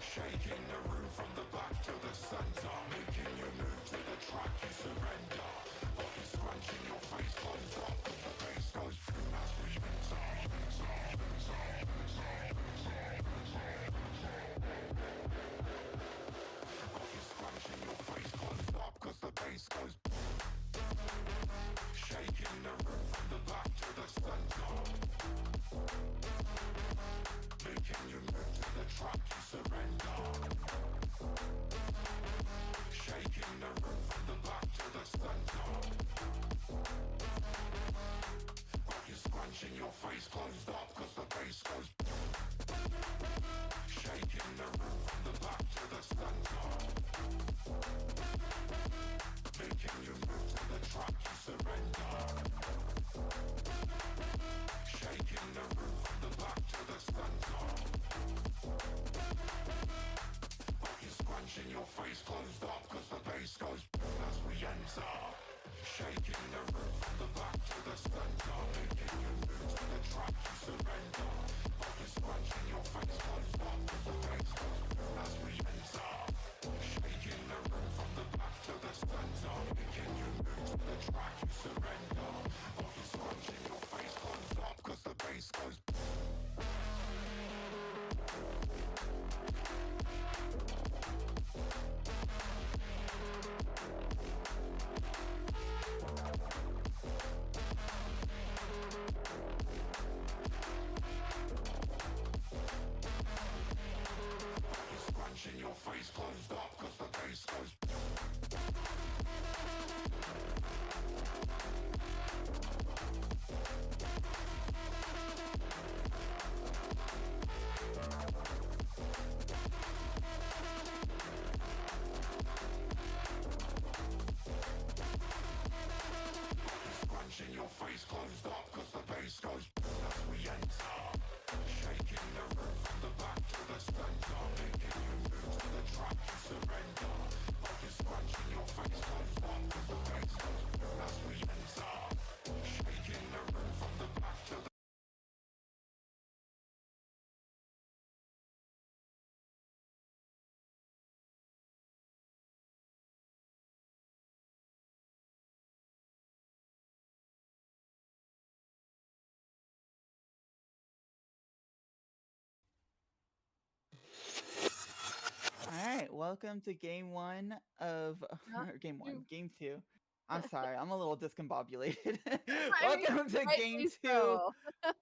shaking the room from the back to the center, making you move to the track you surrender. Body scrunching your face closed up. The bass goes boom as we enter. the track you surrender. All you scrunching your face closed up cause the bass goes. You scrunching your face closed up cause the bass goes. Scrunching your face closed up cause the bass goes. As we enter, shaking the room from the back to the center, making you move to the track you surrender. Like you're scrunching your face closed up cause the bass goes. As we enter, shaking the room from the back to the All right, welcome to game one of Not you. game two. I'm sorry, I'm a little discombobulated. I mean, Welcome to game rightly two so.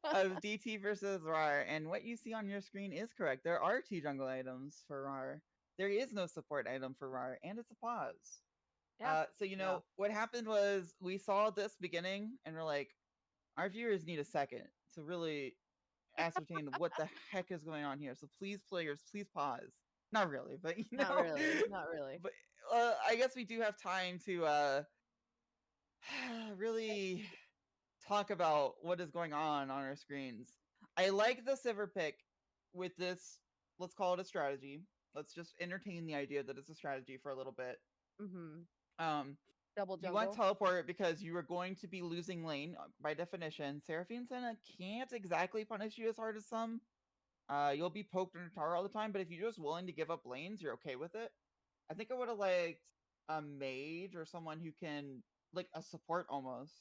of DT versus RAR. And what you see on your screen is correct. There are two jungle items for RAR. There is no support item for RAR, and it's a pause. Yeah. So Yeah. what happened was we saw this beginning, and we're like, our viewers need a second to really ascertain what the heck is going on here. So please, players, please pause. Not really, but Not really. Not really. but I guess we do have time to really talk about what is going on our screens. I like the Sivir pick with this. Let's call it a strategy. Let's just entertain the idea that it's a strategy for a little bit. Mm-hmm. Um, Double you want jungle. teleport because you are going to be losing lane by definition. Seraphine Senna can't exactly punish you as hard as some. You'll be poked in a tower all the time, but if you're just willing to give up lanes, you're okay with it. I think I would have liked a mage or someone who can like a support almost.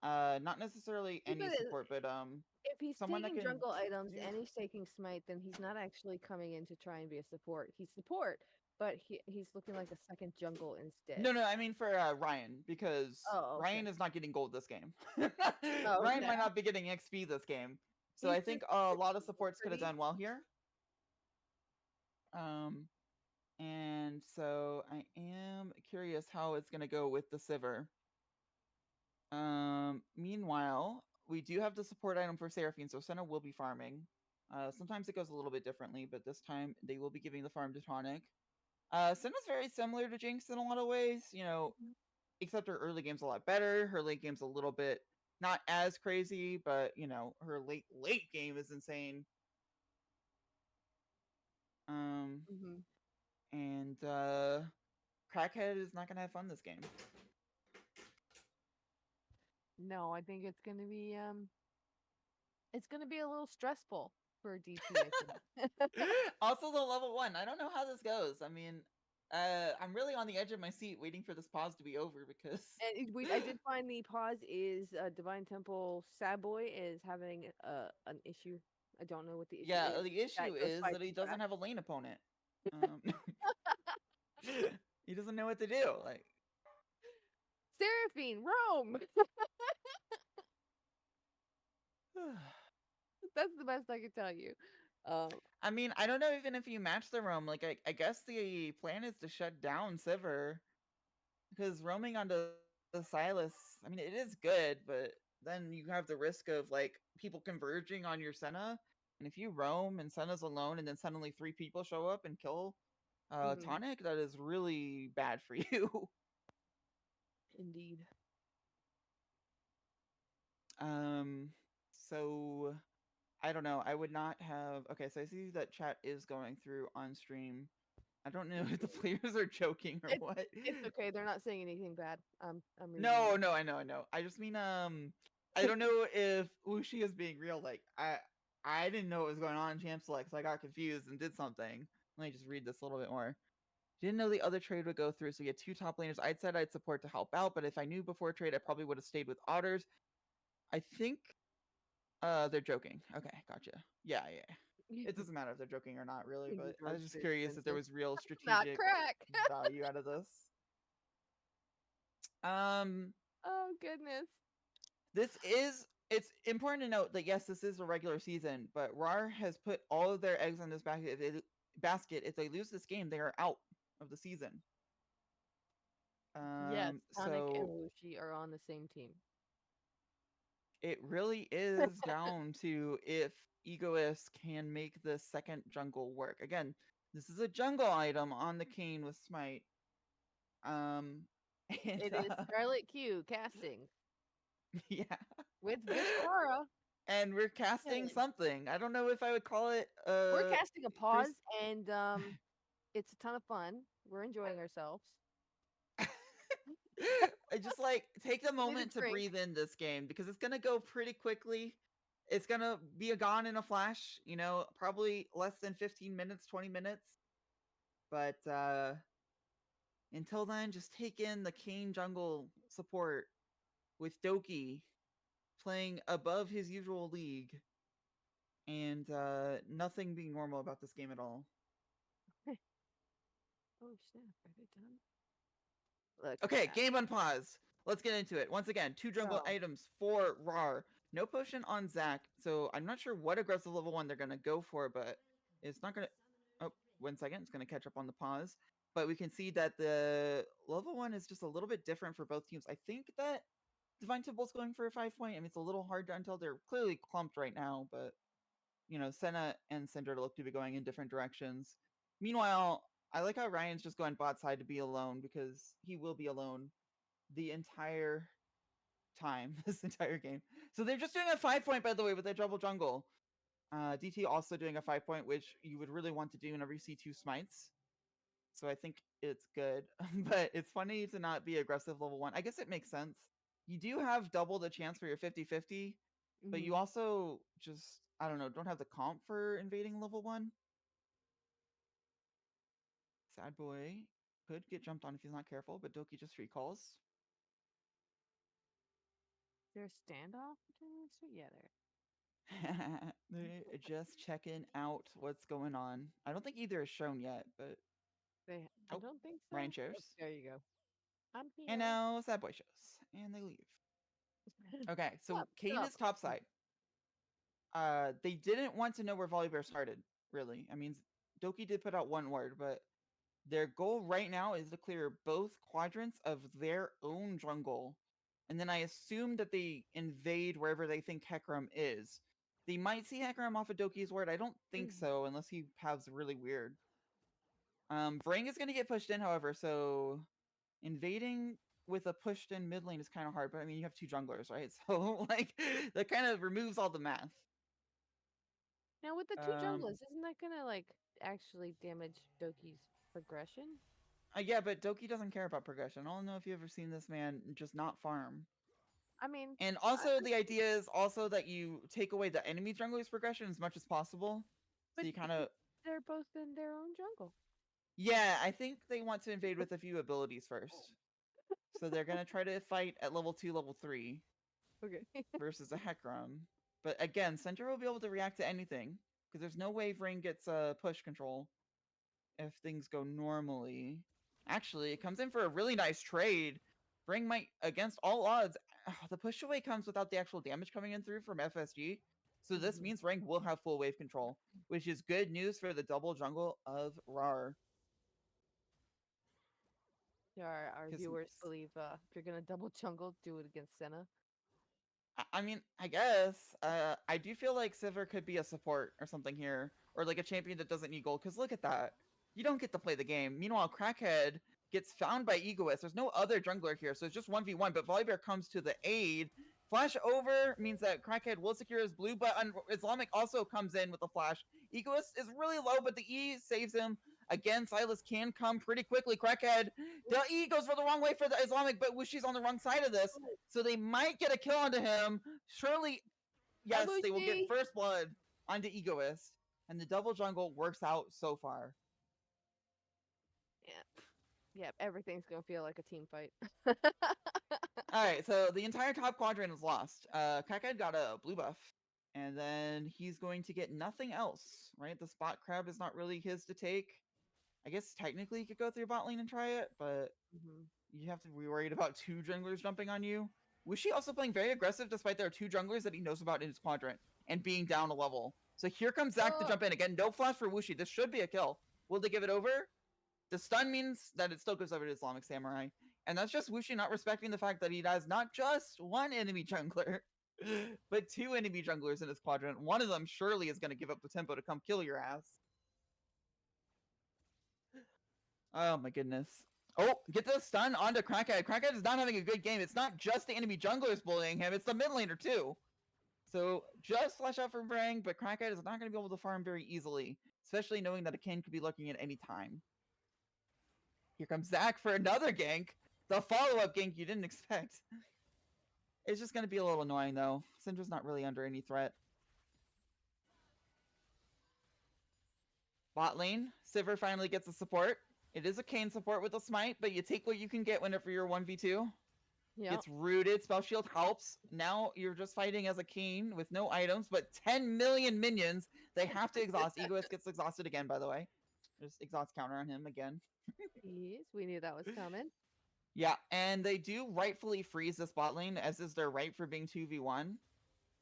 Not necessarily See, but any support, but if he's someone that taking can jungle items do. and he's taking smite, then he's not actually coming in to try and be a support. He's support, but he's looking like a second jungle instead. No, I mean for Ryan, because Oh, okay. Ryan is not getting gold this game. Oh, Ryan okay. might not be getting XP this game. So He's I just think a lot of looking supports could have pretty. done well here. Um, and so I am curious how it's gonna go with the Sivir. Meanwhile, we do have the support item for Seraphine, so Senna will be farming. Sometimes it goes a little bit differently, but this time they will be giving the farm to Tonic. Senna's very similar to Jinx in a lot of ways, except her early game's a lot better. Her late game's a little bit not as crazy, but her late game is insane. Um, Mm-hmm. and Crackhead is not gonna have fun this game. No, I think it's gonna be a little stressful for DT, I think. Also, the level one. I don't know how this goes. I mean, I'm really on the edge of my seat waiting for this pause to be over because. I did find the pause is Divine Temple Sad Boy is having an issue. I don't know what the issue Yeah, is. the issue That goes is by that he too doesn't fast. have a lane opponent. Um, he doesn't know what to do. Like, Seraphine, Rome. That's the best I can tell you. I mean, I don't know even if you match the roam. Like, I guess the plan is to shut down Sivir because roaming onto Silas. I mean, it is good, but then you have the risk of like people converging on your Senna. And if you roam and Senna's alone, and then suddenly three people show up and kill Mhm. Tonic, that is really bad for you. Indeed. um, so I don't know. I would not have. Okay, so I see that chat is going through on stream. I don't know if the players are joking or It's what. it's okay. They're not saying anything bad. I'm reading No, them. no, I know. I just mean, I don't know if Wuxi is being real. Like, I didn't know what was going on in Champ Select, so I got confused and did something. Let me just read this a little bit more. Didn't know the other trade would go through, so you had 2 top laners. I'd said I'd support to help out, but if I knew before trade, I probably would have stayed with Otters. I think they're joking. Okay, gotcha. Yeah. It doesn't matter if they're joking or not, really, but I was just curious if there was real Not strategic crack. value out of this. Um, Oh goodness. it's important to note that yes, this is a regular season, but RAR has put all of their eggs in this basket. If they lose this game, they are out of the season. Yes, Sonic and So Wushi are on the same team. it really is down to if Egoist can make the second jungle work. Again, this is a jungle item on the Kane with Smite. And, It is Scarlet Q casting yeah. with Vishkara. And we're casting Killing. something. I don't know if I would call it We're casting a Crus- pause, and it's a ton of fun. We're enjoying ourselves. I just like take the Need a moment to drink. breathe in this game because it's gonna go pretty quickly. It's gonna be gone in a flash, probably less than 15 minutes, 20 minutes. But until then, just take in the Kane jungle support with Doki playing above his usual league and nothing being normal about this game at all. Oh snap! Are they done? Look. Okay, game on pause. Let's get into it. Once again, 2 jungle Oh. items for RAR. No potion on Zac, so I'm not sure what aggressive level 1 they're going to go for, but it's not going to... Oh, 1 second. It's going to catch up on the pause. But we can see that the level 1 is just a little bit different for both teams. I think that Divine Temple's going for a 5-point. I mean, it's a little hard to untell. They're clearly clumped right now, but, Senna and Syndra look to be going in different directions. Meanwhile, I like how Ryan's just going bot side to be alone because he will be alone the entire time, this entire game. So they're just doing a 5-point, by the way, with their double jungle. DT also doing a 5-point, which you would really want to do whenever you see 2 smites. So I think it's good. But it's funny to not be aggressive level 1. I guess it makes sense. You do have double the chance for your 50-50, but you also just, I don't know, don't have the comp for invading level 1. Sad boy could get jumped on if he's not careful, but Doki just recalls. Is there a standoff between these two? Yeah, there. They're just checking out what's going on. I don't think either is shown yet, but I don't think so. Ryan Oh, shares. there you go. I'm here. And now Sad Boy shows. And they leave. Okay, so Kane is topside. They didn't want to know where Volibear started, really. I mean, Doki did put out 1 word, but their goal right now is to clear both quadrants of their own jungle. And then I assume that they invade wherever they think Hecarim is. They might see Hecarim off of Doki's word. I don't think so, unless he paths really weird. Vrang is going to get pushed in, however, so invading with a pushed in mid lane is kind of hard, but I mean, you have 2 junglers, right? So, like, that kind of removes all the math. Now with the 2 junglers, isn't that gonna like actually damage Doki's progression? Yeah, but Doki doesn't care about progression. I don't know if you've ever seen this man just not farm. I mean, And also, the idea is also that you take away the enemy jungler's progression as much as possible. So you kind of... they're both in their own jungle. Yeah, I think they want to invade with a few abilities first. So they're going to try to fight at level 2, level 3. Okay. Versus a Hecarim. But again, Centaur will be able to react to anything. Because there's no way Vrain gets push control if things go normally. Actually, it comes in for a really nice trade. Vrain might, against all odds, the push away comes without the actual damage coming in through from FSG. So this means Vrain will have full wave control, which is good news for the double jungle of RAR. Our viewers believe if you're gonna double jungle, do it against Senna. I mean, I guess. I do feel like Sivir could be a support or something here. Or like a champion that doesn't need gold. Because look at that. You don't get to play the game. Meanwhile, Crackhead gets found by Egoist. There's no other jungler here. So it's just 1v1. But Volibear comes to the aid. Flash over means that Crackhead will secure his blue. But Islamic also comes in with a flash. Egoist is really low. But the E saves him. Again, Silas can come pretty quickly. Crackhead, the E goes for the wrong way for the Islamic, but Wushi's on the wrong side of this. So they might get a kill onto him. Surely, yes, they will get first blood onto Egoist. And the double jungle works out so far. Yeah. Yep, everything's gonna feel like a team fight. Alright, so the entire top quadrant is lost. Crackhead got a blue buff, and then he's going to get nothing else, right? The spot crab is not really his to take. I guess technically you could go through bot lane and try it, but Mhm. you have to be worried about 2 junglers jumping on you. Wuxi also playing very aggressive despite there are 2 junglers that he knows about in his quadrant and being down a level. So here comes Zach to Oh. jump in. Again, no flash for Wuxi. This should be a kill. Will they give it over? The stun means that it still goes over to Islamic Samurai. And that's just Wuxi not respecting the fact that he has not just 1 enemy jungler, but 2 enemy junglers in his quadrant. One of them surely is going to give up the tempo to come kill your ass. Oh my goodness. Oh, get the stun onto Crackhead. Crackhead is not having a good game. It's not just the enemy junglers bullying him, it's the mid laner too. So just flash out for Brang, but Crackhead is not going to be able to farm very easily, especially knowing that a King could be lurking at any time. Here comes Zach for another gank. The follow-up gank you didn't expect. It's just going to be a little annoying though. Syndra's not really under any threat. Bot lane, Sivir finally gets the support. It is a Kayn support with a smite, but you take what you can get whenever you're 1v2. Yep. Gets rooted, spell shield helps. Now you're just fighting as a Kayn with no items, but 10 million minions. They have to exhaust. Egoist gets exhausted again, by the way. There's exhaust counter on him again. Jeez, we knew that was coming. Yeah, and they do rightfully freeze this bot lane, as is their right for being 2v1.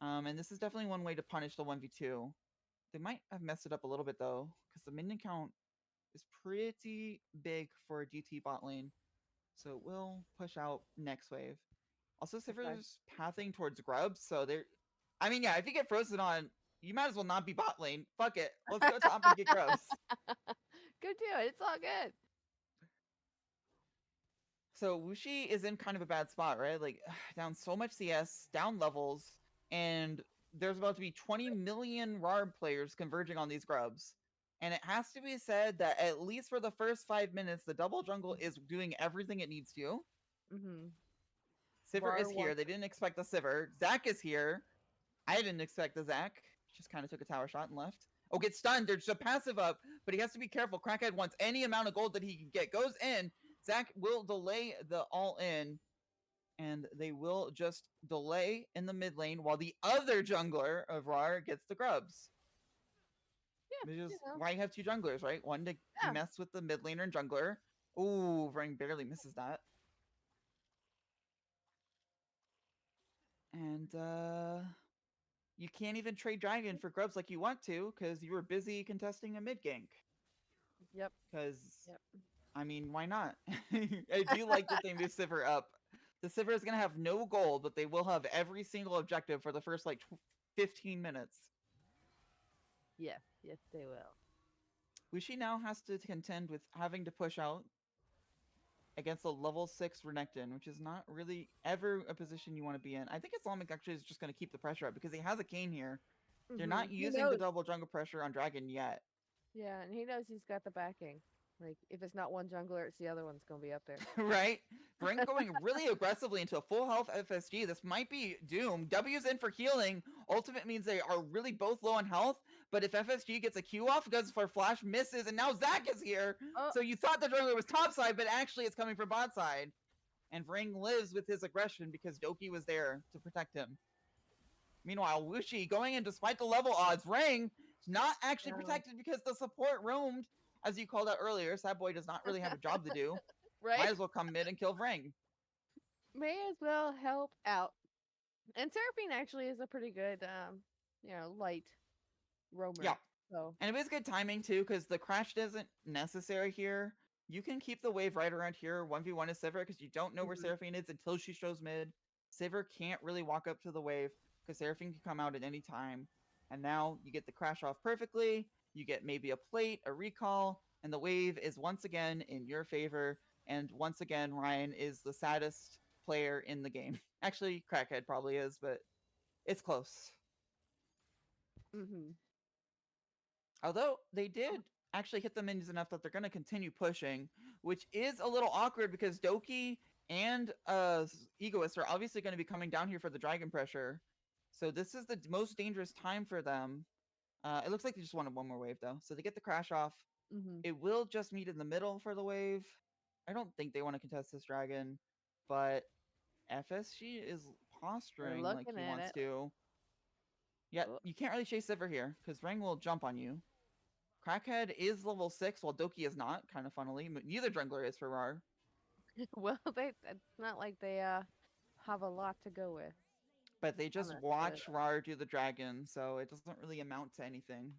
And this is definitely one way to punish the 1v2. They might have messed it up a little bit, though, because the minion count is pretty big for a GT bot lane. So it will push out next wave. Also, Sivir's pathing towards grubs, so they're... I mean, yeah, if you get frozen on, you might as well not be bot lane. Fuck it. Let's go top and get grubs. Go do it. It's all good. So Wuxi is in kind of a bad spot, right? Like, down so much CS, down levels, and there's about to be 20 million RAWR players converging on these grubs. And it has to be said that at least for the first 5 minutes, the double jungle is doing everything it needs to. Mm-hmm. Sivir is RAWR here. They didn't expect the Sivir. Zach is here. I didn't expect the Zach. Just kind of took a tower shot and left. Oh, get stunned. There's a passive up, but he has to be careful. Crackhead wants any amount of gold that he can get. Goes in. Zach will delay the all in, and they will just delay in the mid lane while the other jungler of RAWR gets the grubs. Yeah, Which is you know. why you have 2 junglers, right? One to Yeah. mess with the mid laner and jungler. Ooh, Ring barely misses that. And you can't even trade dragon for grubs like you want to because you were busy contesting a mid gank. Yep. Because Yep. I mean, why not? I do like that they moved Sivir up. The Sivir is gonna have no gold, but they will have every single objective for the first like 15 minutes. Yes. Yes, they will. Wuxi now has to contend with having to push out against a level 6 Renekton, which is not really ever a position you want to be in. I think Islamic actually is just going to keep the pressure up because he has a Kayn here. They're not He using the knows. double jungle pressure on Dragon yet. Yeah, and he knows he's got the backing. Like, if it's not one jungler, it's the other one's gonna be up there. Right? Brink going really aggressively into a full health FSG. This might be doom. W's in for healing. Ultimate means they are really both low on health, but if FSG gets a Q off, goes for flash, misses, and now Zach is here. Oh. So you thought the jungler was top side, but actually it's coming from bot side. And Vring lives with his aggression because Doki was there to protect him. Meanwhile, Wuxi going in despite the level odds. Vring not actually protected because the support roamed, as you called out earlier. Sad Boy does not really have a job to do. Right? Might as well come mid and kill Vring. May as well help out. And Seraphine actually is a pretty good, light roamer. Yeah. So. And it was good timing too, because the crash isn't necessary here. You can keep the wave right around here, 1v1 is Sivir, because you don't know where Seraphine is until she shows mid. Sivir can't really walk up to the wave, because Seraphine can come out at any time. And now you get the crash off perfectly, you get maybe a plate, a recall, and the wave is once again in your favor. And once again, Ryan is the saddest player in the game. Actually, Crackhead probably is, but it's close. Mm-hmm. Although they did actually hit the minions enough that they're going to continue pushing, which is a little awkward because Doki and Egoist are obviously going to be coming down here for the dragon pressure. So this is the most dangerous time for them. It looks like they just wanted one more wave though. So they get the crash off. Mm-hmm. It will just meet in the middle for the wave. I don't think they want to contest this dragon, but FSG is They're posturing like looking he at wants it. to. Yeah, Oh, you can't really chase Sivir here because Rang will jump on you. Crackhead is level 6 while Doki is not, kind of funnily. Neither jungler is for RAR, well, it's not like they have a lot to go with but they on just this side of watch RAR do the dragon, so it doesn't really amount to anything.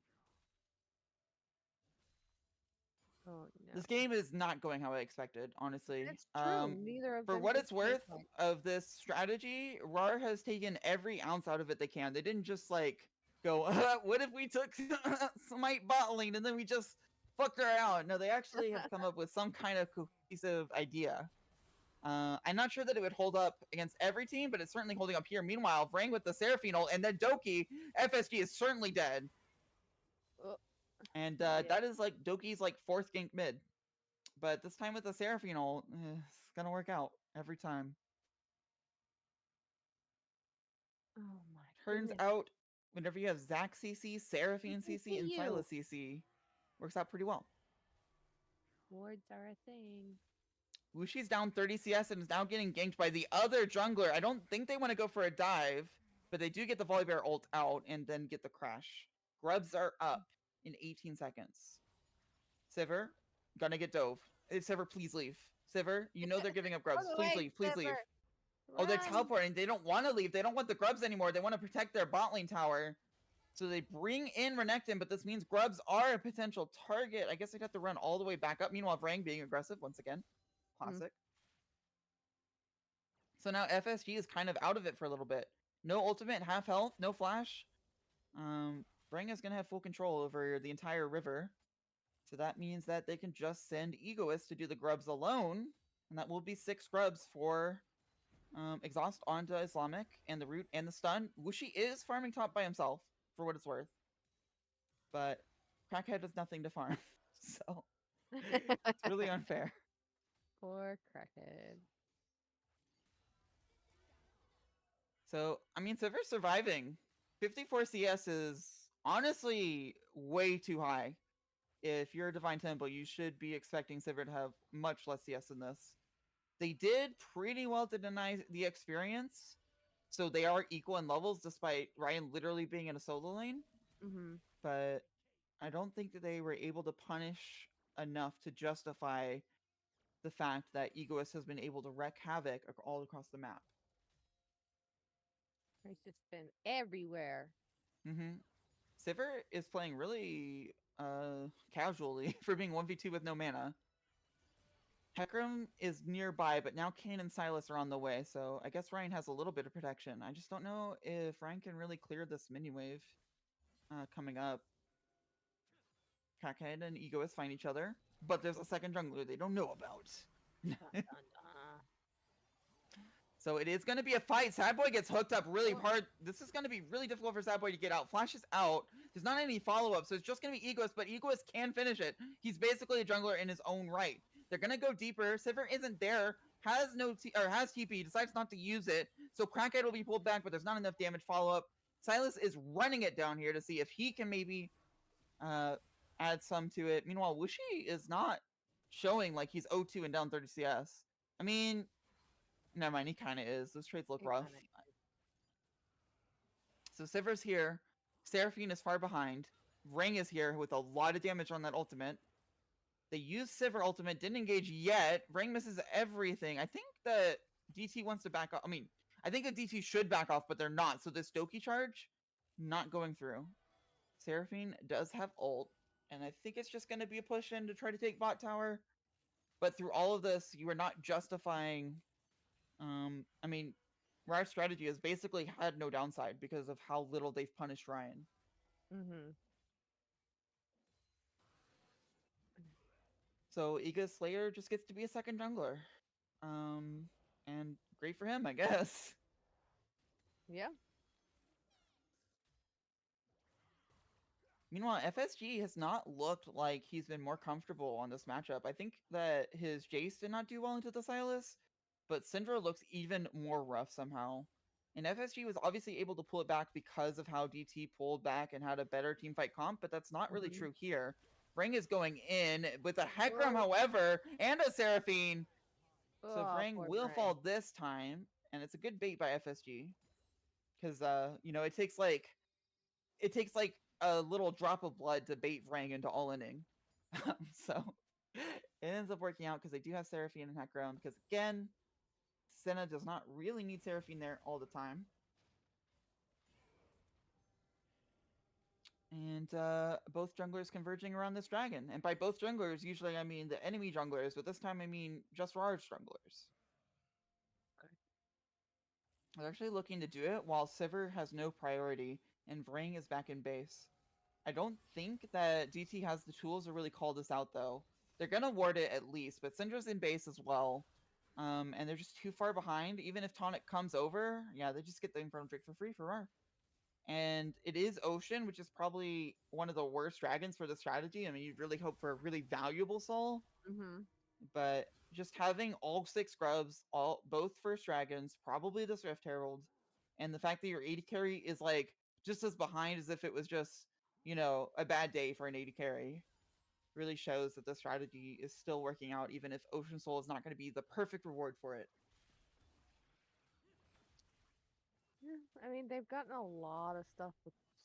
Oh no. This game is not going how I expected, honestly. It's true. Neither of For them what can it's stay worth quiet. of this strategy, RAR has taken every ounce out of it they can. They didn't just like go, what if we took Smite bot lane and then we just fucked her out? No, they actually have come up with some kind of cohesive idea. I'm not sure that it would hold up against every team, but it's certainly holding up here. Meanwhile, Vrang with the Seraphine ult, and then Doki, FSG is certainly dead. Oh, And yeah. that is like Doki's like 4th gank mid. But this time with the Seraphine ult, it's gonna work out every time. Oh my Turns goodness. out, whenever you have Zac CC, You Seraphine can CC, see and you. Sylas CC, works out pretty well. Wards are a thing. Wushi's down 30 CS and is now getting ganked by the other jungler. I don't think they want to go for a dive, but they do get the Volibear ult out and then get the crash. Grubs are up in 18 seconds. Sivir, gonna get dove. Sivir, please leave. Sivir, you know they're giving up grubs. Run Please away, leave, please leave. Zipper. Oh, they're Run. teleporting. They don't want to leave. They don't want the grubs anymore. They want to protect their bot lane tower. So they bring in Renekton, but this means grubs are a potential target. I guess they'd have to run all the way back up. Meanwhile, Vrang being aggressive once again. Classic. So now FSG is kind of out of it for a little bit. No ultimate, half health, no flash. Vrang is going to have full control over the entire river. So that means that they can just send Egoist to do the grubs alone. And that will be 6 grubs for exhaust onto Islamic and the root and the stun. Wushi is farming top by himself, for what it's worth. But Crackhead has nothing to farm. So it's really unfair. Poor crackhead. So, I mean, Sivir's surviving. 54 CS is honestly way too high. If you're a Divine Temple, you should be expecting Sivir to have much less CS than this. They did pretty well to deny the experience, so they are equal in levels despite Ryan literally being in a solo lane. Mm-hmm. But I don't think that they were able to punish enough to justify the fact that Egoist has been able to wreak havoc all across the map. He's just been everywhere. Mm-hmm. Sivir is playing really casually for being 1v2 with no mana. Hecarim is nearby, but now Kayn and Sylas are on the way, so I guess Ryan has a little bit of protection. I just don't know if Ryan can really clear this mini wave coming up. Crackhead and Egoist find each other, but there's a second jungler they don't know about. Dun, dun, dun. So it is going to be a fight. Sadboy gets hooked up really hard. This is going to be really difficult for Sadboy to get out. Flash is out. There's not any follow-up, so it's just going to be Egoist, but Egoist can finish it. He's basically a jungler in his own right. They're going to go deeper. Sivir isn't there. Has TP. Decides not to use it. So Crackhead will be pulled back, but there's not enough damage follow-up. Sylas is running it down here to see if he can maybe add some to it. Meanwhile, Wushi is not showing like he's 0-2 and down 30 CS. I mean, never mind, he kind of is. Those trades look He rough. kinda So Sivir's here. Seraphine is far behind. Vrang is here with a lot of damage on that ultimate. They use Sivir ultimate, didn't engage yet. Vrang misses everything. I think that DT wants to back off. I mean, I think that DT should back off, but they're not. So this Doki charge, not going through. Seraphine does have ult, and I think it's just going to be a push in to try to take bot tower. But through all of this, you are not justifying... I mean, RAR's strategy has basically had no downside because of how little they've punished Ryan. Mm-hmm. So Iga Slayer just gets to be a second jungler. And great for him, I guess. Yeah. Meanwhile, FSG has not looked like he's been more comfortable on this matchup. I think that his Jace did not do well into the Sylas, but Syndra looks even more rough somehow. And FSG was obviously able to pull it back because of how DT pulled back and had a better teamfight comp, but that's not really Mhm. true here. Vrang is going in with a Hecarim, Whoa. however, and a Seraphine. So Oh, Vrang poor will Vrang. fall this time, and it's a good bait by FSG. Because, you know, it takes like a little drop of blood to bait Vrang into all inning. So it ends up working out because they do have Seraphine and Hecarim. Because again, Senna does not really need Seraphine there all the time. And both junglers converging around this dragon. And by both junglers, usually I mean the enemy junglers, but this time I mean just RAWR's junglers. They're actually looking to do it while Sivir has no priority and Vrang is back in base. I don't think that DT has the tools to really call this out, though. They're gonna ward it at least, but Syndra's in base as well. And they're just too far behind. Even if Tonic comes over, yeah, they just get the Infernal Drake for free for RAWR. And it is Ocean, which is probably one of the worst dragons for the strategy. I mean, you'd really hope for a really valuable soul. But just having all 6 scrubs, both first dragons, probably this Rift Herald, and the fact that your AD carry is like just as behind as if it was just, you know, a bad day for an AD carry, really shows that the strategy is still working out, even if Ocean Soul is not going to be the perfect reward for it. Yeah, I mean, they've gotten a lot of stuff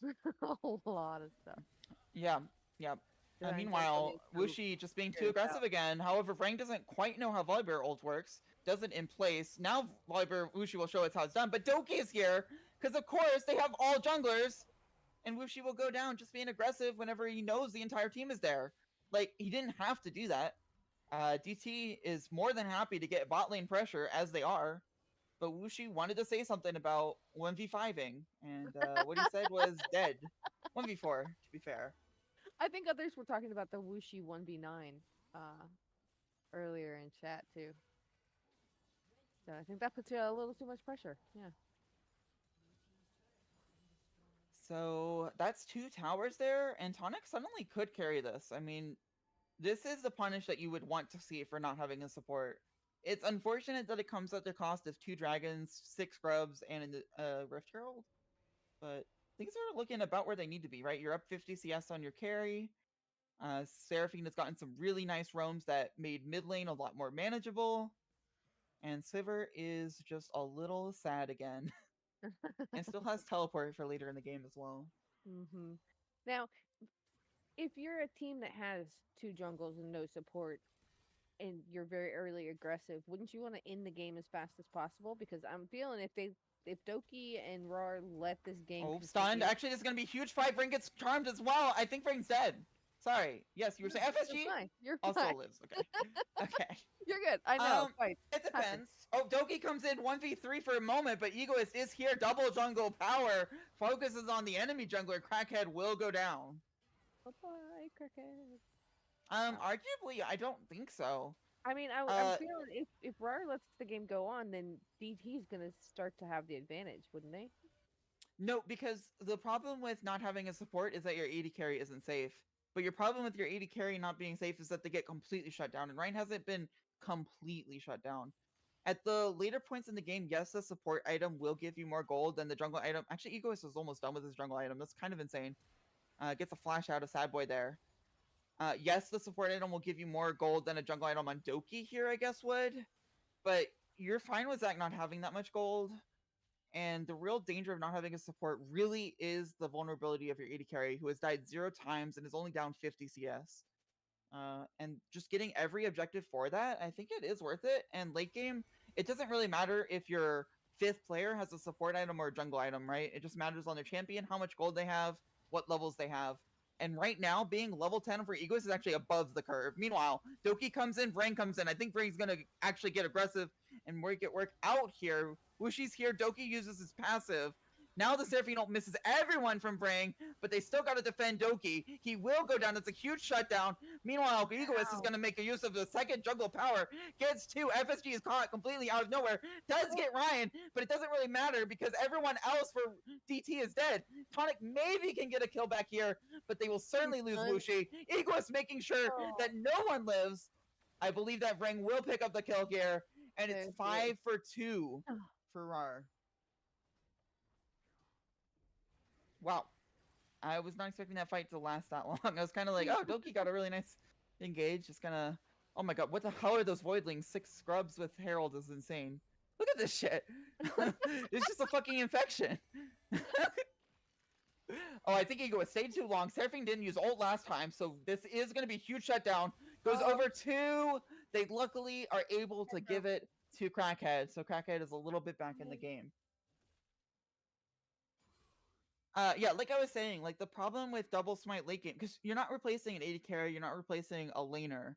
with a lot of stuff. Yeah. Meanwhile, Wuxi just being too aggressive again. However, Vrang doesn't quite know how Volibear ult works. Doesn't in place. Now Volibear Wuxi will show us how it's done. But Doki is here, because of course they have all junglers. And Wuxi will go down just being aggressive whenever he knows the entire team is there. Like, he didn't have to do that. DT is more than happy to get bot lane pressure, as they are. But Wuxi wanted to say something about 1v5ing. And what he said was dead. 1v4, to be fair. I think others were talking about the Wuxi 1v9 earlier in chat too. So I think that puts you a little too much pressure. Yeah. So that's 2 towers there, and Tonic suddenly could carry this. I mean, this is the punish that you would want to see for not having a support. It's unfortunate that it comes at the cost of 2 dragons, 6 scrubs, and a Rift Herald. But things are looking about where they need to be, right? You're up 50 CS on your carry. Seraphine has gotten some really nice roams that made mid lane a lot more manageable. And Sivir is just a little sad again. And still has teleport for later in the game as well. Now, if you're a team that has 2 jungles and no support, and you're very early aggressive, wouldn't you want to end the game as fast as possible? Because I'm feeling if Doki and RAWR let this game stunned. Actually, this is gonna be a huge fight. Vrang gets charmed as well. I think Vrang's dead. Sorry. Yes, you were saying FSG You're also fine. lives. Okay. Okay. You're good. I know. It depends. Oh, Doki comes in 1v3 for a moment, but Egoist is here. Double jungle power. Focuses on the enemy jungler. Crackhead will go down. Bye-bye, Crackhead. Arguably, I don't think so. I mean, I'm feeling if RAWR lets the game go on, then DT's gonna start to have the advantage, wouldn't they? No, because the problem with not having a support is that your AD carry isn't safe. But your problem with your AD carry not being safe is that they get completely shut down, and Ryan hasn't been completely shut down. At the later points in the game, yes, the support item will give you more gold than the jungle item. Actually, Egoist is almost done with his jungle item. That's kind of insane. Gets a flash out of Sad Boy there. Yes, the support item will give you more gold than a jungle item on Doki here, I guess would. But you're fine with Zac not having that much gold. And the real danger of not having a support really is the vulnerability of your AD carry, who has died 0 times and is only down 50 CS. And just getting every objective for that, I think it is worth it. And late game, it doesn't really matter if your 5th player has a support item or a jungle item, right? It just matters on their champion, how much gold they have, what levels they have. And right now, being level 10 for Egoist is actually above the curve. Meanwhile, Doki comes in, Vrang comes in. I think Vrang's going to actually get aggressive and work out here. Wushi's here, Doki uses his passive. Now the Seraphine ult misses everyone from Vrang, but they still got to defend Doki. He will go down. It's a huge shutdown. Meanwhile, Egoist is going to make a use of the 2nd jungle power. Gets 2. FSG is caught completely out of nowhere. Does get Ryan, but it doesn't really matter because everyone else for DT is dead. Tonic maybe can get a kill back here, but they will certainly lose Wuxi. Egoist making sure that no one lives. I believe that Vrang will pick up the kill here, and it's 5 for 2 for RAWR. Wow. I was not expecting that fight to last that long. I was kind of like, oh, Doki got a really nice engage. Just gonna. Oh my god, what the hell are those voidlings? 6 scrubs with Herald is insane. Look at this shit. It's just a fucking infection. Oh, I think Ego stayed too long. Seraphine didn't use ult last time, so this is going to be a huge shutdown. Goes over 2. They luckily are able to give it to Crackhead, so Crackhead is a little bit back in the game. Yeah, like I was saying, like the problem with double smite late game, because you're not replacing an AD carry, you're not replacing a laner.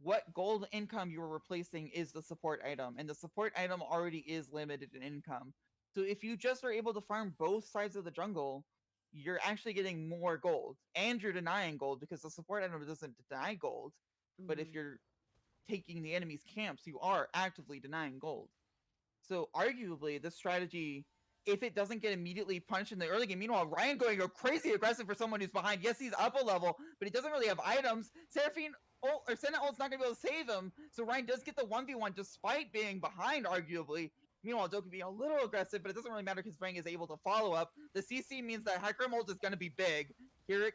What gold income you are replacing is the support item, and the support item already is limited in income. So if you just are able to farm both sides of the jungle, you're actually getting more gold, and you're denying gold because the support item doesn't deny gold. But if you're taking the enemy's camps, you are actively denying gold. So arguably, this strategy, if it doesn't get immediately punched in the early game, meanwhile, Ryan going crazy aggressive for someone who's behind. Yes, he's up a level, but he doesn't really have items. Seraphine ult, or Senna ult's not going to be able to save him, so Ryan does get the 1v1 despite being behind, arguably. Meanwhile, Doki being a little aggressive, but it doesn't really matter because Ryan is able to follow up. The CC means that Hecarim ult is going to be big. Here it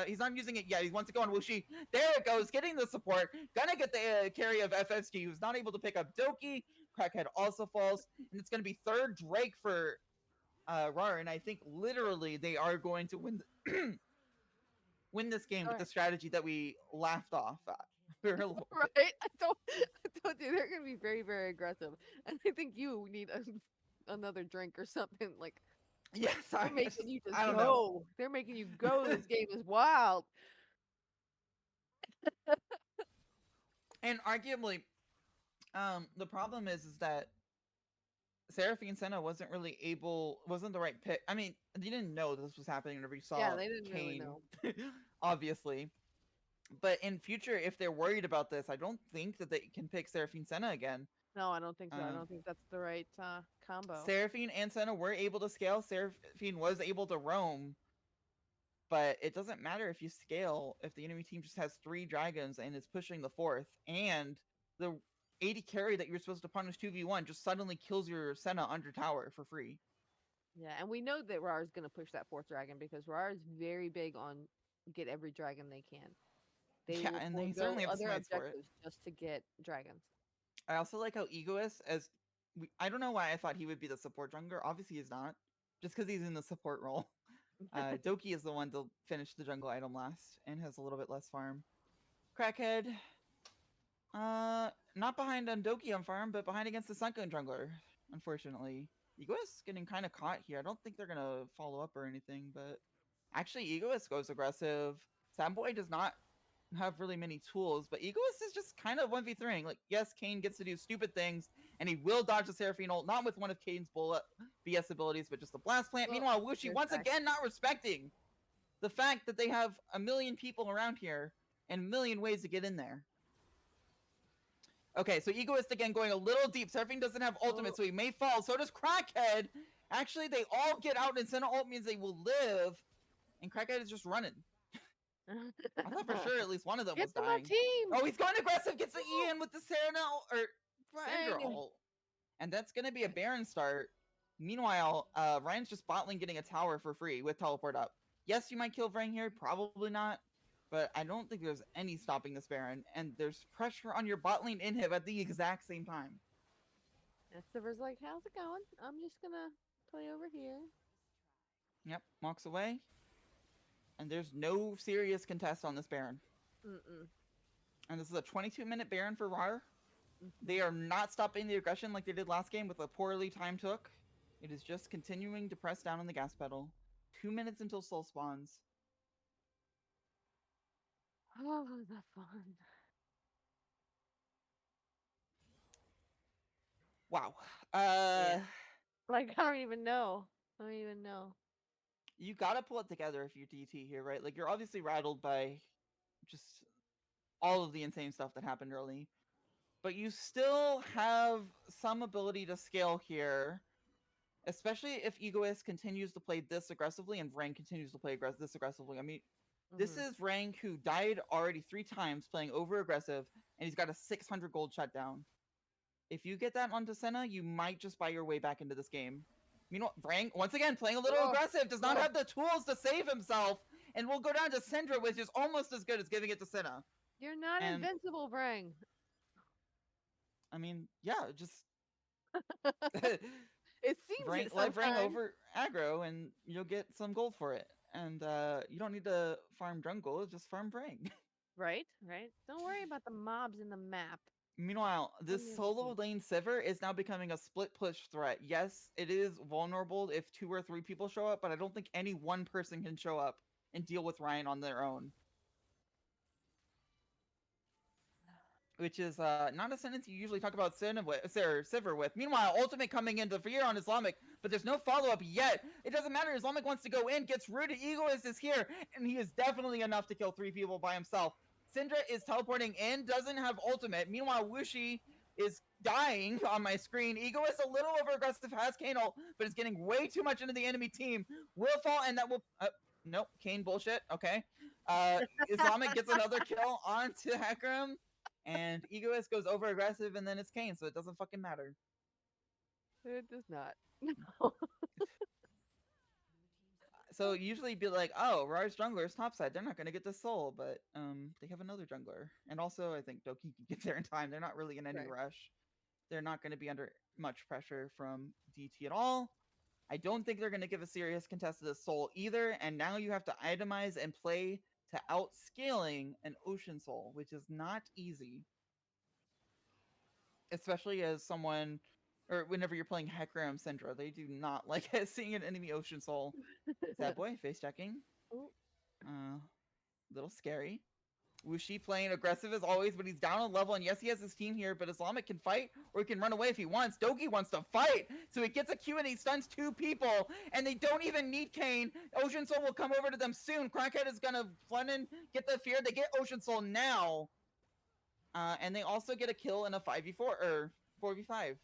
he's not using it yet. He wants to go on Wuxi. There it goes, getting the support. Gonna get the carry of FFG, who's not able to pick up Doki. Crackhead also falls, and it's gonna be third Drake for RAWR, and I think literally they are going to win win this game with the strategy that we laughed off at. Right? I told you they're gonna be very, very aggressive, and I think you need another drink or something. Like, yeah, sorry, they're making you just I don't go. know. They're making you go. This game is wild. And arguably, the problem is that Seraphine Senna wasn't the right pick. I mean, you didn't know this was happening whenever you saw Yeah, they didn't Kane, really know. obviously. But in future, if they're worried about this, I don't think that they can pick Seraphine Senna again. No, I don't think so. I don't think that's the right combo. Seraphine and Senna were able to scale. Seraphine was able to roam. But it doesn't matter if you scale if the enemy team just has 3 dragons and is pushing the 4th, and the 80 carry that you're supposed to punish 2v1 just suddenly kills your Senna under tower for free. Yeah, and we know that RAWR is going to push that 4th dragon because RAWR is very big on get every dragon they can. They will and they forego certainly have other smites for it. objectives just to get dragons. I also like how Egoist, I don't know why I thought he would be the support jungler. Obviously he's not, just because he's in the support role. Doki is the one to finish the jungle item last and has a little bit less farm. Crackhead, not behind on Doki on farm, but behind against the Sunken jungler, unfortunately. Egoist getting kind of caught here. I don't think they're gonna follow up or anything, but actually Egoist goes aggressive. Samboy does not have really many tools, but Egoist is just kind of 1v3ing. Like, yes, Kane gets to do stupid things, and he will dodge the Seraphine ult, not with one of Kane's bullet BS abilities, but just a blast plant. Meanwhile, Wuxi once again not respecting the fact that they have a million people around here and a million ways to get in there. Okay, so Egoist again going a little deep. Seraphine doesn't have ultimate, so he may fall. So does Crackhead. Actually, they all get out, and Senna ult means they will live, and Crackhead is just running. I thought for sure at least one of them was dying. Team. Oh, he's going aggressive. Gets the Ian with the Sandra ult. And that's going to be a Baron start. Meanwhile, Ryan's just bot lane getting a tower for free with teleport up. Yes, you might kill Vrang here. Probably not. But I don't think there's any stopping this Baron. And there's pressure on your bot lane inhib at the exact same time. And Silver's like, how's it going? I'm just going to play over here. Yep, walks away. And there's no serious contest on this Baron. And this is a 22-minute Baron for RAWR. They are not stopping the aggression like they did last game with a poorly timed hook. It is just continuing to press down on the gas pedal. 2 minutes until soul spawns. Oh, the fun. Wow. Like, I don't even know. You gotta pull it together if you're DT here, right? Like, you're obviously rattled by just all of the insane stuff that happened early. But you still have some ability to scale here. Especially if Egoist continues to play this aggressively and Vrang continues to play this aggressively. I mean, this is Vrang who died already 3 times playing over aggressive, and he's got a 600 gold shutdown. If you get that onto Senna, you might just buy your way back into this game. Meanwhile, Vrang, once again, playing a little aggressive, does not have the tools to save himself, and will go down to Syndra, which is almost as good as giving it to Senna. You're not And- invincible, Brang. I mean, yeah, just It seems it let Vrang sometimes. over aggro, and you'll get some gold for it. And you don't need to farm jungle, just farm Vrang. Right, right. Don't worry about the mobs in the map. Meanwhile, this Only solo everything. lane Sivir is now becoming a split push threat. Yes, it is vulnerable if 2 or 3 people show up, but I don't think any one person can show up and deal with Ryan on their own. Which is not a sentence you usually talk about Sivir with. Meanwhile, ultimate coming into fear on Islamic, but there's no follow-up yet. It doesn't matter. Islamic wants to go in, gets rooted. Egoist is here, and he is definitely enough to kill 3 people by himself. Syndra is teleporting in, doesn't have ultimate. Meanwhile, Wushi is dying on my screen. Egoist a little over-aggressive, has Kane ult, but is getting way too much into the enemy team. Will fall, and that will... nope, Kane bullshit. Okay. Islamic gets another kill onto Hecarim. And Egoist goes over aggressive, and then it's Kane, so it doesn't fucking matter. It does not. So usually be like, oh, RAWR's jungler is topside. They're not going to get the soul, but they have another jungler. And also, I think Doki can get there in time. They're not really in any Right. rush. They're not going to be under much pressure from DT at all. I don't think they're going to give a serious contest to the soul either. And now you have to itemize and play to outscaling an Ocean Soul, which is not easy. Especially as someone, or whenever you're playing Hecarim Syndra, they do not like seeing an enemy Ocean Soul. Sad boy, face checking. Little scary. Wushi playing aggressive as always, but he's down a level, and yes, he has his team here, but Islamic can fight, or he can run away if he wants. Doki wants to fight, so he gets a Q and he stuns 2 people, and they don't even need Kane. Ocean Soul will come over to them soon. Crackhead is gonna flood in, get the fear. They get Ocean Soul now. And they also get a kill in a 5v4, or 4v5.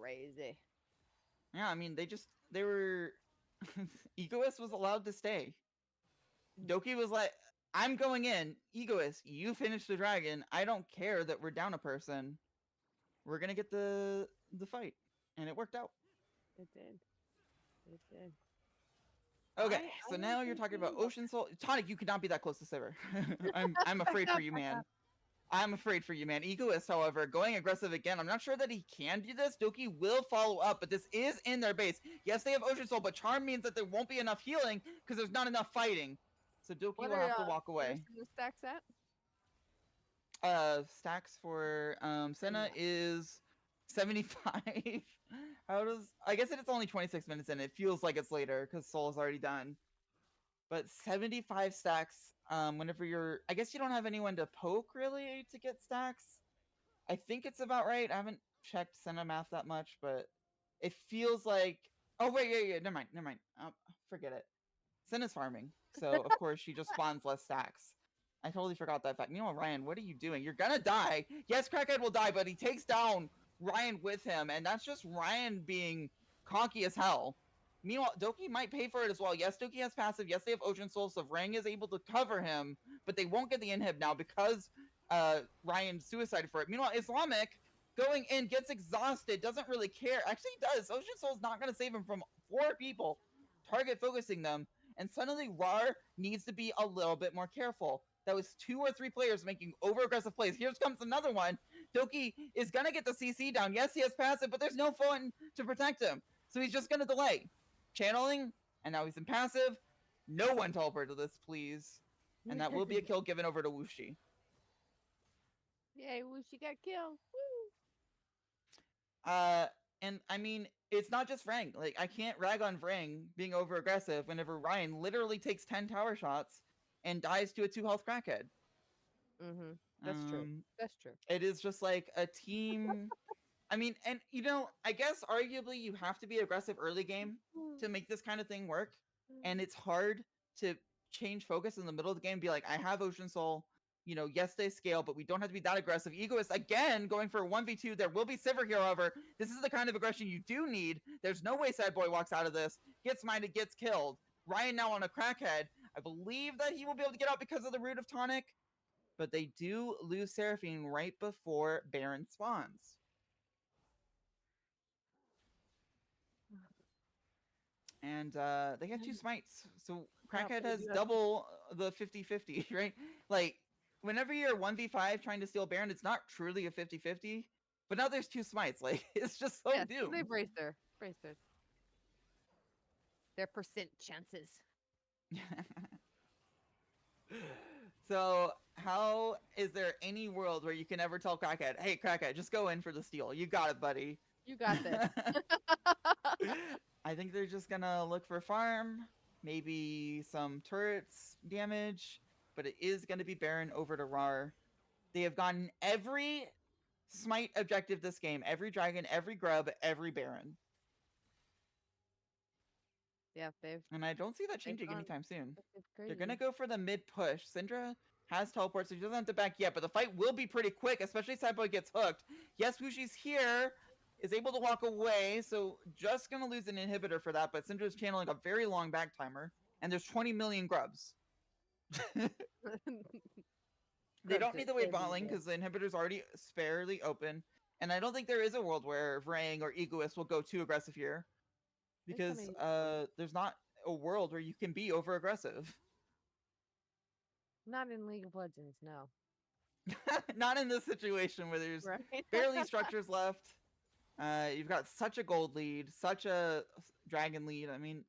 Crazy. Yeah, I mean, they were... Egoist was allowed to stay. Doki was like, I'm going in. Egoist, you finish the dragon. I don't care that we're down a person. We're gonna get the fight. And it worked out. It did. It did. Okay, I so don't now you're think talking we about know. Ocean Soul. Tonic, you could not be that close to Sivir. I'm afraid for you, man. I'm afraid for you, man. Egoist, however, going aggressive again. I'm not sure that he can do this. Doki will follow up, but this is in their base. Yes, they have Ocean Soul, but Charm means that there won't be enough healing because there's not enough fighting. So Doki will have to walk away. Where's the stacks at? Stacks for Senna is 75. I guess it's only 26 minutes in. It feels like it's later because Soul is already done. But 75 stacks, whenever you're... I guess you don't have anyone to poke, really, to get stacks. I think it's about right. I haven't checked Senna math that much, but it feels like... Oh, wait, yeah, never mind. Forget it. Senna's farming, so of course she just spawns less stacks. I totally forgot that fact. Meanwhile, Ryan, what are you doing? You're gonna die. Yes, Crackhead will die, but he takes down Ryan with him, and that's just Ryan being cocky as hell. Meanwhile, Doki might pay for it as well. Yes, Doki has passive. Yes, they have Ocean Soul, so Rang is able to cover him, but they won't get the inhib now because Ryan suicided for it. Meanwhile, Islamic going in, gets exhausted, doesn't really care. Actually, he does. Ocean Soul's not going to save him from 4 people. Target focusing them. And suddenly, RAWR needs to be a little bit more careful. That was 2 or 3 players making over-aggressive plays. Here comes another one. Doki is going to get the CC down. Yes, he has passive, but there's no fun to protect him. So he's just going to delay. Channeling, and now he's in passive. No one teleport to this, please. And that will be a kill given over to Wushi. Yay, Wushi got killed. Woo! And I mean, it's not just Vrang. Like, I can't rag on Vrang being over aggressive whenever Ryan literally takes 10 tower shots and dies to a 2 health Crackhead. Mm-hmm. That's true. That's true. It is just like a team. I mean, and you know, I guess arguably you have to be aggressive early game to make this kind of thing work. And it's hard to change focus in the middle of the game and be like, I have Ocean Soul. You know, yes, they scale, but we don't have to be that aggressive. Egoist, again, going for a 1v2. There will be Sivir here, however. This is the kind of aggression you do need. There's no way Sad Boy walks out of this. Gets minded, gets killed. Ryan now on a Crackhead. I believe that he will be able to get out because of the root of Tonic. But they do lose Seraphine right before Baron spawns. And they have two smites. So Yeah, Crackhead but they has do have two. double the 50-50, right? Like, whenever you're 1v5 trying to steal Baron, it's not truly a 50-50. But now there's two smites. Like, it's just so Yes, because they doomed. brace their percent chances. So, how is there any world where you can ever tell Crackhead, hey, Crackhead, just go in for the steal? You got it, buddy. You got this. I think they're just gonna look for farm, maybe some turrets damage, but it is gonna be Baron over to RAR. They have gotten every smite objective this game, every dragon, every grub, every Baron. Yeah, And I don't see that they've changing gone anytime soon. it's They're gonna crazy. go for the mid push. Syndra has teleport, so she doesn't have to back yet, but the fight will be pretty quick, especially if Sideboy gets hooked. Yes, Wushi's here, is able to walk away, so just gonna lose an inhibitor for that, but Syndra's channeling a very long back timer, and there's 20 million grubs. They Grubs don't are need the wave bot lane everywhere. because the inhibitor's already sparely open, and I don't think there is a world where Vrang or Egoist will go too aggressive here, There's so because many there's not a world where you can be over aggressive. not in League of Legends, no. Not in this situation where there's Right? barely structures left. You've got such a gold lead, such a dragon lead. I mean,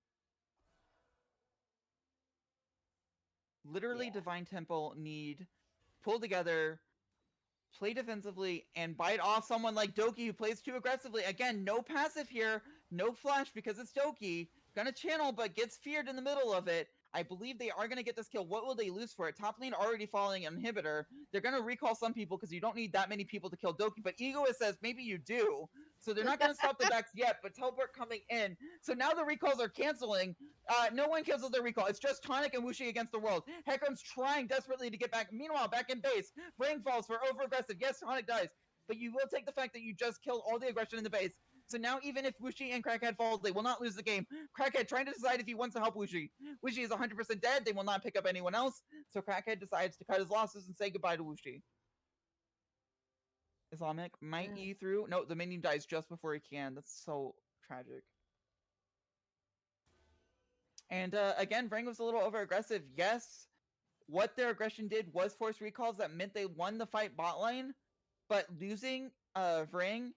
literally, Yeah. Divine Temple need pull together, play defensively, and bite off someone like Doki who plays too aggressively. Again, no passive here, no flash because it's Doki. Gonna channel, but gets feared in the middle of it. I believe they are gonna get this kill. What will they lose for it? Top lane already falling an inhibitor. They're gonna recall some people because you don't need that many people to kill Doki. But Egoist says maybe you do. So they're not gonna stop the backs yet, but teleport coming in. So now the recalls are canceling. No one cancels their recall. It's just Tonic and Wuxi against the world. Hecarim's trying desperately to get back. Meanwhile, back in base, Brain falls for over aggressive. Yes, Tonic dies, but you will take the fact that you just killed all the aggression in the base. So now even if Wuxi and Crackhead fall, they will not lose the game. Crackhead trying to decide if he wants to help Wuxi. Wuxi is 100% dead. They will not pick up anyone else. So Crackhead decides to cut his losses and say goodbye to Wuxi. Islamic might Yeah. E through. No, the minion dies just before he can. That's so tragic. And again, Vrang was a little over aggressive. Yes, what their aggression did was force recalls that meant they won the fight bot lane, but losing Vrang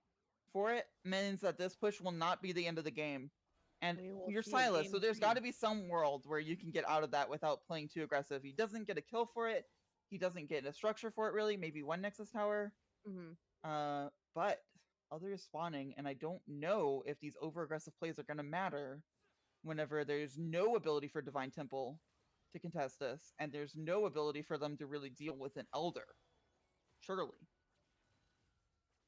for it means that this push will not be the end of the game. And We will you're see a Silas, so game there's got to three. be some world where you can get out of that without playing too aggressive. He doesn't get a kill for it. He doesn't get a structure for it, really. Maybe one Nexus Tower. Mm-hmm. But others spawning, and I don't know if these over aggressive plays are going to matter whenever there's no ability for Divine Temple to contest this, and there's no ability for them to really deal with an Elder. Surely.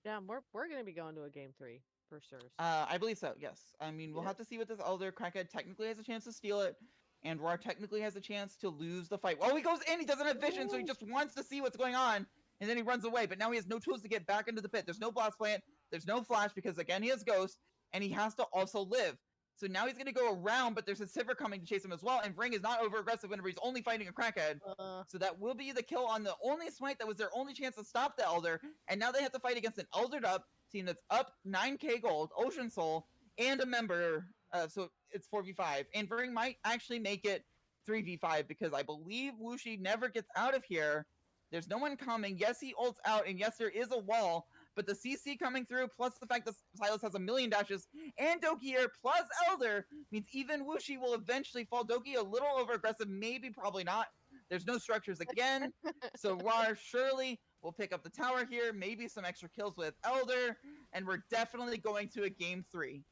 Yeah, we're gonna be going to a game three for sure. I believe so, yes. I mean, we'll Yep. have to see what this Elder. Crackhead technically has a chance to steal it, and RAR technically has a chance to lose the fight. Oh, he goes in! He doesn't have vision, so he just wants to see what's going on, and then he runs away. But now he has no tools to get back into the pit. There's no blast plant, there's no flash, because again, he has Ghost, and he has to also live. So now he's going to go around, but there's a Sivir coming to chase him as well, and Vrang is not over-aggressive whenever he's only fighting a Crackhead. So that will be the kill on the only smite that was their only chance to stop the Elder, and now they have to fight against an Eldered up team that's up 9k gold, Ocean Soul, and a member, so it's 4v5. And Vrang might actually make it 3v5, because I believe Wuxi never gets out of here. There's no one coming. Yes, he ults out, and yes, there is a wall, but the CC coming through, plus the fact that Silas has a million dashes, and Doki here, plus Elder, means even Wuxi will eventually fall. Doki a little over aggressive, maybe, probably not. There's no structures again, so RAR surely will pick up the tower here, maybe some extra kills with Elder, and we're definitely going to a game 3.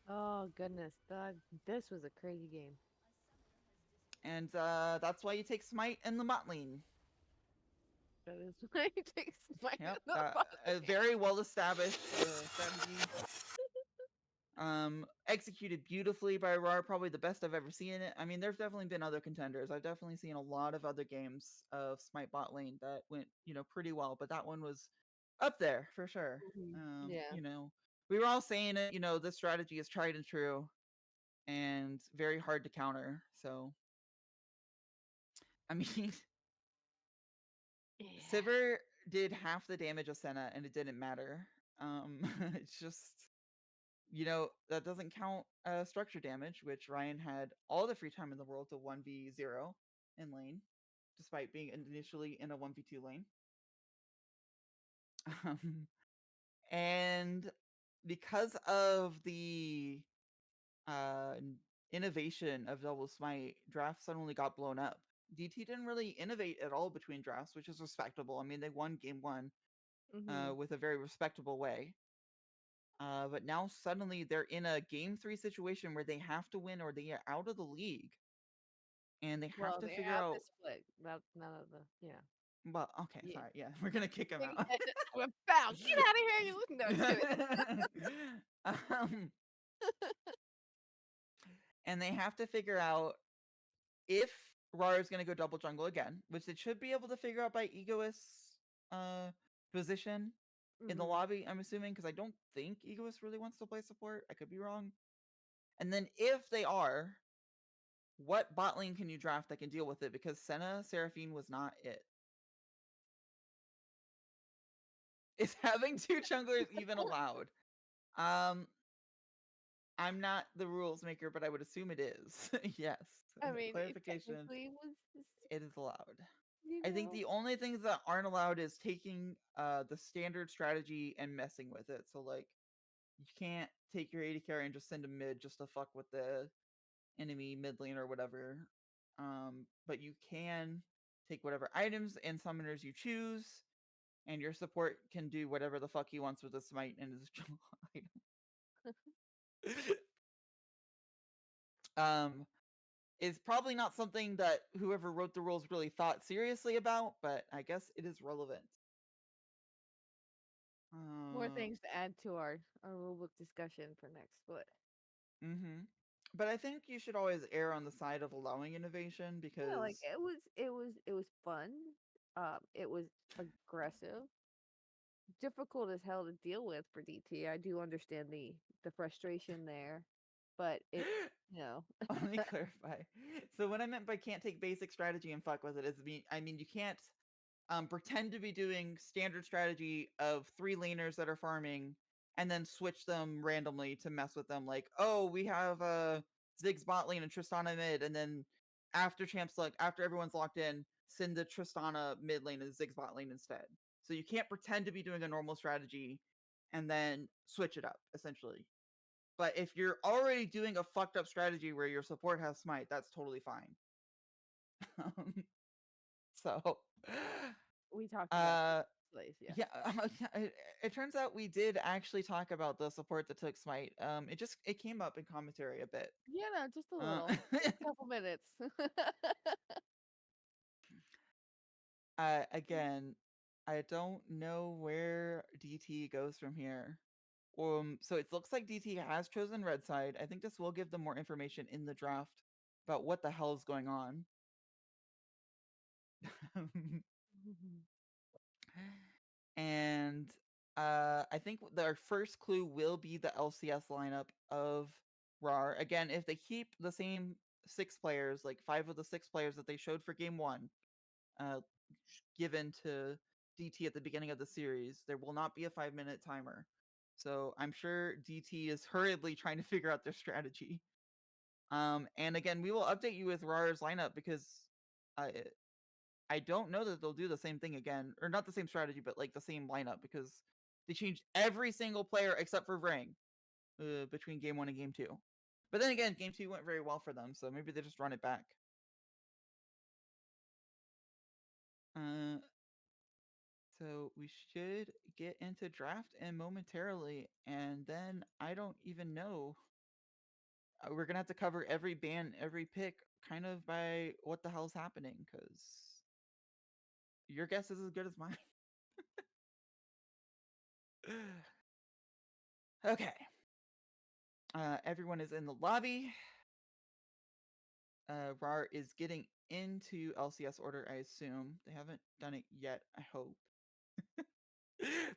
Oh goodness, this was a crazy game. And that's why you take Smite in the bot lane. That is why it takes my Yep, a very well established strategy. Executed beautifully by RAR, probably the best I've ever seen it. I mean, there's definitely been other contenders. I've definitely seen a lot of other games of Smite bot lane that went, pretty well, but that one was up there for sure. Yeah. We were all saying it, this strategy is tried and true and very hard to counter. So, I mean, Yeah. Sivir did half the damage of Senna and it didn't matter. It's just that doesn't count structure damage, which Ryan had all the free time in the world to 1v0 in lane, despite being initially in a 1v2 lane. Um, and because of the uh, innovation of Double Smite, drafts suddenly got blown up. DT didn't really innovate at all between drafts, which is respectable. I mean, they won game one Mm-hmm. with a very respectable way. But now suddenly they're in a game three situation where they have to win or they are out of the league, and they have Well, to they're figure out out. this split. None of the Well, okay, yeah. sorry, yeah, we're gonna kick him out. We're foul. Get out of here! You no, do it. um, and they have to figure out if RAR is going to go double jungle again, which they should be able to figure out by Egoist's position in the Mm-hmm. lobby, I'm assuming, because I don't think Egoist really wants to play support. I could be wrong. And then if they are, what bot lane can you draft that can deal with it? Because Senna Seraphine was not it. Is having two junglers even allowed? Um, I'm not the rules maker, but I would assume it is. Yes. I mean, it Clarification, technically was, it is allowed. you I think know. the only things that aren't allowed is taking the standard strategy and messing with it. So like you can't take your AD carry and just send him mid just to fuck with the enemy mid lane or whatever. But you can take whatever items and summoners you choose, and your support can do whatever the fuck he wants with the smite and his jungle item. um, is probably not something that whoever wrote the rules really thought seriously about, but I guess it is relevant. More Uh, things to add to our rule book discussion for next split. mm-hmm. But I think you should always err on the side of allowing innovation Yeah, like because it was fun. It was aggressive, difficult as hell to deal with for DT. I do understand the frustration there, but it, you know, let me clarify. So what I meant by can't take basic strategy and fuck with it is I mean you can't pretend to be doing standard strategy of three laners that are farming and then switch them randomly to mess with them. Like, oh, we have Ziggs bot lane and Tristana mid, and then after everyone's locked in, send the Tristana mid lane and Ziggs bot lane instead. So you can't pretend to be doing a normal strategy and then switch it up, essentially. But if you're already doing a fucked up strategy where your support has smite, that's totally fine. So we talked about uh this, yeah. yeah, it turns out we did actually talk about the support that took smite. It came up in commentary a bit. Yeah, no, just a Uh, little, just a couple minutes. again, I don't know where DT goes from here. So it looks like DT has chosen red side. I think this will give them more information in the draft about what the hell is going on. And I think their first clue will be the LCS lineup of RAR. Again, if they keep the same six players, like five of the six players that they showed for game one, uh, given to DT at the beginning of the series, there will not be a 5-minute timer. So I'm sure DT is hurriedly trying to figure out their strategy. And again, we will update you with RAR's lineup because uh, I don't know that they'll do the same thing again, or not the same strategy, but like the same lineup because they changed every single player except for Vrang between game one and game two. But then again, game two went very well for them, so maybe they just run it back. Uh, so we should get into draft and momentarily, and then I don't even know. We're gonna have to cover every ban, every pick, kind of by what the hell's happening, because your guess is as good as mine. Okay. Everyone is in the lobby. RAR is getting into LCS order, I assume. They haven't done it yet, I hope.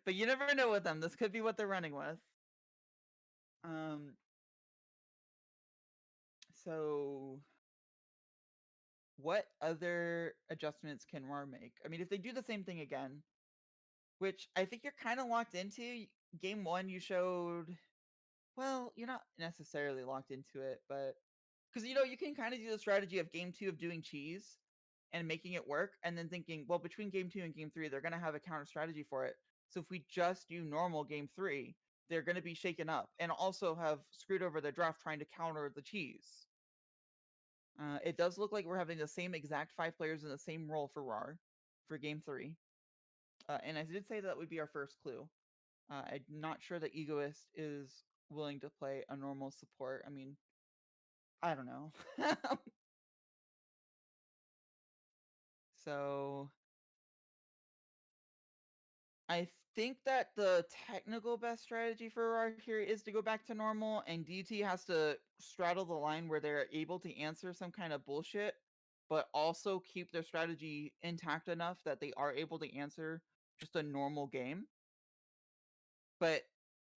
But you never know with them. This could be what they're running with. Um, so what other adjustments can RAR make? I mean, if they do the same thing again, which I think you're kind of locked into. Game one, you showed Well, you're not necessarily locked into it, but because you can kind of do the strategy of game two of doing cheese and making it work, and then thinking, well, between game two and game three, they're gonna have a counter strategy for it. So if we just do normal game three, they're gonna be shaken up and also have screwed over their draft trying to counter the cheese. It does look like we're having the same exact 5 players in the same role for RAR for game three. And I did say that would be our first clue. I'm not sure that Egoist is willing to play a normal support. I mean, I don't know. So I think that the technical best strategy for RAR here is to go back to normal, and DT has to straddle the line where they're able to answer some kind of bullshit, but also keep their strategy intact enough that they are able to answer just a normal game. But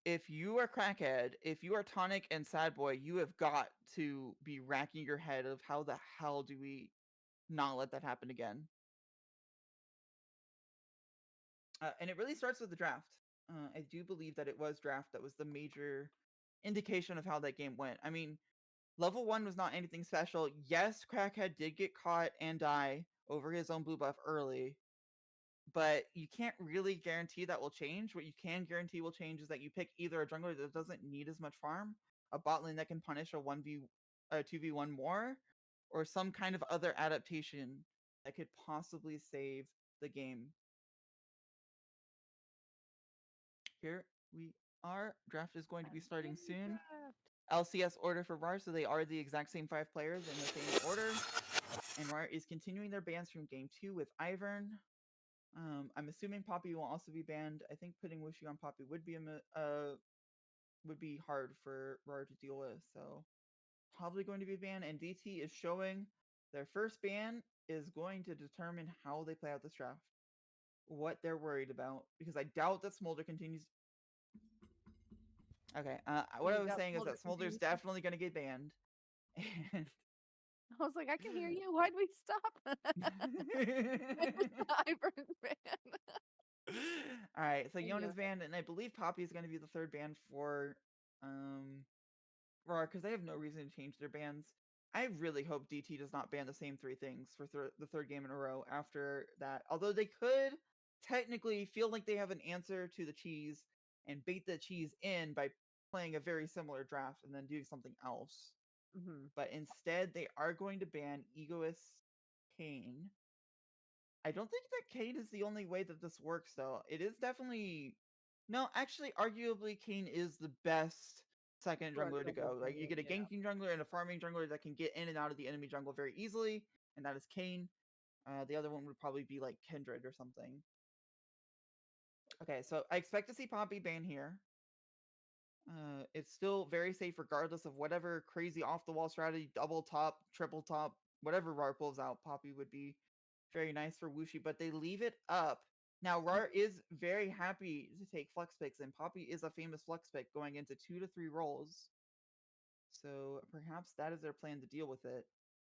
if you are Crackhead, if you are Tonic and Sad Boy, you have got to be racking your head of how the hell do we not let that happen again. And it really starts with the draft. I do believe that it was draft that was the major indication of how that game went. I mean, level one was not anything special. Yes, Crackhead did get caught and die over his own blue buff early, but you can't really guarantee that will change. What you can guarantee will change is that you pick either a jungler that doesn't need as much farm, a bot lane that can punish a 2v1 more, or some kind of other adaptation that could possibly save the game. Here we are. Draft is going to be starting soon. LCS order for RAR, so they are the exact same 5 players in the same order. And RAR is continuing their bans from game 2 with Ivern. I'm assuming Poppy will also be banned. I think putting Wushi on Poppy would be hard for RAR to deal with, so probably going to be banned. And DT is showing their first ban is going to determine how they play out this draft, what they're worried about, because I doubt that Smolder continues. Okay, what I was saying is that Smolder's definitely going to get banned. And I was like, I can hear you. Why'd we stop? Where's the Ivern ban? all right, so Anyway. Yona's banned, and I believe Poppy is going to be the third ban for RAR, because they have no reason to change their bans. I really hope DT does not ban the same 3 things for the third game in a row after that. Although they could technically feel like they have an answer to the cheese and bait the cheese in by playing a very similar draft and then doing something else. But instead, they are going to ban Egoist Kane. I don't think that Kane is the only way that this works, though. It is definitely... No, actually, arguably, Kane is the best second jungler to go. Like, you get a ganking jungler and a farming jungler that can get in and out of the enemy jungle very easily, and that is Kane. The other one would probably be, like, Kindred or something. Okay, so I expect to see Poppy ban here. It's still very safe regardless of whatever crazy off-the-wall strategy, double top, triple top, whatever RAR pulls out, Poppy would be very nice for Wushi, but they leave it up. Now, RAR is very happy to take flex picks, and Poppy is a famous flex pick going into 2 to 3 rolls. So perhaps that is their plan to deal with it.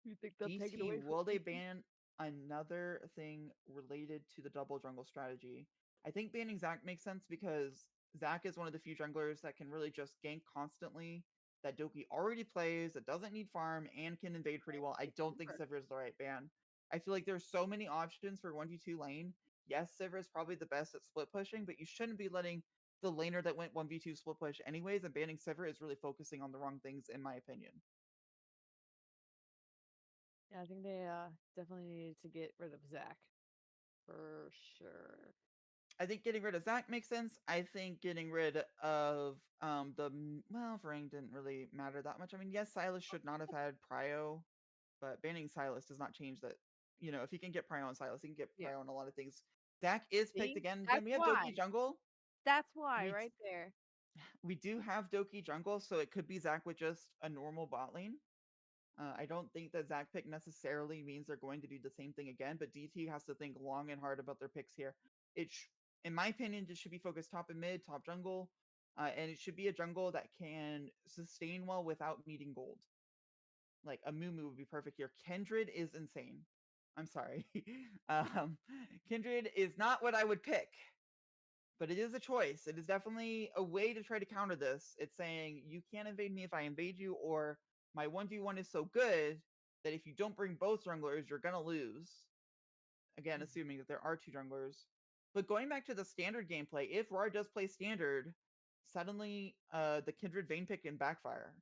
You think they'll take it DT, away will they ban another thing related to the double jungle strategy? I think banning Zac makes sense because Zac is one of the few junglers that can really just gank constantly, that Doki already plays, that doesn't need farm, and can invade pretty well. I don't think Sivir is the right ban. I feel like there's so many options for 1v2 lane. Yes, Sivir is probably the best at split pushing, but you shouldn't be letting the laner that went 1v2 split push anyways, and banning Sivir is really focusing on the wrong things, in my opinion. Yeah, I think they definitely needed to get rid of Zac. For sure. I think getting rid of Zac makes sense. I think getting rid of Varang didn't really matter that much. I mean, yes, Silas should not have had Prio, but banning Silas does not change that. If he can get Prio on Silas, he can get Prio on a lot of things. Zac is picked See? again. That's We have why. Doki jungle. That's why, We right there. we do have Doki jungle, so it could be Zac with just a normal bot lane. I don't think that Zac pick necessarily means they're going to do the same thing again, but DT has to think long and hard about their picks here. In my opinion, it should be focused top and mid, top jungle, and it should be a jungle that can sustain well without needing gold. Like a Moo would be perfect here. Kindred is insane. I'm sorry. Kindred is not what I would pick. but it is a choice. It is definitely a way to try to counter this. It's saying you can't invade me if I invade you, or my 1v1 is so good that if you don't bring both junglers, you're gonna lose. Again, Mm. assuming that there are two junglers. But going back to the standard gameplay, if RAR does play standard, suddenly the Kindred Vayne pick can backfire.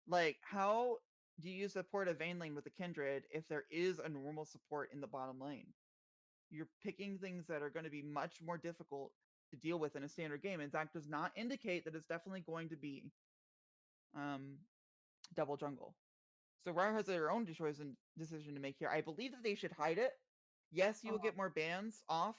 Like, how do you support a Vayne lane with a Kindred if there is a normal support in the bottom lane? You're picking things that are going to be much more difficult to deal with in a standard game. And Zach does not indicate that it's definitely going to be um, double jungle. So RAR has their own choice and decision to make here. I believe that they should hide it. Yes, you will Oh, get more bans off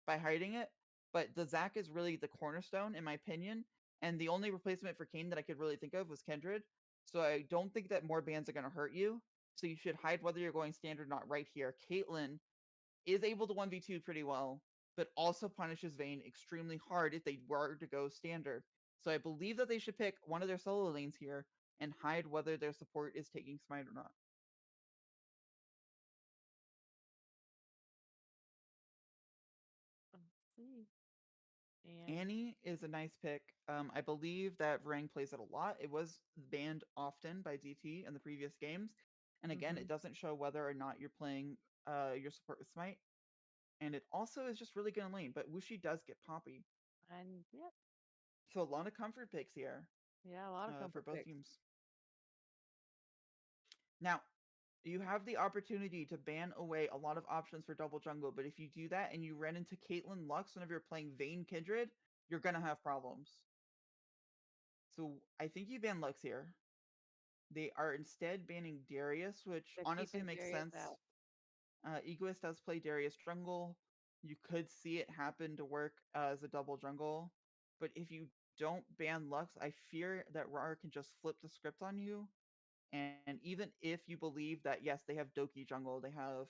by hiding it, but the Zac is really the cornerstone, in my opinion. And the only replacement for Kayn that I could really think of was Kindred. So I don't think that more bans are going to hurt you. So you should hide whether you're going standard or not right here. Caitlyn is able to 1v2 pretty well, but also punishes Vayne extremely hard if they were to go standard. So I believe that they should pick one of their solo lanes here and hide whether their support is taking smite or not. let's see. And Annie is a nice pick. I believe that Varang plays it a lot. It was banned often by DT in the previous games. And again, mm-hmm. it doesn't show whether or not you're playing your support with smite. And it also is just really good in lane. But Wuxi does get Poppy. And yep, So a lot of comfort picks here yeah, a lot of for comfort both picks. teams. Now, you have the opportunity to ban away a lot of options for double jungle, but if you do that and you run into Caitlyn Lux whenever you're playing Vayne Kindred, you're gonna have problems. So I think you ban Lux here. They are instead banning Darius, which They're honestly keeping makes Darius sense. out. Egoist does play Darius jungle. You could see it happen to work as a double jungle. But if you don't ban Lux, I fear that RAR can just flip the script on you. And even if you believe that, yes, they have Doki jungle, they have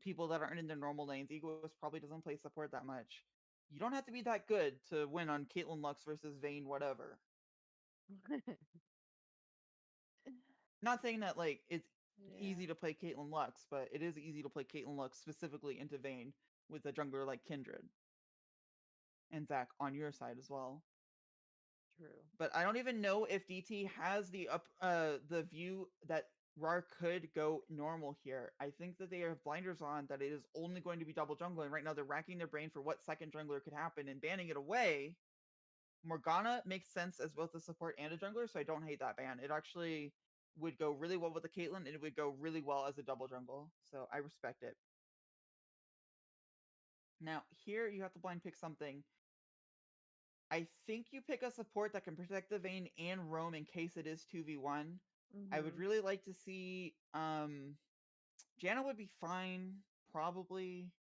people that aren't in their normal lanes, Egoist probably doesn't play support that much. You don't have to be that good to win on Caitlyn Lux versus Vayne, whatever. Not saying that like it's Yeah, easy to play Caitlyn Lux, but it is easy to play Caitlyn Lux specifically into Vayne with a jungler like Kindred and Zac on your side as well. true. But I don't even know if DT has the view that RAR could go normal here. I think that they have blinders on that it is only going to be double jungle, and right now they're racking their brain for what second jungler could happen and banning it away. Morgana makes sense as both a support and a jungler, so I don't hate that ban. It actually would go really well with the Caitlyn, and it would go really well as a double jungle. So I respect it. Now, here you have to blind pick something. I think you pick a support that can protect the Vayne and roam in case it is 2v1. I would Mm-hmm. really like to see Janna would be fine, probably.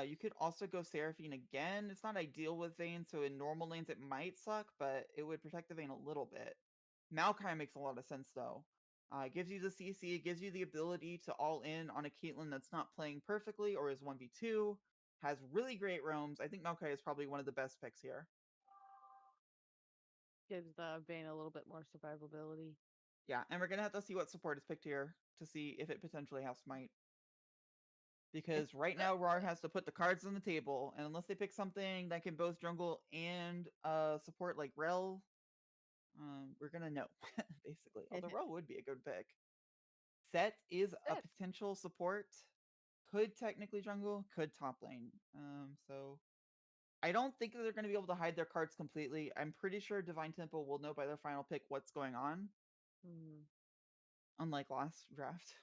You could also go Seraphine again. It's not ideal with Vayne, so in normal lanes it might suck, but it would protect the Vayne a little bit. Maokai makes a lot of sense though. It gives you the CC, it gives you the ability to all in on a Caitlyn that's not playing perfectly or is 1v2, has really great roams. I think Maokai is probably one of the best picks here. Gives the Vayne a little bit more survivability. Yeah, and we're gonna have to see what support is picked here to see if it potentially has smite. Because right now RAR has to put the cards on the table, and unless they pick something that can both jungle and support like Rel, we're gonna know, basically. Although Rel would be a good pick. Set is a Set. potential support. Could technically jungle, could top lane. So I don't think that they're going to be able to hide their cards completely. I'm pretty sure Divine Temple will know by their final pick what's going on, Mm. unlike last draft.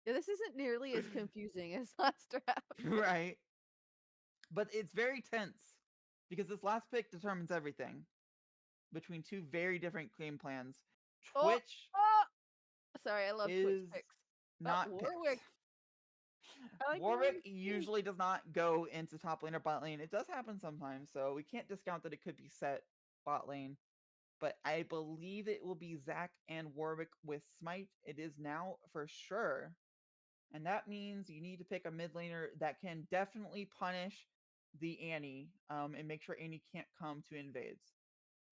Yeah, this isn't nearly as confusing as last draft. Right. But it's very tense because this last pick determines everything between two very different game plans. Oh, Twitch oh! Sorry, I love Twitch is picks. Oh, not Warwick. picked. I like Warwick Warwick too. usually does not go into top lane or bot lane. It does happen sometimes, so we can't discount that it could be set bot lane. But I believe it will be Zac and Warwick with Smite. It is now for sure. And that means you need to pick a mid laner that can definitely punish the Annie and make sure Annie can't come to invades.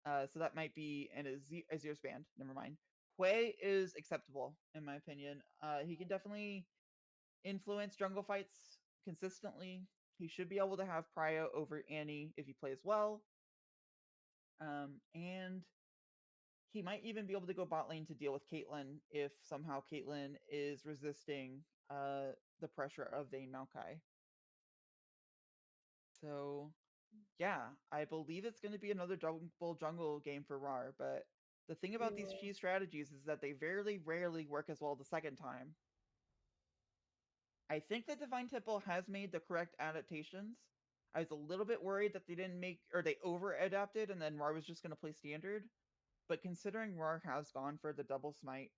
So that might be an Azir's band. Never mind. Hui is acceptable, in my opinion. He can definitely influence jungle fights consistently. He should be able to have prio over Annie if he plays well. And he might even be able to go bot lane to deal with Caitlyn if somehow Caitlyn is resisting the pressure of Vayne Maokai. So yeah, I believe it's going to be another double jungle game for RAR, but the thing about these cheese strategies is that they very rarely work as well the second time. I think that Divine Temple has made the correct adaptations. I was a little bit worried that they didn't make, or they over adapted and then RAR was just going to play standard. But considering RAR has gone for the double smite,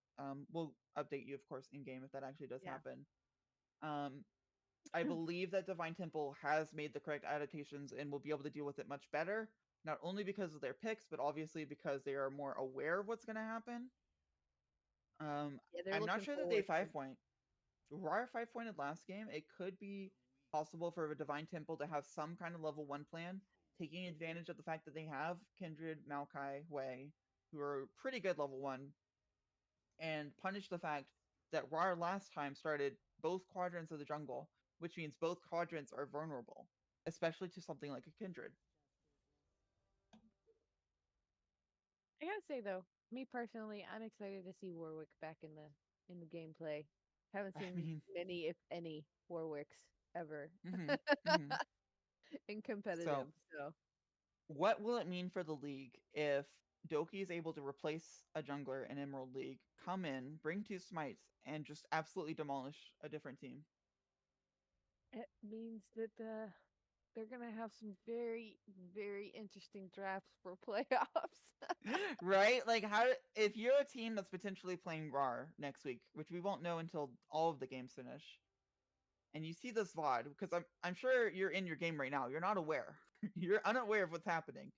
we'll update you, of course, in game if that actually does Yeah. happen. I believe that Divine Temple has made the correct adaptations and will be able to deal with it much better, not only because of their picks, but obviously because they are more aware of what's going to happen. Yeah, they're I'm not looking sure that they forward to 5-point. RAR 5-pointed last game. It could be possible for a Divine Temple to have some kind of level 1 plan, taking advantage of the fact that they have Kindred, Maokai, Wei, who are pretty good level 1, and punish the fact that RAR last time started both quadrants of the jungle, which means both quadrants are vulnerable, especially to something like a Kindred. I gotta say though, me personally, I'm excited to see Warwick back in the gameplay. Haven't I seen mean, many, if any, Warwicks ever mm-hmm. in competitive. So, So what will it mean for the league if Doki is able to replace a jungler in Emerald League, come in, bring 2 smites, and just absolutely demolish a different team? it means that they're gonna have some very, very interesting drafts for playoffs. Right? Like, how if you're a team that's potentially playing RAR next week, which we won't know until all of the games finish, and you see this VOD, because I'm sure you're in your game right now, you're not aware. You're unaware of what's happening.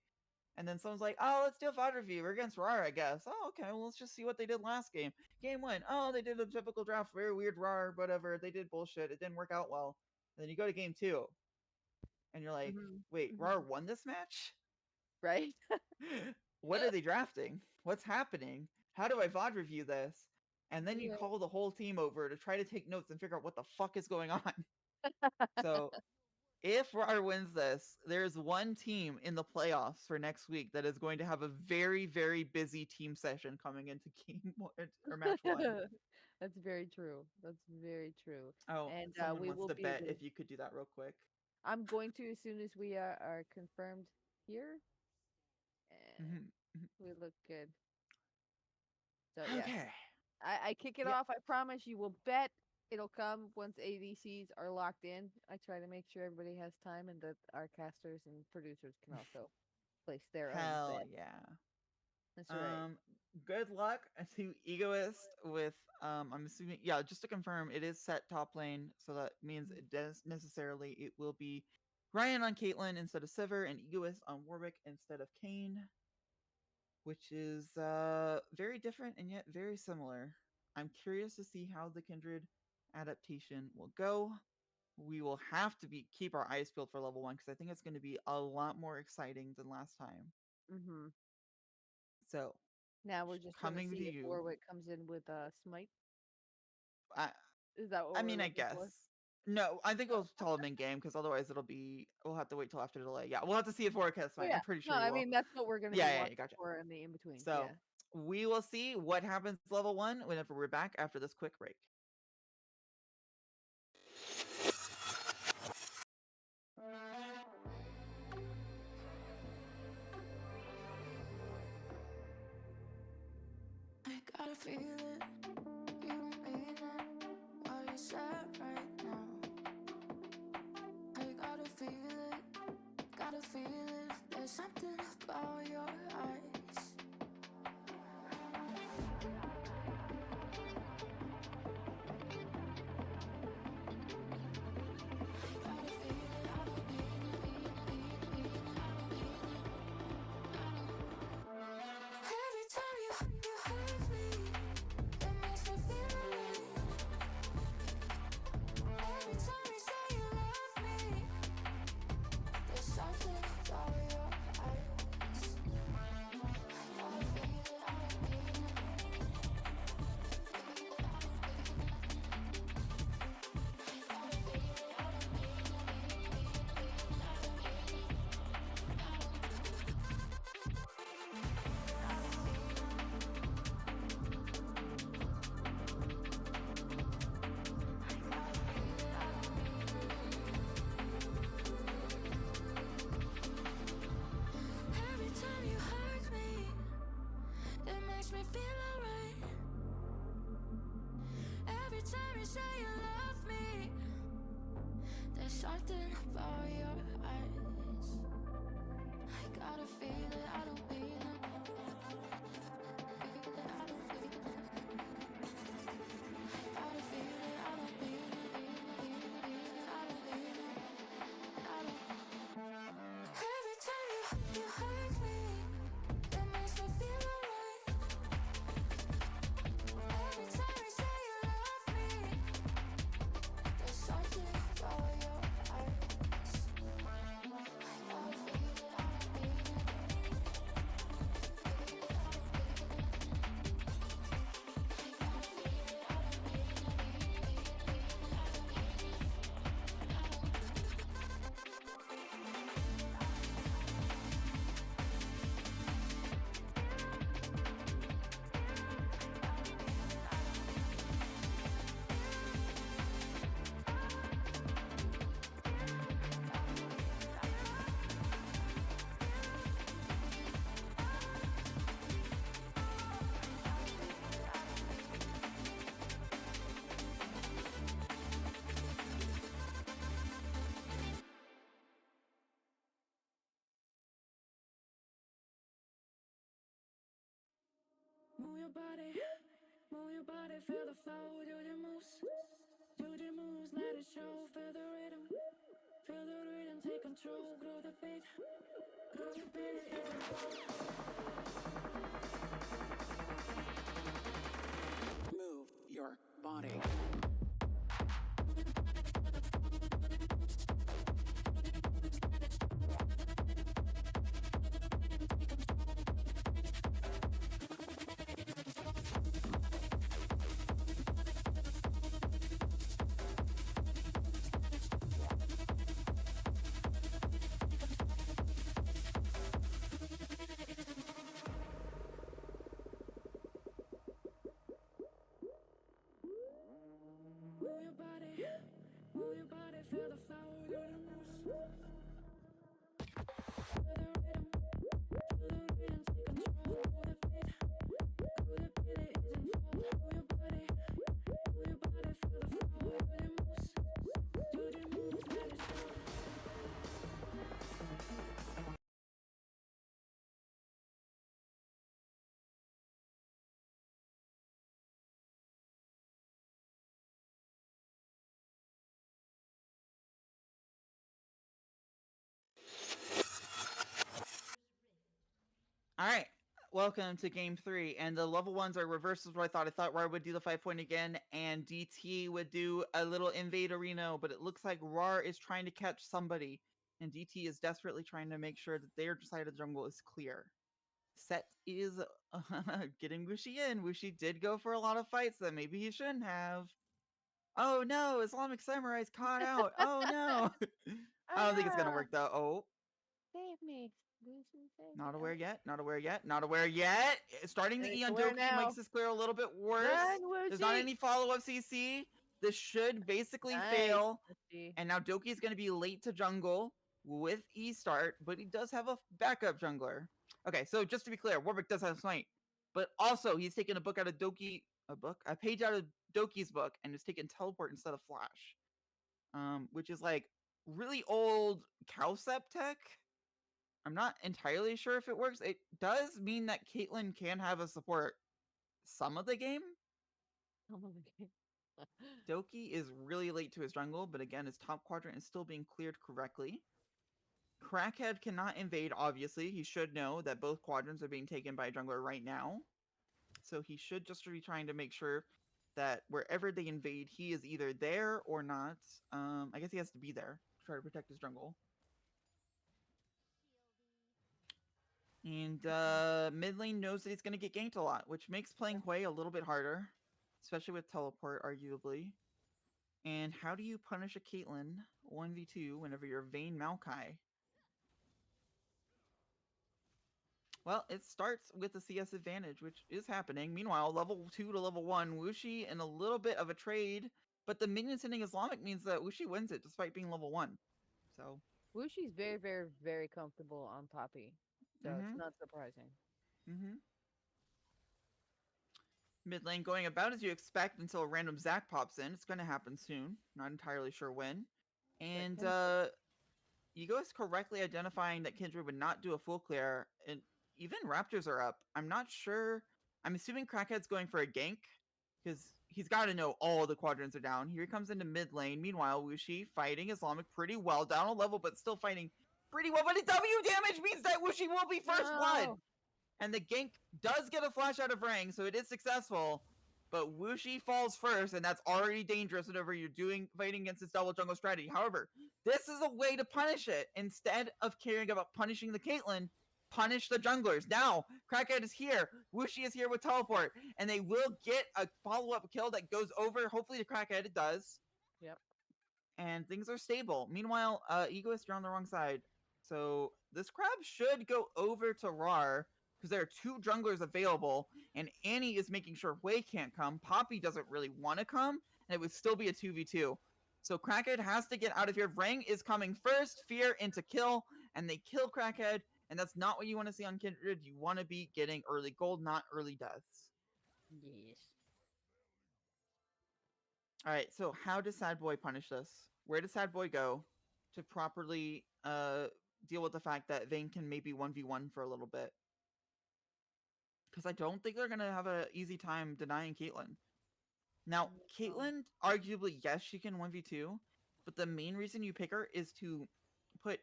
And then someone's like, "Oh, let's do a VOD review. We're against RAR, I guess." Oh, okay, well, let's just see what they did last game. Game 1. Oh, they did a typical draft, very weird RAR, whatever. They did bullshit. It didn't work out well. And then you go to game 2, and you're like, Mhm, "Wait, RAR mhm. won this match? Right? What are they drafting? What's happening? How do I VOD review this?" And then you Yeah. call the whole team over to try to take notes and figure out what the fuck is going on. So if RAR wins this, there's one team in the playoffs for next week that is going to have a very, very busy team session coming into game one, or match 1. That's very true. That's very true. Oh, And someone we wants will to be bet able to. if you could do that real quick. I'm going to as soon as we are confirmed here, and Mhm, mhm. we look good. So yes, Okay. I kick it Yeah. off. I promise you will bet it'll come once ADCs are locked in. I try to make sure everybody has time and that our casters and producers can also place their own Hell bet. yeah. That's right. Good luck to Egoist with I'm assuming, yeah, just to confirm, it is set top lane, so that means it does necessarily it will be Ryan on Caitlyn instead of Sivir and Egoist on Warwick instead of Kane, which is very different and yet very similar. I'm curious to see how the Kindred adaptation will go. We will have to keep our eyes peeled for level 1 because I think it's going to be a lot more exciting than last time. Mm-hmm. So, Now we're just gonna coming see to if you. Warwick comes in with a smite. I, Is that what I we're mean, I looking guess. for? No, I think we'll tell him in game because otherwise we'll have to wait till after delay. Yeah, we'll have to see if forecast Oh fight. yeah. I'm pretty No, sure he I will. mean that's what we're gonna be Yeah, watching gotcha. for in the in between. So Yeah. we will see what happens level 1 whenever we're back after this quick break. I gotta feel it, you don't mean it. Why you sad right now? I gotta feel it. There's something about your eyes. Gotta feel it, I don't mean it. Every time you hurt me, it makes me feel alive. Every time you say you love me, there's something about your eyes. time you say you love me, there's something about your eyes. I gotta feel it, I don't mean it. Feel it, I don't mean it. I gotta feel it, I don't mean it. I don't mean it. I don't. Every time you hurt me, it makes me feel alright. Every time you say you love me, there's something about your eyes. I gotta feel it, I don't mean it. Feel it, I don't mean it. I gotta feel it, I don't mean it. Move your body, feel the flow, do the moves, let it show, feel the rhythm, take control, grow the beat, Move your body. move your body, feel the flow, do the moves, feel the rhythm, take control, grow the beat, it is in flow, move your body, feel the flow, do the moves, let it show. All right. Welcome to game 3. And the level 1s are reverses what I thought. I thought RAWR would do the 5-point again and DT would do a little invade arena, but it looks like RAWR is trying to catch somebody. And DT is desperately trying to make sure that their side of the jungle is clear. Set is getting Wushi in. Wushi did go for a lot of fights that maybe he shouldn't have. Oh no, Islamic Samurai's caught out. Oh no. I don't think it's gonna work though. Oh, Save me. Lucy, save me. not aware yet. Not aware yet. Not aware yet. Starting the It's E on aware Doki now. makes this clear a little bit worse. Run, There's not Wushi. any follow-up CC. This should basically Nice, fail. Wushi. And now Doki is going to be late to jungle with E start, but he does have a backup jungler. Okay, so just to be clear, Warwick does have Smite, but also he's taken a book out of Doki, a page out of Doki's book, and is taking Teleport instead of Flash, which is like really old Cowsep tech. I'm not entirely sure if it works. It does mean that Caitlyn can have a support some of the game. Oh my God. Doki is really late to his jungle, but again, his top quadrant is still being cleared correctly. Crackhead cannot invade, obviously. He should know that both quadrants are being taken by a jungler right now. So he should just be trying to make sure that wherever they invade, he is either there or not. I guess he has to be there to try to protect his jungle. And mid lane knows that he's going to get ganked a lot, which makes playing Hui a little bit harder, especially with teleport, arguably. And how do you punish a Caitlyn 1v2 whenever you're Vayne Maokai? Well, it starts with a CS advantage, which is happening. Meanwhile, level 2 to level 1, Wushi in a little bit of a trade, but the minion sending Islamic means that Wushi wins it despite being level 1. So, Wushi's very, very, very comfortable on Poppy, so it's mm-hmm, not surprising. mm-hmm. Mid lane going about as you expect until a random Zac pops in. It's going to happen soon. Not entirely sure when. And Ego is correctly identifying that Kindred would not do a full clear, and even Raptors are up. I'm not sure. I'm assuming Crackhead's going for a gank, because he's got to know all the quadrants are down. Here he comes into mid lane. Meanwhile, Wushi fighting Islamic pretty well, down a level, but still fighting pretty well. But a W damage means that Wushi will be first blood. And the gank does get a flash out of Rang, so it is successful. But Wushi falls first, and that's already dangerous whenever you're fighting against this double jungle strategy. However, this is a way to punish it. Instead of caring about punishing the Caitlyn, punish the junglers. Now, Crackhead is here. Wushi is here with teleport, and they will get a follow-up kill that goes over, hopefully to Crackhead. It does. Yep. And things are stable. Meanwhile, Egoist, you're on the wrong side. So this crab should go over to RAWR, because there are two junglers available, and Annie is making sure Wei can't come. Poppy doesn't really want to come, and it would still be a 2v2. So Crackhead has to get out of here. Rang is coming first, Fear into kill, and they kill Crackhead, and that's not what you want to see on Kindred. You want to be getting early gold, not early deaths. Yes. Alright, so how does Sad Boy punish this? Where does Sad Boy go to properly deal with the fact that Vayne can maybe 1v1 for a little bit? Because I don't think they're going to have an easy time denying Caitlyn. Now, Caitlyn, arguably, yes, she can 1v2, but the main reason you pick her is to put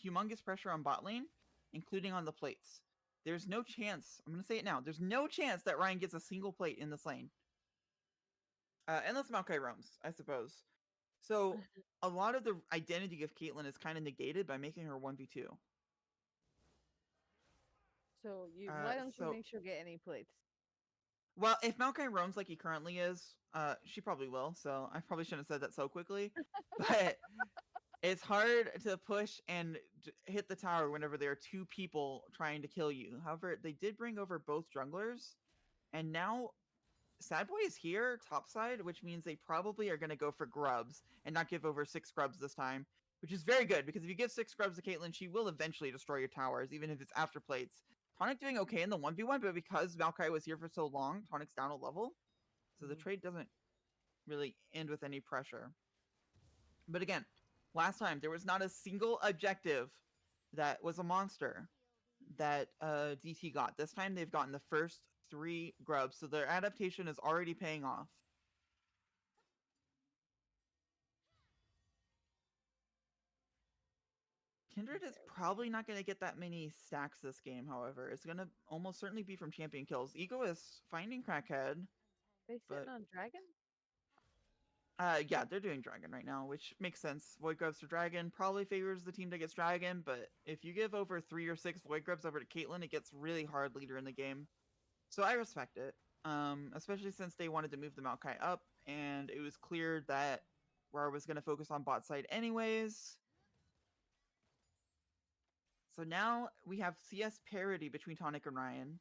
humongous pressure on bot lane, including on the plates. There's no chance, I'm going to say it now, there's no chance that Ryan gets a single plate in this lane. Unless Maokai roams, I suppose. So, a lot of the identity of Caitlyn is kind of negated by making her 1v2. So why don't you so- make sure get any plates? Well, if Maokai roams like he currently is, she probably will, so I probably shouldn't have said that so quickly. But it's hard to push and hit the tower whenever there are two people trying to kill you. However, they did bring over both junglers, and now Sad Boy is here, topside, which means they probably are going to go for grubs and not give over 6 grubs this time, which is very good, because if you give 6 grubs to Caitlyn, she will eventually destroy your towers, even if it's after plates. Tonic doing okay in the 1v1, but because Maokai was here for so long, Tonic's down a level. So the trade doesn't really end with any pressure. But again, last time, there was not a single objective that was a monster that DT got. This time, they've gotten the first 3 grubs, so their adaptation is already paying off. Kindred is probably not going to get that many stacks this game, however. It's going to almost certainly be from champion kills. Ego is finding Crackhead. They sitting on dragon? Yeah, they're doing dragon right now, which makes sense. Void Grubs to dragon probably favors the team that gets dragon, but if you give over 3 or 6 Void Grubs over to Caitlyn, it gets really hard later in the game. So I respect it, especially since they wanted to move the Maokai up, and it was clear that RAWR was going to focus on bot side anyways. So now we have CS parity between Tonic and Ryan.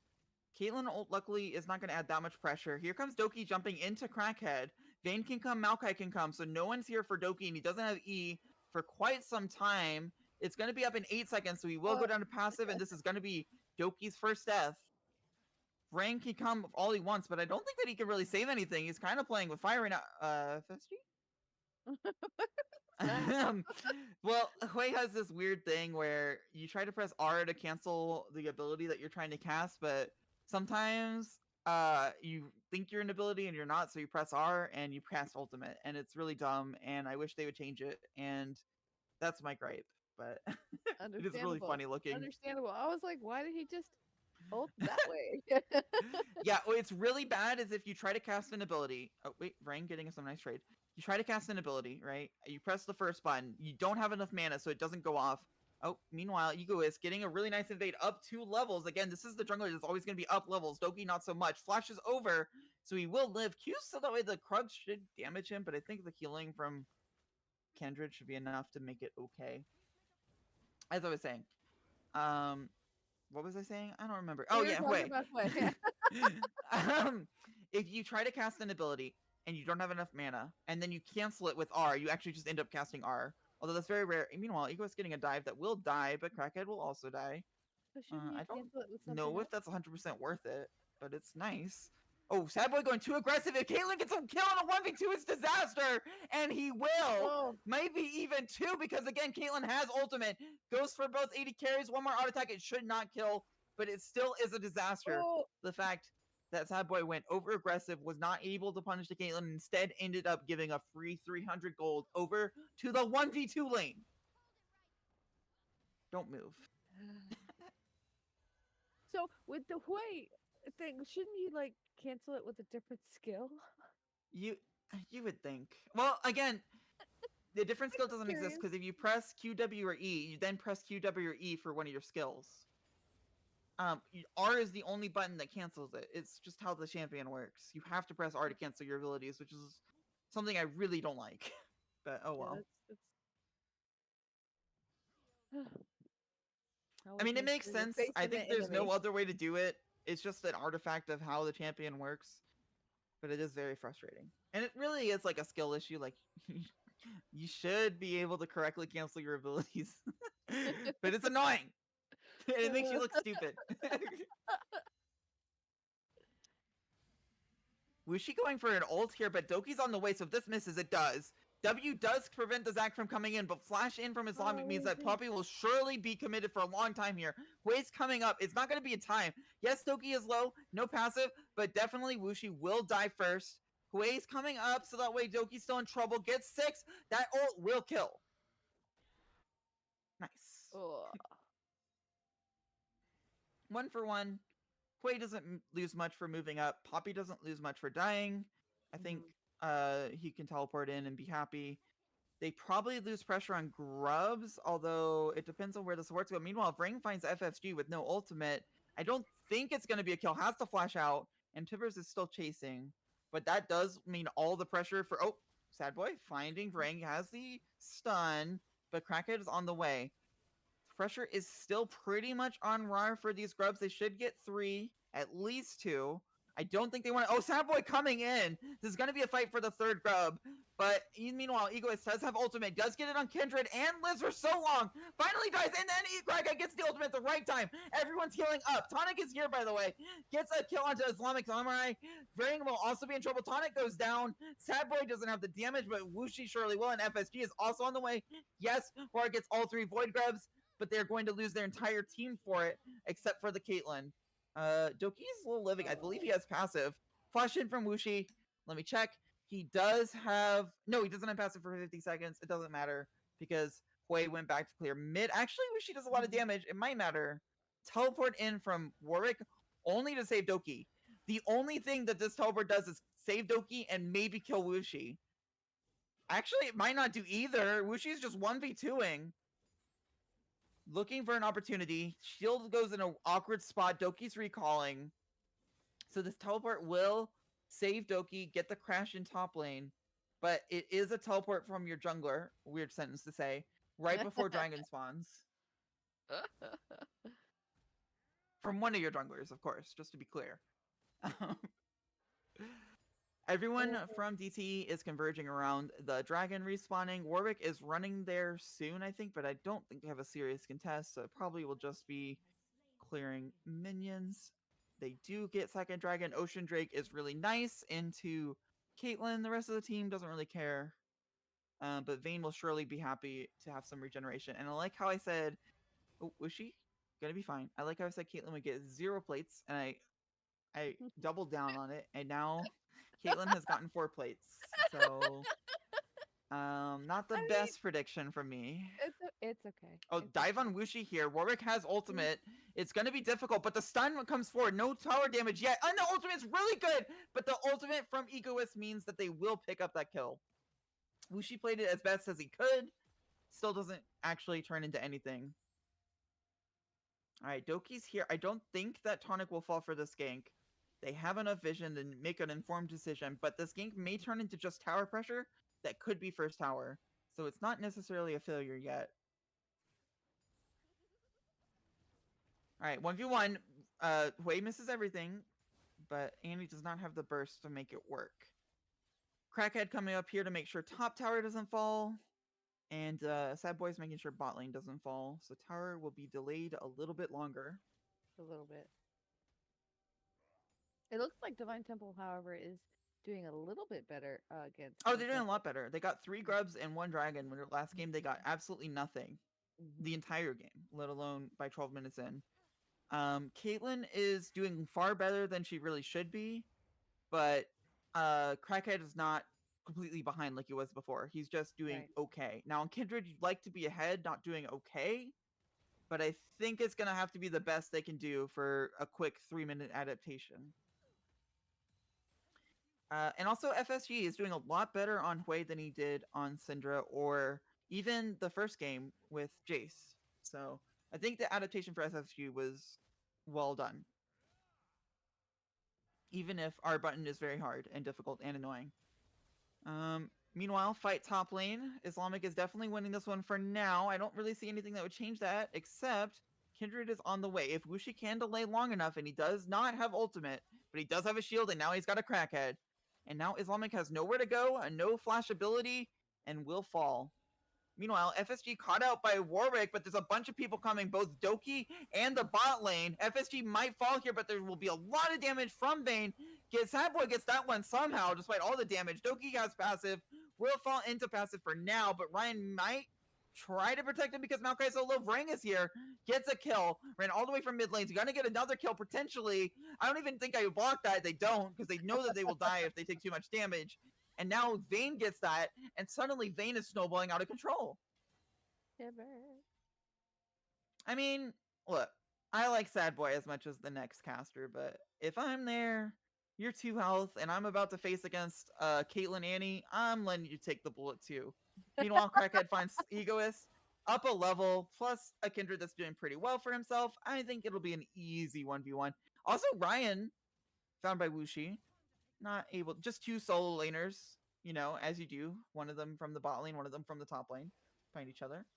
Caitlyn, luckily, is not going to add that much pressure. Here comes Doki jumping into Crackhead. Vayne can come, Maokai can come, so no one's here for Doki, and he doesn't have E for quite some time. It's going to be up in 8 seconds, so he will go down to passive, and this is going to be Doki's first death. Rang can come all he wants, but I don't think that he can really save anything. He's kind of playing with fire right now. Festry? Well, Hui has this weird thing where you try to press R to cancel the ability that you're trying to cast, but sometimes you think you're an ability and you're not, so you press R and you cast ultimate, and it's really dumb, and I wish they would change it, and that's my gripe, but it is really funny looking. Understandable. I was like, why did he just ult that way? Yeah, it's really bad is if you try to cast an ability. Oh, wait, Rang getting us some nice trade. You try to cast an ability, right? You press the first button. You don't have enough mana, so it doesn't go off. Oh, meanwhile, Ego is getting a really nice invade up 2 levels. Again, this is the jungler that's always going to be up levels. Doki, not so much. Flashes over, so he will live. Q, so that way the Krug should damage him, but I think the healing from Kindred should be enough to make it okay. As I was saying. What was I saying? I don't remember. Oh, yeah, wait. If you try to cast an ability and you don't have enough mana, and then you cancel it with R, you actually just end up casting R. Although that's very rare. Meanwhile, Ego is getting a dive that will die, but Crackhead will also die. I don't know if that's 100% worth it, but it's nice. Oh, Sad Boy going too aggressive. If Caitlyn gets a kill on a 1v2, it's disaster. And he will. Oh. Maybe even 2 because, again, Caitlyn has ultimate. Goes for both 80 carries, 1 more auto attack. It should not kill, but it still is a disaster. Oh. The fact that Sad Boy went over aggressive, was not able to punish the Caitlyn, instead ended up giving a free 300 gold over to the 1v2 lane. Don't move. So with the Hui thing, shouldn't you like cancel it with a different skill? You would think. Well, again, the different skill doesn't exist curious. because if you press QW or E, you then press QW or E for one of your skills. R is the only button that cancels it. It's just how the champion works. You have to press R to cancel your abilities, which is something I really don't like. But oh well. I mean, it makes sense. I think there's no other way to do it. It's just an artifact of how the champion works. But it is very frustrating. And it really is like a skill issue. Like, you should be able to correctly cancel your abilities. But it's annoying. And it makes you look stupid. Wuxi going for an ult here, but Doki's on the way, so if this misses, it does. W does prevent the Zac from coming in, but flash in from Islamic means that Poppy will surely be committed for a long time here. Hui's coming up. It's not going to be a time. Yes, Doki is low, no passive, but definitely Wuxi will die first. Hui's coming up, so that way Doki's still in trouble. Gets 6. That ult will kill. Nice. Oh. 1 for 1. Hui doesn't lose much for moving up. Poppy doesn't lose much for dying. I think he can teleport in and be happy. They probably lose pressure on Grubs, although it depends on where the supports go. Meanwhile, Vring finds FFG with no ultimate. I don't think it's going to be a kill. Has to flash out, and Tibbers is still chasing. But that does mean all the pressure for... Oh, Sad Boy finding Vring has the stun, but Crackhead is on the way. Pressure is still pretty much on RAWR for these Grubs. They should get 3, at least 2. I don't think they want to... Oh, Sad Boy coming in! This is going to be a fight for the 3rd Grub. But meanwhile, Egoist does have ultimate, does get it on Kindred, and lives for so long! Finally dies, and then Crackhead gets the ultimate at the right time! Everyone's healing up! Tonic is here, by the way! Gets a kill onto Islamic Samurai. Vring will also be in trouble. Tonic goes down. Sad Boy doesn't have the damage, but Wuxi surely will, and FSG is also on the way. Yes, RAWR gets all 3 Void Grubs, but they're going to lose their entire team for it, except for the Caitlyn. Doki's still living. I believe he has passive. Flash in from Wuxi. Let me check. He does have... No, he doesn't have passive for 50 seconds. It doesn't matter because Hui went back to clear mid. Actually, Wuxi does a lot of damage. It might matter. Teleport in from Warwick only to save Doki. The only thing that this teleport does is save Doki and maybe kill Wuxi. Actually, it might not do either. Wushi's just 1v2ing. Looking for an opportunity. Shield goes in an awkward spot. Doki's recalling. So this teleport will save Doki, get the crash in top lane. But it is a teleport from your jungler. Weird sentence to say. Right before Dragon spawns. From one of your junglers, of course, just to be clear. Everyone from DT is converging around the dragon respawning. Warwick is running there soon, I think, but I don't think they have a serious contest, so it probably will just be clearing minions. They do get second dragon. Ocean Drake is really nice into Caitlyn. The rest of the team doesn't really care. But Vayne will surely be happy to have some regeneration. And I like how I said... Oh, was she gonna be fine? I like how I said Caitlyn would get 0 plates, and I doubled down on it, and now... Caitlyn has gotten 4 plates, so not the best prediction from me. It's okay. Oh, dive on Wuxi here. Warwick has ultimate. It's going to be difficult, but the stun comes forward. No tower damage yet. And the ultimate's really good, but the ultimate from Egoist means that they will pick up that kill. Wuxi played it as best as he could. Still doesn't actually turn into anything. All right, Doki's here. I don't think that Tonic will fall for this gank. They have enough vision to make an informed decision, but this gank may turn into just tower pressure that could be first tower. So it's not necessarily a failure yet. Alright, 1v1. Hui misses everything, but Annie does not have the burst to make it work. Crackhead coming up here to make sure top tower doesn't fall. And Sad Boy's making sure bot lane doesn't fall. So tower will be delayed a little bit longer. A little bit. It looks like Divine Temple, however, is doing a little bit better against Oh, they're doing a Synthra. lot better. They got 3 grubs and 1 dragon. When their last game, they got absolutely nothing. The entire game, let alone by 12 minutes in. Caitlyn is doing far better than she really should be, but Crackhead is not completely behind like he was before. He's just doing Right. okay. Now, on Kindred, you'd like to be ahead, not doing okay, but I think it's going to have to be the best they can do for a quick 3-minute adaptation. And also, FSG is doing a lot better on Hui than he did on Syndra or even the first game with Jace. So I think the adaptation for FSG was well done. Even if our button is very hard and difficult and annoying. Meanwhile, fight top lane. Islamic is definitely winning this one for now. I don't really see anything that would change that, except Kindred is on the way. If Wuxi can delay long enough, and he does not have ultimate, but he does have a shield, and now he's got a crackhead. And now Islamic has nowhere to go, and no flash ability, and will fall. Meanwhile, FSG caught out by Warwick, but there's a bunch of people coming, both Doki and the bot lane. FSG might fall here, but there will be a lot of damage from Vayne. Sadboy gets that one somehow, despite all the damage. Doki has passive, will fall into passive for now, but Ryan might try to protect him because Maokai's so low. Vrang is here, gets a kill, ran all the way from mid lanes. You're gonna get another kill potentially. I don't even think I would block that. They don't, because they know that they will die if they take too much damage. And now Vayne gets that, and suddenly Vayne is snowballing out of control. I mean, look, I like Sad Boy as much as the next caster, but if I'm there, you're 2 health, and I'm about to face against Caitlyn Annie, I'm letting you take the bullet too. Meanwhile, Crackhead finds Egoist up a level, plus a Kindred that's doing pretty well for himself. I think it'll be an easy 1v1. Also, Ryan, found by Wuxi, not able, just 2 solo laners, you know, as you do. One of them from the bot lane, one of them from the top lane. Find each other.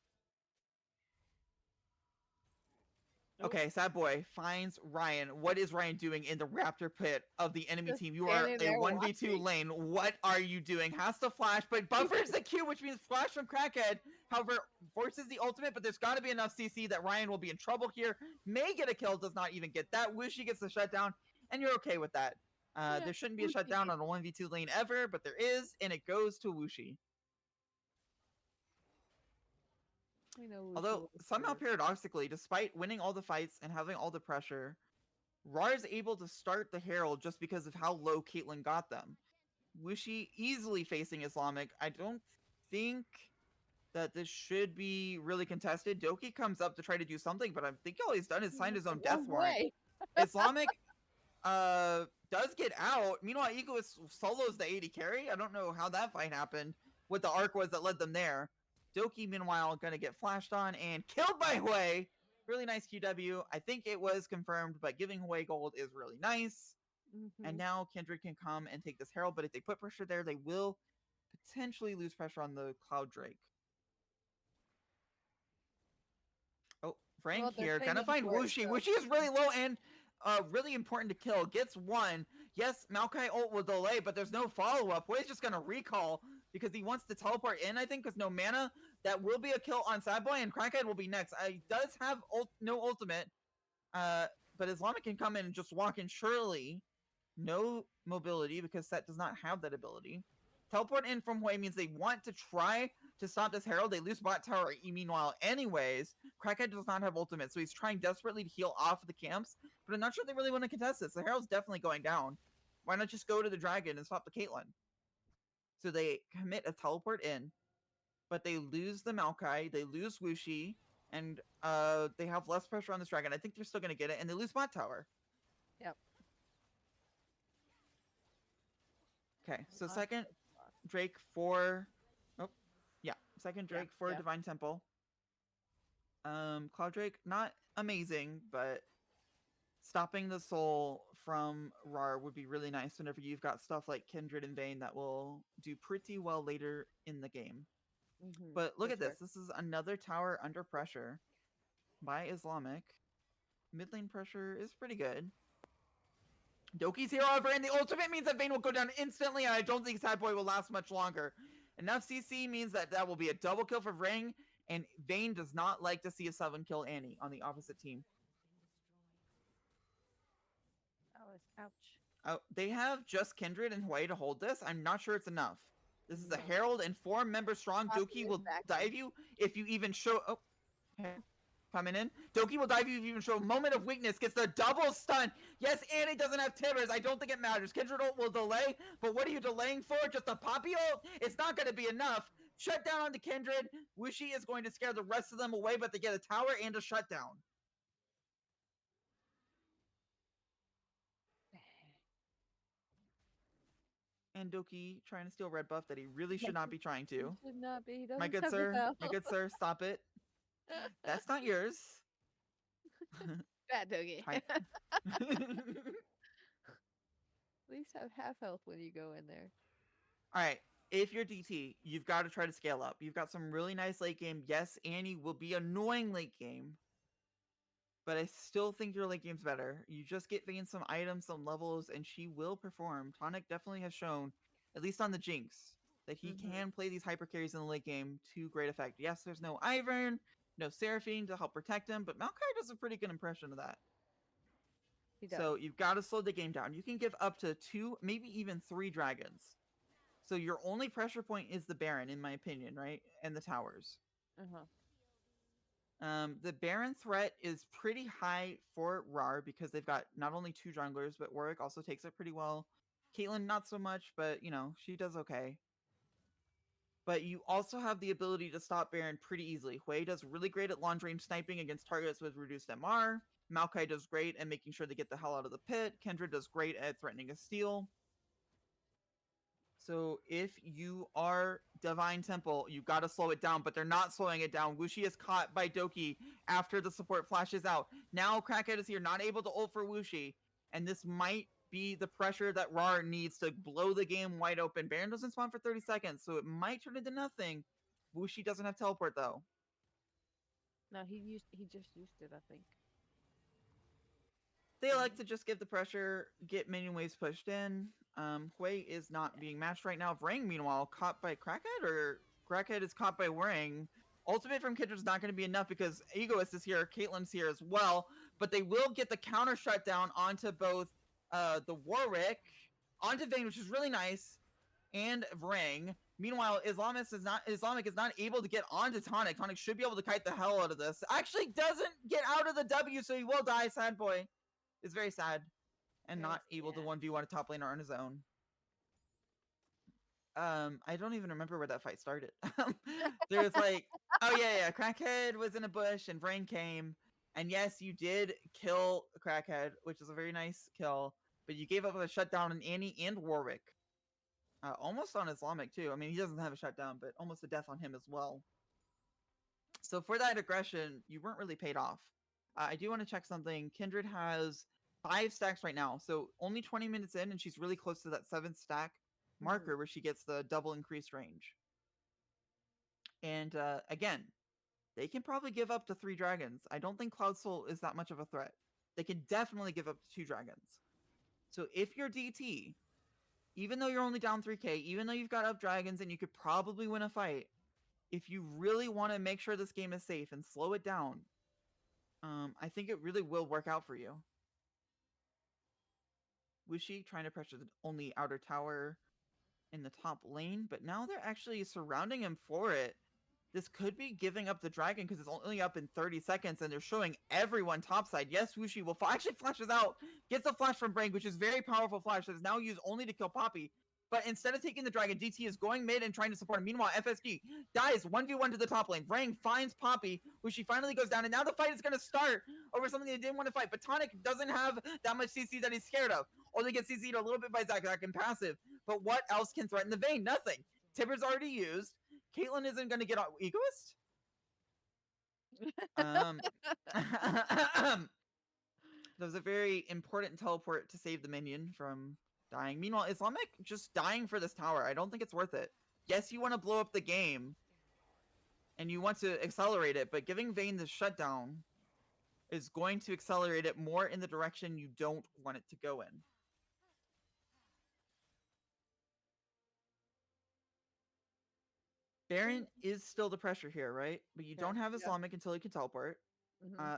Okay, Sad Boy finds Ryan. What is Ryan doing in the Raptor pit of the enemy Just team? You are standing a there 1v2 watching. lane. What are you doing? Has to flash, but buffers the Q, which means flash from Crackhead. However, forces the ultimate, but there's got to be enough CC that Ryan will be in trouble here. May get a kill, does not even get that. Wuxi gets the shutdown, and you're okay with that. There shouldn't be a shutdown on a 1v2 lane ever, but there is, and it goes to Wuxi. Although, somehow paradoxically, despite winning all the fights and having all the pressure, RAWR is able to start the Herald just because of how low Caitlyn got them. Wuxi easily facing Islamic. I don't think that this should be really contested. Doki comes up to try to do something, but I think all he's done is signed his own death warrant. Islamic does get out. Meanwhile, Egoist solos the 80 carry. I don't know how that fight happened, what the arc was that led them there. Doki, meanwhile, gonna get flashed on and killed by Hui. Really nice QW. I think it was confirmed, but giving Hui gold is really nice. And now Kindred can come and take this Herald, but if they put pressure there, they will potentially lose pressure on the Cloud Drake. Oh, Frank here, gonna find Wuxi. Wuxi is really low and really important to kill. Gets one. Yes, Maokai ult will delay, but there's no follow-up. Hui is just gonna recall because he wants to teleport in, I think, because no mana. That will be a kill on Sad Boy, and Crackhead will be next. He does have no ultimate, but Islamic can come in and just walk in. Surely, no mobility because Set does not have that ability. Teleport in from Hui means they want to try to stop this Herald. They lose bot tower meanwhile anyways. Crackhead does not have ultimate, so he's trying desperately to heal off the camps, but I'm not sure they really want to contest this. The Herald's definitely going down. Why not just go to the dragon and stop the Caitlyn? So they commit a teleport in, but they lose the Maokai, they lose Wuxi, and they have less pressure on this dragon. I think they're still going to get it, and they lose bot tower. Yep. Okay, so second Drake for... Oh, yeah. Second Drake for Divine Temple. Cloud Drake, not amazing, but stopping the soul from RAWR would be really nice whenever you've got stuff like Kindred and Vayne that will do pretty well later in the game. But look at this. This is another tower under pressure by Islamic. Mid lane pressure is pretty good. Doki's here, however, and the ultimate means that Vayne will go down instantly, and I don't think Sad Boy will last much longer. Enough CC means that that will be a double kill for Vrang, and Vayne does not like to see a 7 kill Annie on the opposite team. That Ouch. Oh, they have just Kindred and Hawaii to hold this. I'm not sure it's enough. This is a No. Herald and 4-member strong. Poppy Doki is will back dive you if you even show. Oh, Herald coming in. Doki will dive you if you even show a moment of weakness. Gets the double stun. Yes, Annie doesn't have Tibbers. I don't think it matters. Kindred ult will delay, but what are you delaying for? Just a Poppy ult? It's not going to be enough. Shut down on the Kindred. Wushi is going to scare the rest of them away, but they get a tower and a shutdown. And Doki trying to steal red buff that he really should not be trying He to. should not be. He doesn't My good have the sir, bell. my good sir, stop it. That's not yours. Bad doggy. Hi- At least have half health when you go in there. All right, if you're DT, you've got to try to scale up. You've got some really nice late game. Yes, Annie will be annoying late game, but I still think your late game's better. You just get Vayne some items, some levels, and she will perform. Tonic definitely has shown, at least on the Jinx, that he can play these hyper carries in the late game to great effect. Yes, there's no Ivern, no Seraphine to help protect him, but Maokai does a pretty good impression of that. He does. So you've got to slow the game down. You can give up to 2, maybe even 3 dragons. So your only pressure point is the Baron, in my opinion, right? And the towers. The Baron threat is pretty high for RAR because they've got not only 2 junglers, but Warwick also takes it pretty well. Caitlyn, not so much, but, you know, she does okay. But you also have the ability to stop Baron pretty easily. Hui does really great at long range sniping against targets with reduced MR. Maokai does great at making sure they get the hell out of the pit. Kendra does great at threatening a steal. So if you are Divine Temple, you got to slow it down, but they're not slowing it down. Wuxi is caught by Doki after the support flashes out. Now Crackhead is here, not able to ult for Wuxi, and this might be the pressure that RAR needs to blow the game wide open. Baron doesn't spawn for 30 seconds, so it might turn into nothing. Wuxi doesn't have teleport though. No, he just used it, I think. They like to just give the pressure, get minion waves pushed in. Hui is not being matched right now. Vrang, meanwhile, caught by Crackhead, or Crackhead is caught by Vrang. Ultimate from Kindred's not going to be enough because Egoist is here, Caitlyn's here as well, but they will get the counter shutdown onto both the Warwick, onto Vayne, which is really nice, and Vrang. Meanwhile, Islamic is not able to get onto Tonic. Tonic should be able to kite the hell out of this. Actually doesn't get out of the W, so he will die, sad boy. It's very sad. And Very not able to sad. 1v1 a top laner on his own. I don't even remember where that fight started. There's like, oh yeah, Crackhead was in a bush and Vrain came. And yes, you did kill Crackhead, which is a very nice kill. But you gave up a shutdown on Annie and Warwick. Almost on Islamic too. I mean, he doesn't have a shutdown, but almost a death on him as well. So for that aggression, you weren't really paid off. I do want to check something. Kindred has 5 stacks right now, so only 20 minutes in, and she's really close to that 7th stack marker where she gets the double increased range. And again, they can probably give up to 3 dragons. I don't think Cloud Soul is that much of a threat. They can definitely give up to 2 dragons. So if you're DT, even though you're only down 3k, even though you've got up dragons and you could probably win a fight, if you really want to make sure this game is safe and slow it down, I think it really will work out for you. Wuxi trying to pressure the only outer tower in the top lane, but now they're actually surrounding him for it. This could be giving up the dragon because it's only up in 30 seconds and they're showing everyone topside. Yes, Wuxi will actually flashes out, gets a flash from Brain, which is very powerful flash that is now used only to kill Poppy. But instead of taking the dragon, DT is going mid and trying to support him. Meanwhile, FSG dies 1v1 to the top lane. Vrang finds Poppy, who she finally goes down, and now the fight is going to start over something they didn't want to fight. But Tonic doesn't have that much CC that he's scared of. Only gets CC'd a little bit by Zac and passive. But what else can threaten the Vayne? Nothing. Tipper's already used. Caitlyn isn't going to get on Egoist. That was a very important teleport to save the minion from dying. Meanwhile, Islamic just dying for this tower. I don't think it's worth it. Yes, you want to blow up the game and you want to accelerate it, but giving Vayne the shutdown is going to accelerate it more in the direction you don't want it to go in. Baron is still the pressure here, right? But you don't have Islamic until he can teleport.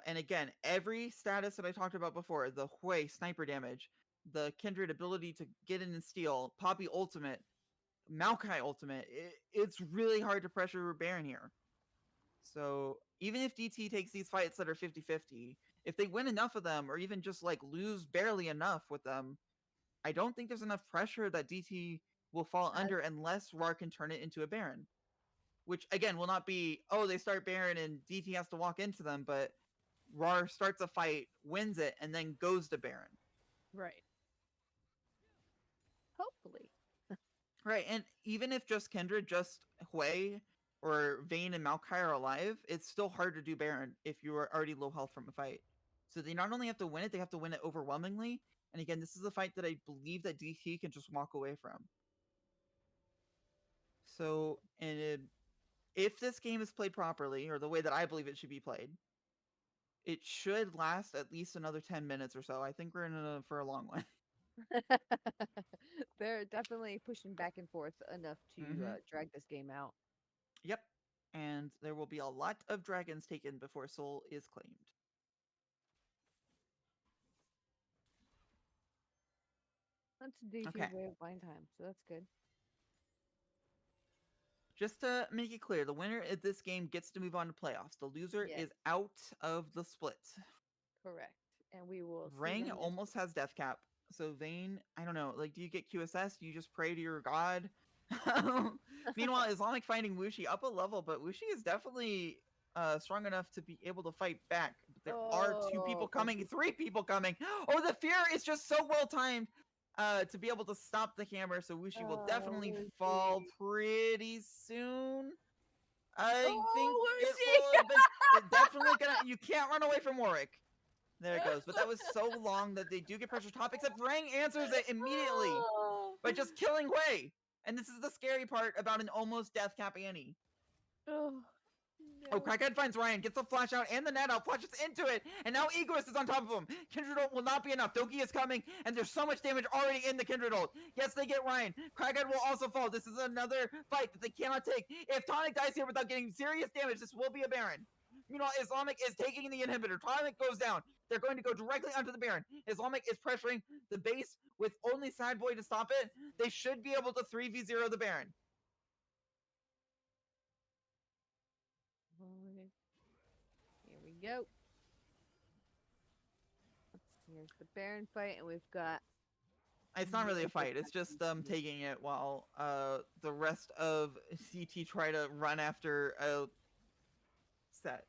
And again, every status that I talked about before, the Hui sniper damage, the Kindred ability to get in and steal, Poppy ultimate, Maokai ultimate, it's really hard to pressure Baron here. So even if DT takes these fights that are 50-50, if they win enough of them, or even just like lose barely enough with them, I don't think there's enough pressure that DT will fall under unless RAR can turn it into a Baron. Which again will not be, oh, they start Baron and DT has to walk into them, but RAR starts a fight, wins it, and then goes to Baron. Right. Hopefully. Right, and even if just Kindred, just Hui, or Vayne and Maokai are alive, it's still hard to do Baron if you are already low health from a fight. So they not only have to win it, they have to win it overwhelmingly. And again, this is a fight that I believe that DT can just walk away from. So, if this game is played properly, or the way that I believe it should be played, it should last at least another 10 minutes or so. I think we're in for a long one. They're definitely pushing back and forth enough to drag this game out. Yep. And there will be a lot of dragons taken before Soul is claimed. That's DT's Okay. way of buying time, so that's good. Just to make it clear, the winner of this game gets to move on to playoffs. The loser Yes. is out of the split. Correct. And we will see Rang them almost has death cap. So Vayne, I don't know. Like, do you get QSS? Do you just pray to your god? Meanwhile, Islamic fighting Wuxi up a level, but Wuxi is definitely strong enough to be able to fight back. But there are 2 people coming, 3 people coming. Oh, the fear is just so well timed to be able to stop the hammer. So Wuxi will definitely fall pretty soon. I think it will. But definitely gonna. You can't run away from Warwick. There it goes. But that was so long that they do get pressure top, except Rang answers it immediately by just killing Hui. And this is the scary part about an almost death cap Annie. Oh, Crackhead finds Ryan, gets the flash out and the net out, flashes into it, and now Egoist is on top of him. Kindred ult will not be enough. Doki is coming, and there's so much damage already in the Kindred ult. Yes, they get Ryan. Crackhead will also fall. This is another fight that they cannot take. If Tonic dies here without getting serious damage, this will be a Baron. Meanwhile, Islamic is taking the inhibitor. Tonic goes down. They're going to go directly onto the Baron. Islamic is pressuring the base with only Sad Boy to stop it. They should be able to 3v0 the Baron. Here we go. Let's see. Here's the Baron fight, and we've got. It's not really a fight. It's just taking it while the rest of CT try to run after a set.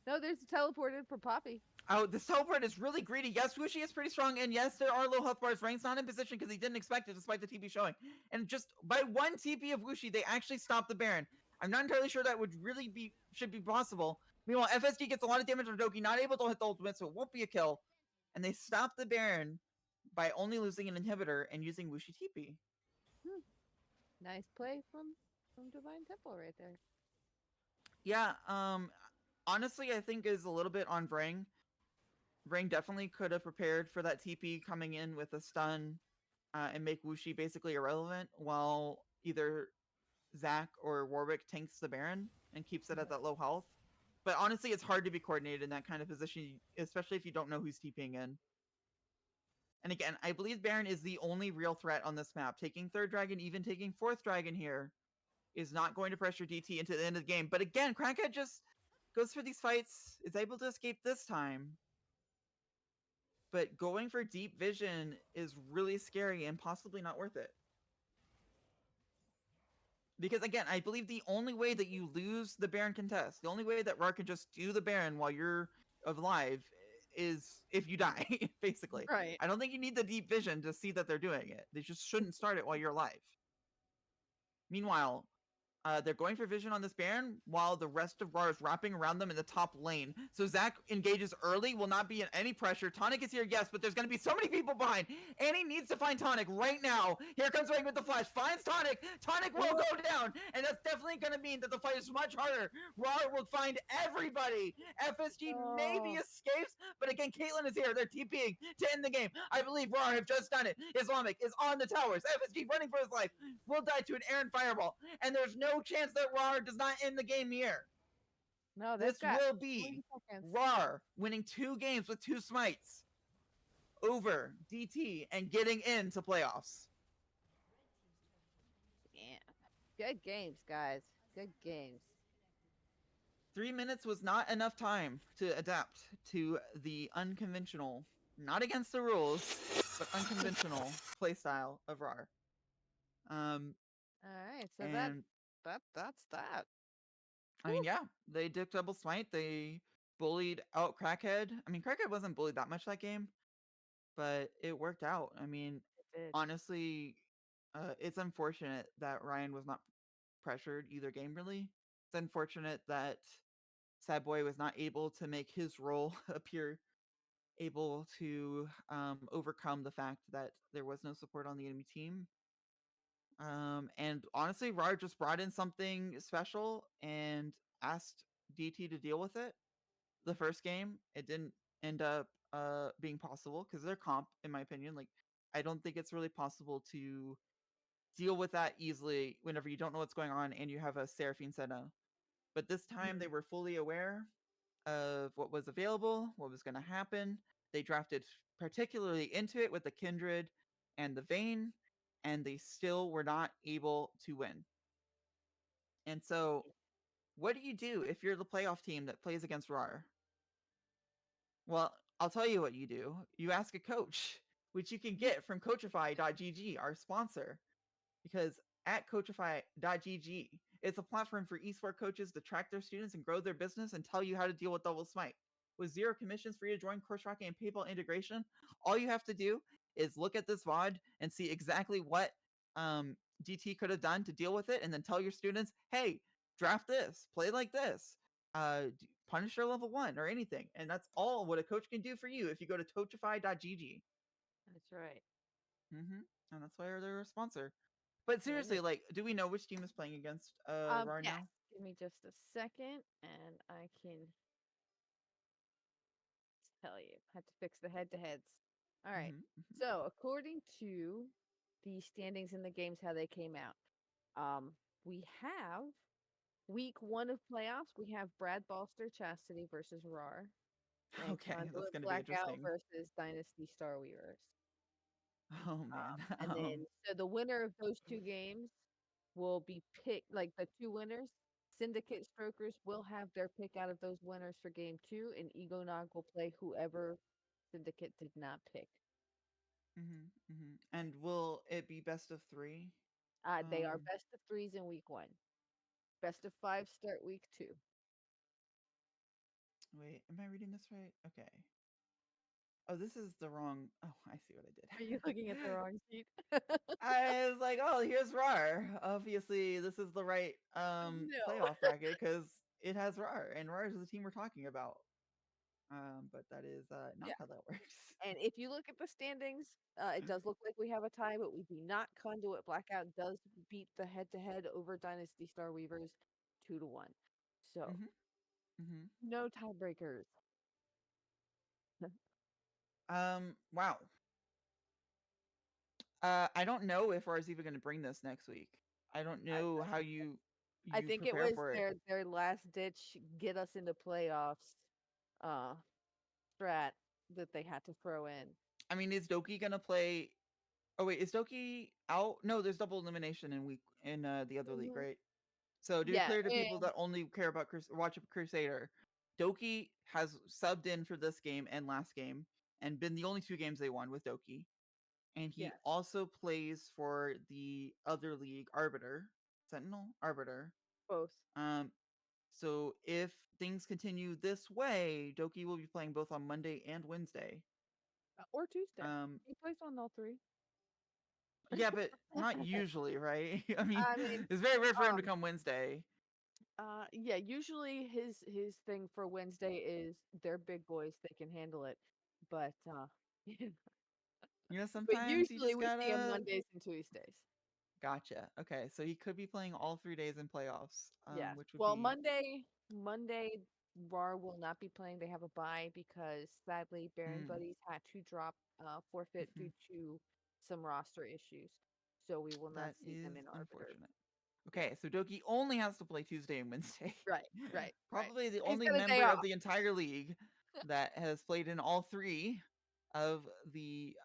No, there's a teleported for Poppy. Oh, this teleport is really greedy. Yes, Wuxi is pretty strong, and yes, there are low health bars. Rang's not in position because he didn't expect it, despite the TP showing. And just by one TP of Wuxi, they actually stopped the Baron. I'm not entirely sure that would really should be possible. Meanwhile, FSG gets a lot of damage on Doki, not able to hit the ultimate, so it won't be a kill. And they stop the Baron by only losing an inhibitor and using Wuxi TP. Nice play from Divine Temple right there. Yeah, honestly, I think is a little bit on Vrang. Vrang definitely could have prepared for that TP coming in with a stun and make Wuxi basically irrelevant, while either Zach or Warwick tanks the Baron and keeps it at that low health. But honestly, it's hard to be coordinated in that kind of position, especially if you don't know who's TPing in. And again, I believe Baron is the only real threat on this map. Taking 3rd Dragon, even taking 4th Dragon here, is not going to pressure DT into the end of the game. But again, Crackhead just goes for these fights, is able to escape this time. But going for deep vision is really scary and possibly not worth it. Because again, I believe the only way that you lose the Baron contest, the only way that RAR can just do the Baron while you're alive is if you die, basically. Right. I don't think you need the deep vision to see that they're doing it. They just shouldn't start it while you're alive. Meanwhile, they're going for vision on this Baron while the rest of RAR is wrapping around them in the top lane. So Zach engages early, will not be in any pressure. Tonic is here, yes, but there's going to be so many people behind. Annie needs to find Tonic right now. Here comes Rang with the flash. Finds Tonic. Tonic will go down. And that's definitely going to mean that the fight is much harder. RAR will find everybody. FSG maybe escapes, but again, Caitlyn is here. They're TPing to end the game. I believe RAR have just done it. Islamic is on the towers. FSG running for his life. Will die to an Aaron Fireball. And there's no chance that RAR does not end the game here. No, this will be RAR winning 2 games with 2 smites. over DT and getting into playoffs. Yeah. Good games, guys. Good games. 3 minutes was not enough time to adapt to the unconventional, not against the rules, but unconventional playstyle of RAR. All right, so And that's that. I mean, yeah, they did double smite. They bullied out Crackhead. I mean, Crackhead wasn't bullied that much that game, but it worked out. I mean, It did. honestly, it's unfortunate that Ryan was not pressured either game. Really, it's unfortunate that Sad Boy was not able to make his role appear able to overcome the fact that there was no support on the enemy team. And honestly, RAR just brought in something special and asked DT to deal with it. The first game, it didn't end up being possible because they're comp, in my opinion. Like, I don't think it's really possible to deal with that easily whenever you don't know what's going on and you have a Seraphine Senna. But this time they were fully aware of what was available, what was going to happen. They drafted particularly into it with the Kindred and the Vayne, and they still were not able to win. And so, what do you do if you're the playoff team that plays against RAR? Well, I'll tell you what you do. You ask a coach, which you can get from coachify.gg, our sponsor, because at coachify.gg, it's a platform for esports coaches to track their students and grow their business and tell you how to deal with double smite. With zero commissions for you to join course tracking and PayPal integration, all you have to do is look at this VOD and see exactly what DT could have done to deal with it, and then tell your students, hey, draft this, play like this, Punisher level 1 or anything. And that's all what a coach can do for you if you go to coachify.gg. That's right. And that's why they're a sponsor. But seriously, like, do we know which team is playing against RAR Yes. now? Give me just a second, and I can tell you. Have to fix the head-to-heads. All right. So, according to the standings in the games, how they came out, we have week 1 of playoffs. We have Brad Balster Chastity versus RAR, and Okay, that's Conduit going to be Blackout interesting. versus Dynasty Starweavers. Oh man. And then, so the winner of those 2 games will be picked, like the 2 winners. Syndicate Strokers will have their pick out of those winners for game 2, and Ego Nog will play whoever Syndicate did not pick. And will it be best of 3? They are best of 3s in week 1. Best of 5 start week 2. Wait, am I reading this right? Okay. Oh, this is the wrong. Oh, I see what I did. Are you looking at the wrong sheet? I was like, oh, here's RAR. Obviously, this is the right No. playoff bracket because it has RAR, and RAR is the team we're talking about. But that is not Yeah. how that works. And if you look at the standings, it does look like we have a tie, but we do not. Conduit Blackout does beat the head-to-head over Dynasty Starweavers 2-1. So, no tiebreakers. Wow. I don't know if RAR is even going to bring this next week. I don't know how I you think it prepare was for it. their last ditch get us into playoffs uh strat that they had to throw in. I mean, is Doki gonna play? Oh wait, is Doki out? No, there's double elimination in the other league, right? So to be Yeah, clear to people and that only care about watch Crusader, Doki has subbed in for this game and last game, and been the only 2 games they won with Doki. And he yes, also plays for the other league, Arbiter, Sentinel, Arbiter. both. Um, so if things continue this way, Doki will be playing both on Monday and Wednesday. Or Tuesday. Um, He plays on all 3. yeah, but not usually, right? I mean, I mean, it's very rare for him to come Wednesday. yeah, usually his thing for Wednesday is they're big boys, they can handle it. But You know, but sometimes you usually just we see him gotta. Mondays and Tuesdays. Gotcha. Okay, so he could be playing all 3 days in playoffs, Yes. which would Well, be. Monday, RAR will not be playing. They have a bye because sadly, Baron Buddies had to drop forfeit due to some roster issues. So we will not That see them is in Arbiter. unfortunate. Yeah. Okay, so Doki only has to play Tuesday and Wednesday. Right. Probably the He's only got a day member of off. the entire league that has played in all 3 of the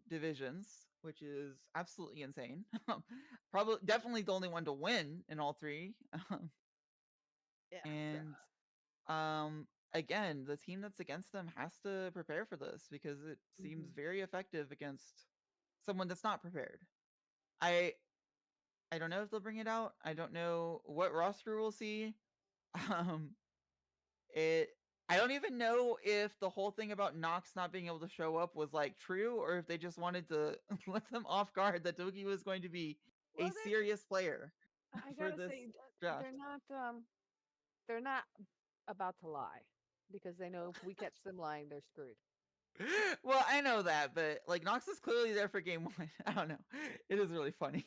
divisions, which is absolutely insane. Probably, definitely the only one to win in all three. Yeah. So, And again, the team that's against them has to prepare for this because it seems very effective against someone that's not prepared. I I don't know if they'll bring it out. I don't know what roster we'll see. Um, it. I don't even know if the whole thing about Nox not being able to show up was like true, or if they just wanted to let them off guard that Doki was going to be well, a serious player I for gotta this say, draft. they're not about to lie because they know if we catch them lying, they're screwed. Well, I know that, but like Nox is clearly there for game one. I don't know. It is really funny.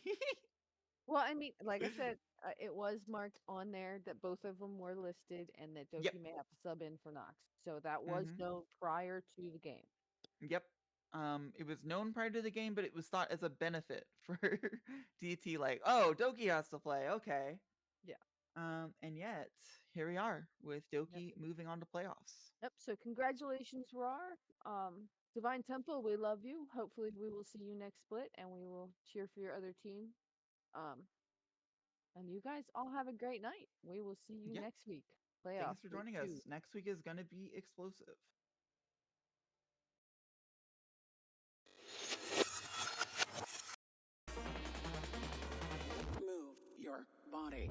Well, I mean, like I said, it was marked on there that both of them were listed and that Yep. Doki may have to sub in for Knox. So that was Hmm. known prior to the game. Yep. It was known prior to the game, but it was thought as a benefit for DT. Like, oh, Doki has to play. Okay. Yeah. And yet here we are with Yep. Doki moving on to playoffs. Yep. So congratulations, RAWR. Divine Temple, we love you. Hopefully, we will see you next split, and we will cheer for your other team. Um, and you guys all have a great night. We will see you Yeah. next week. Thanks Playoffs for week joining us. 2. Next week is going to be explosive. Move your body.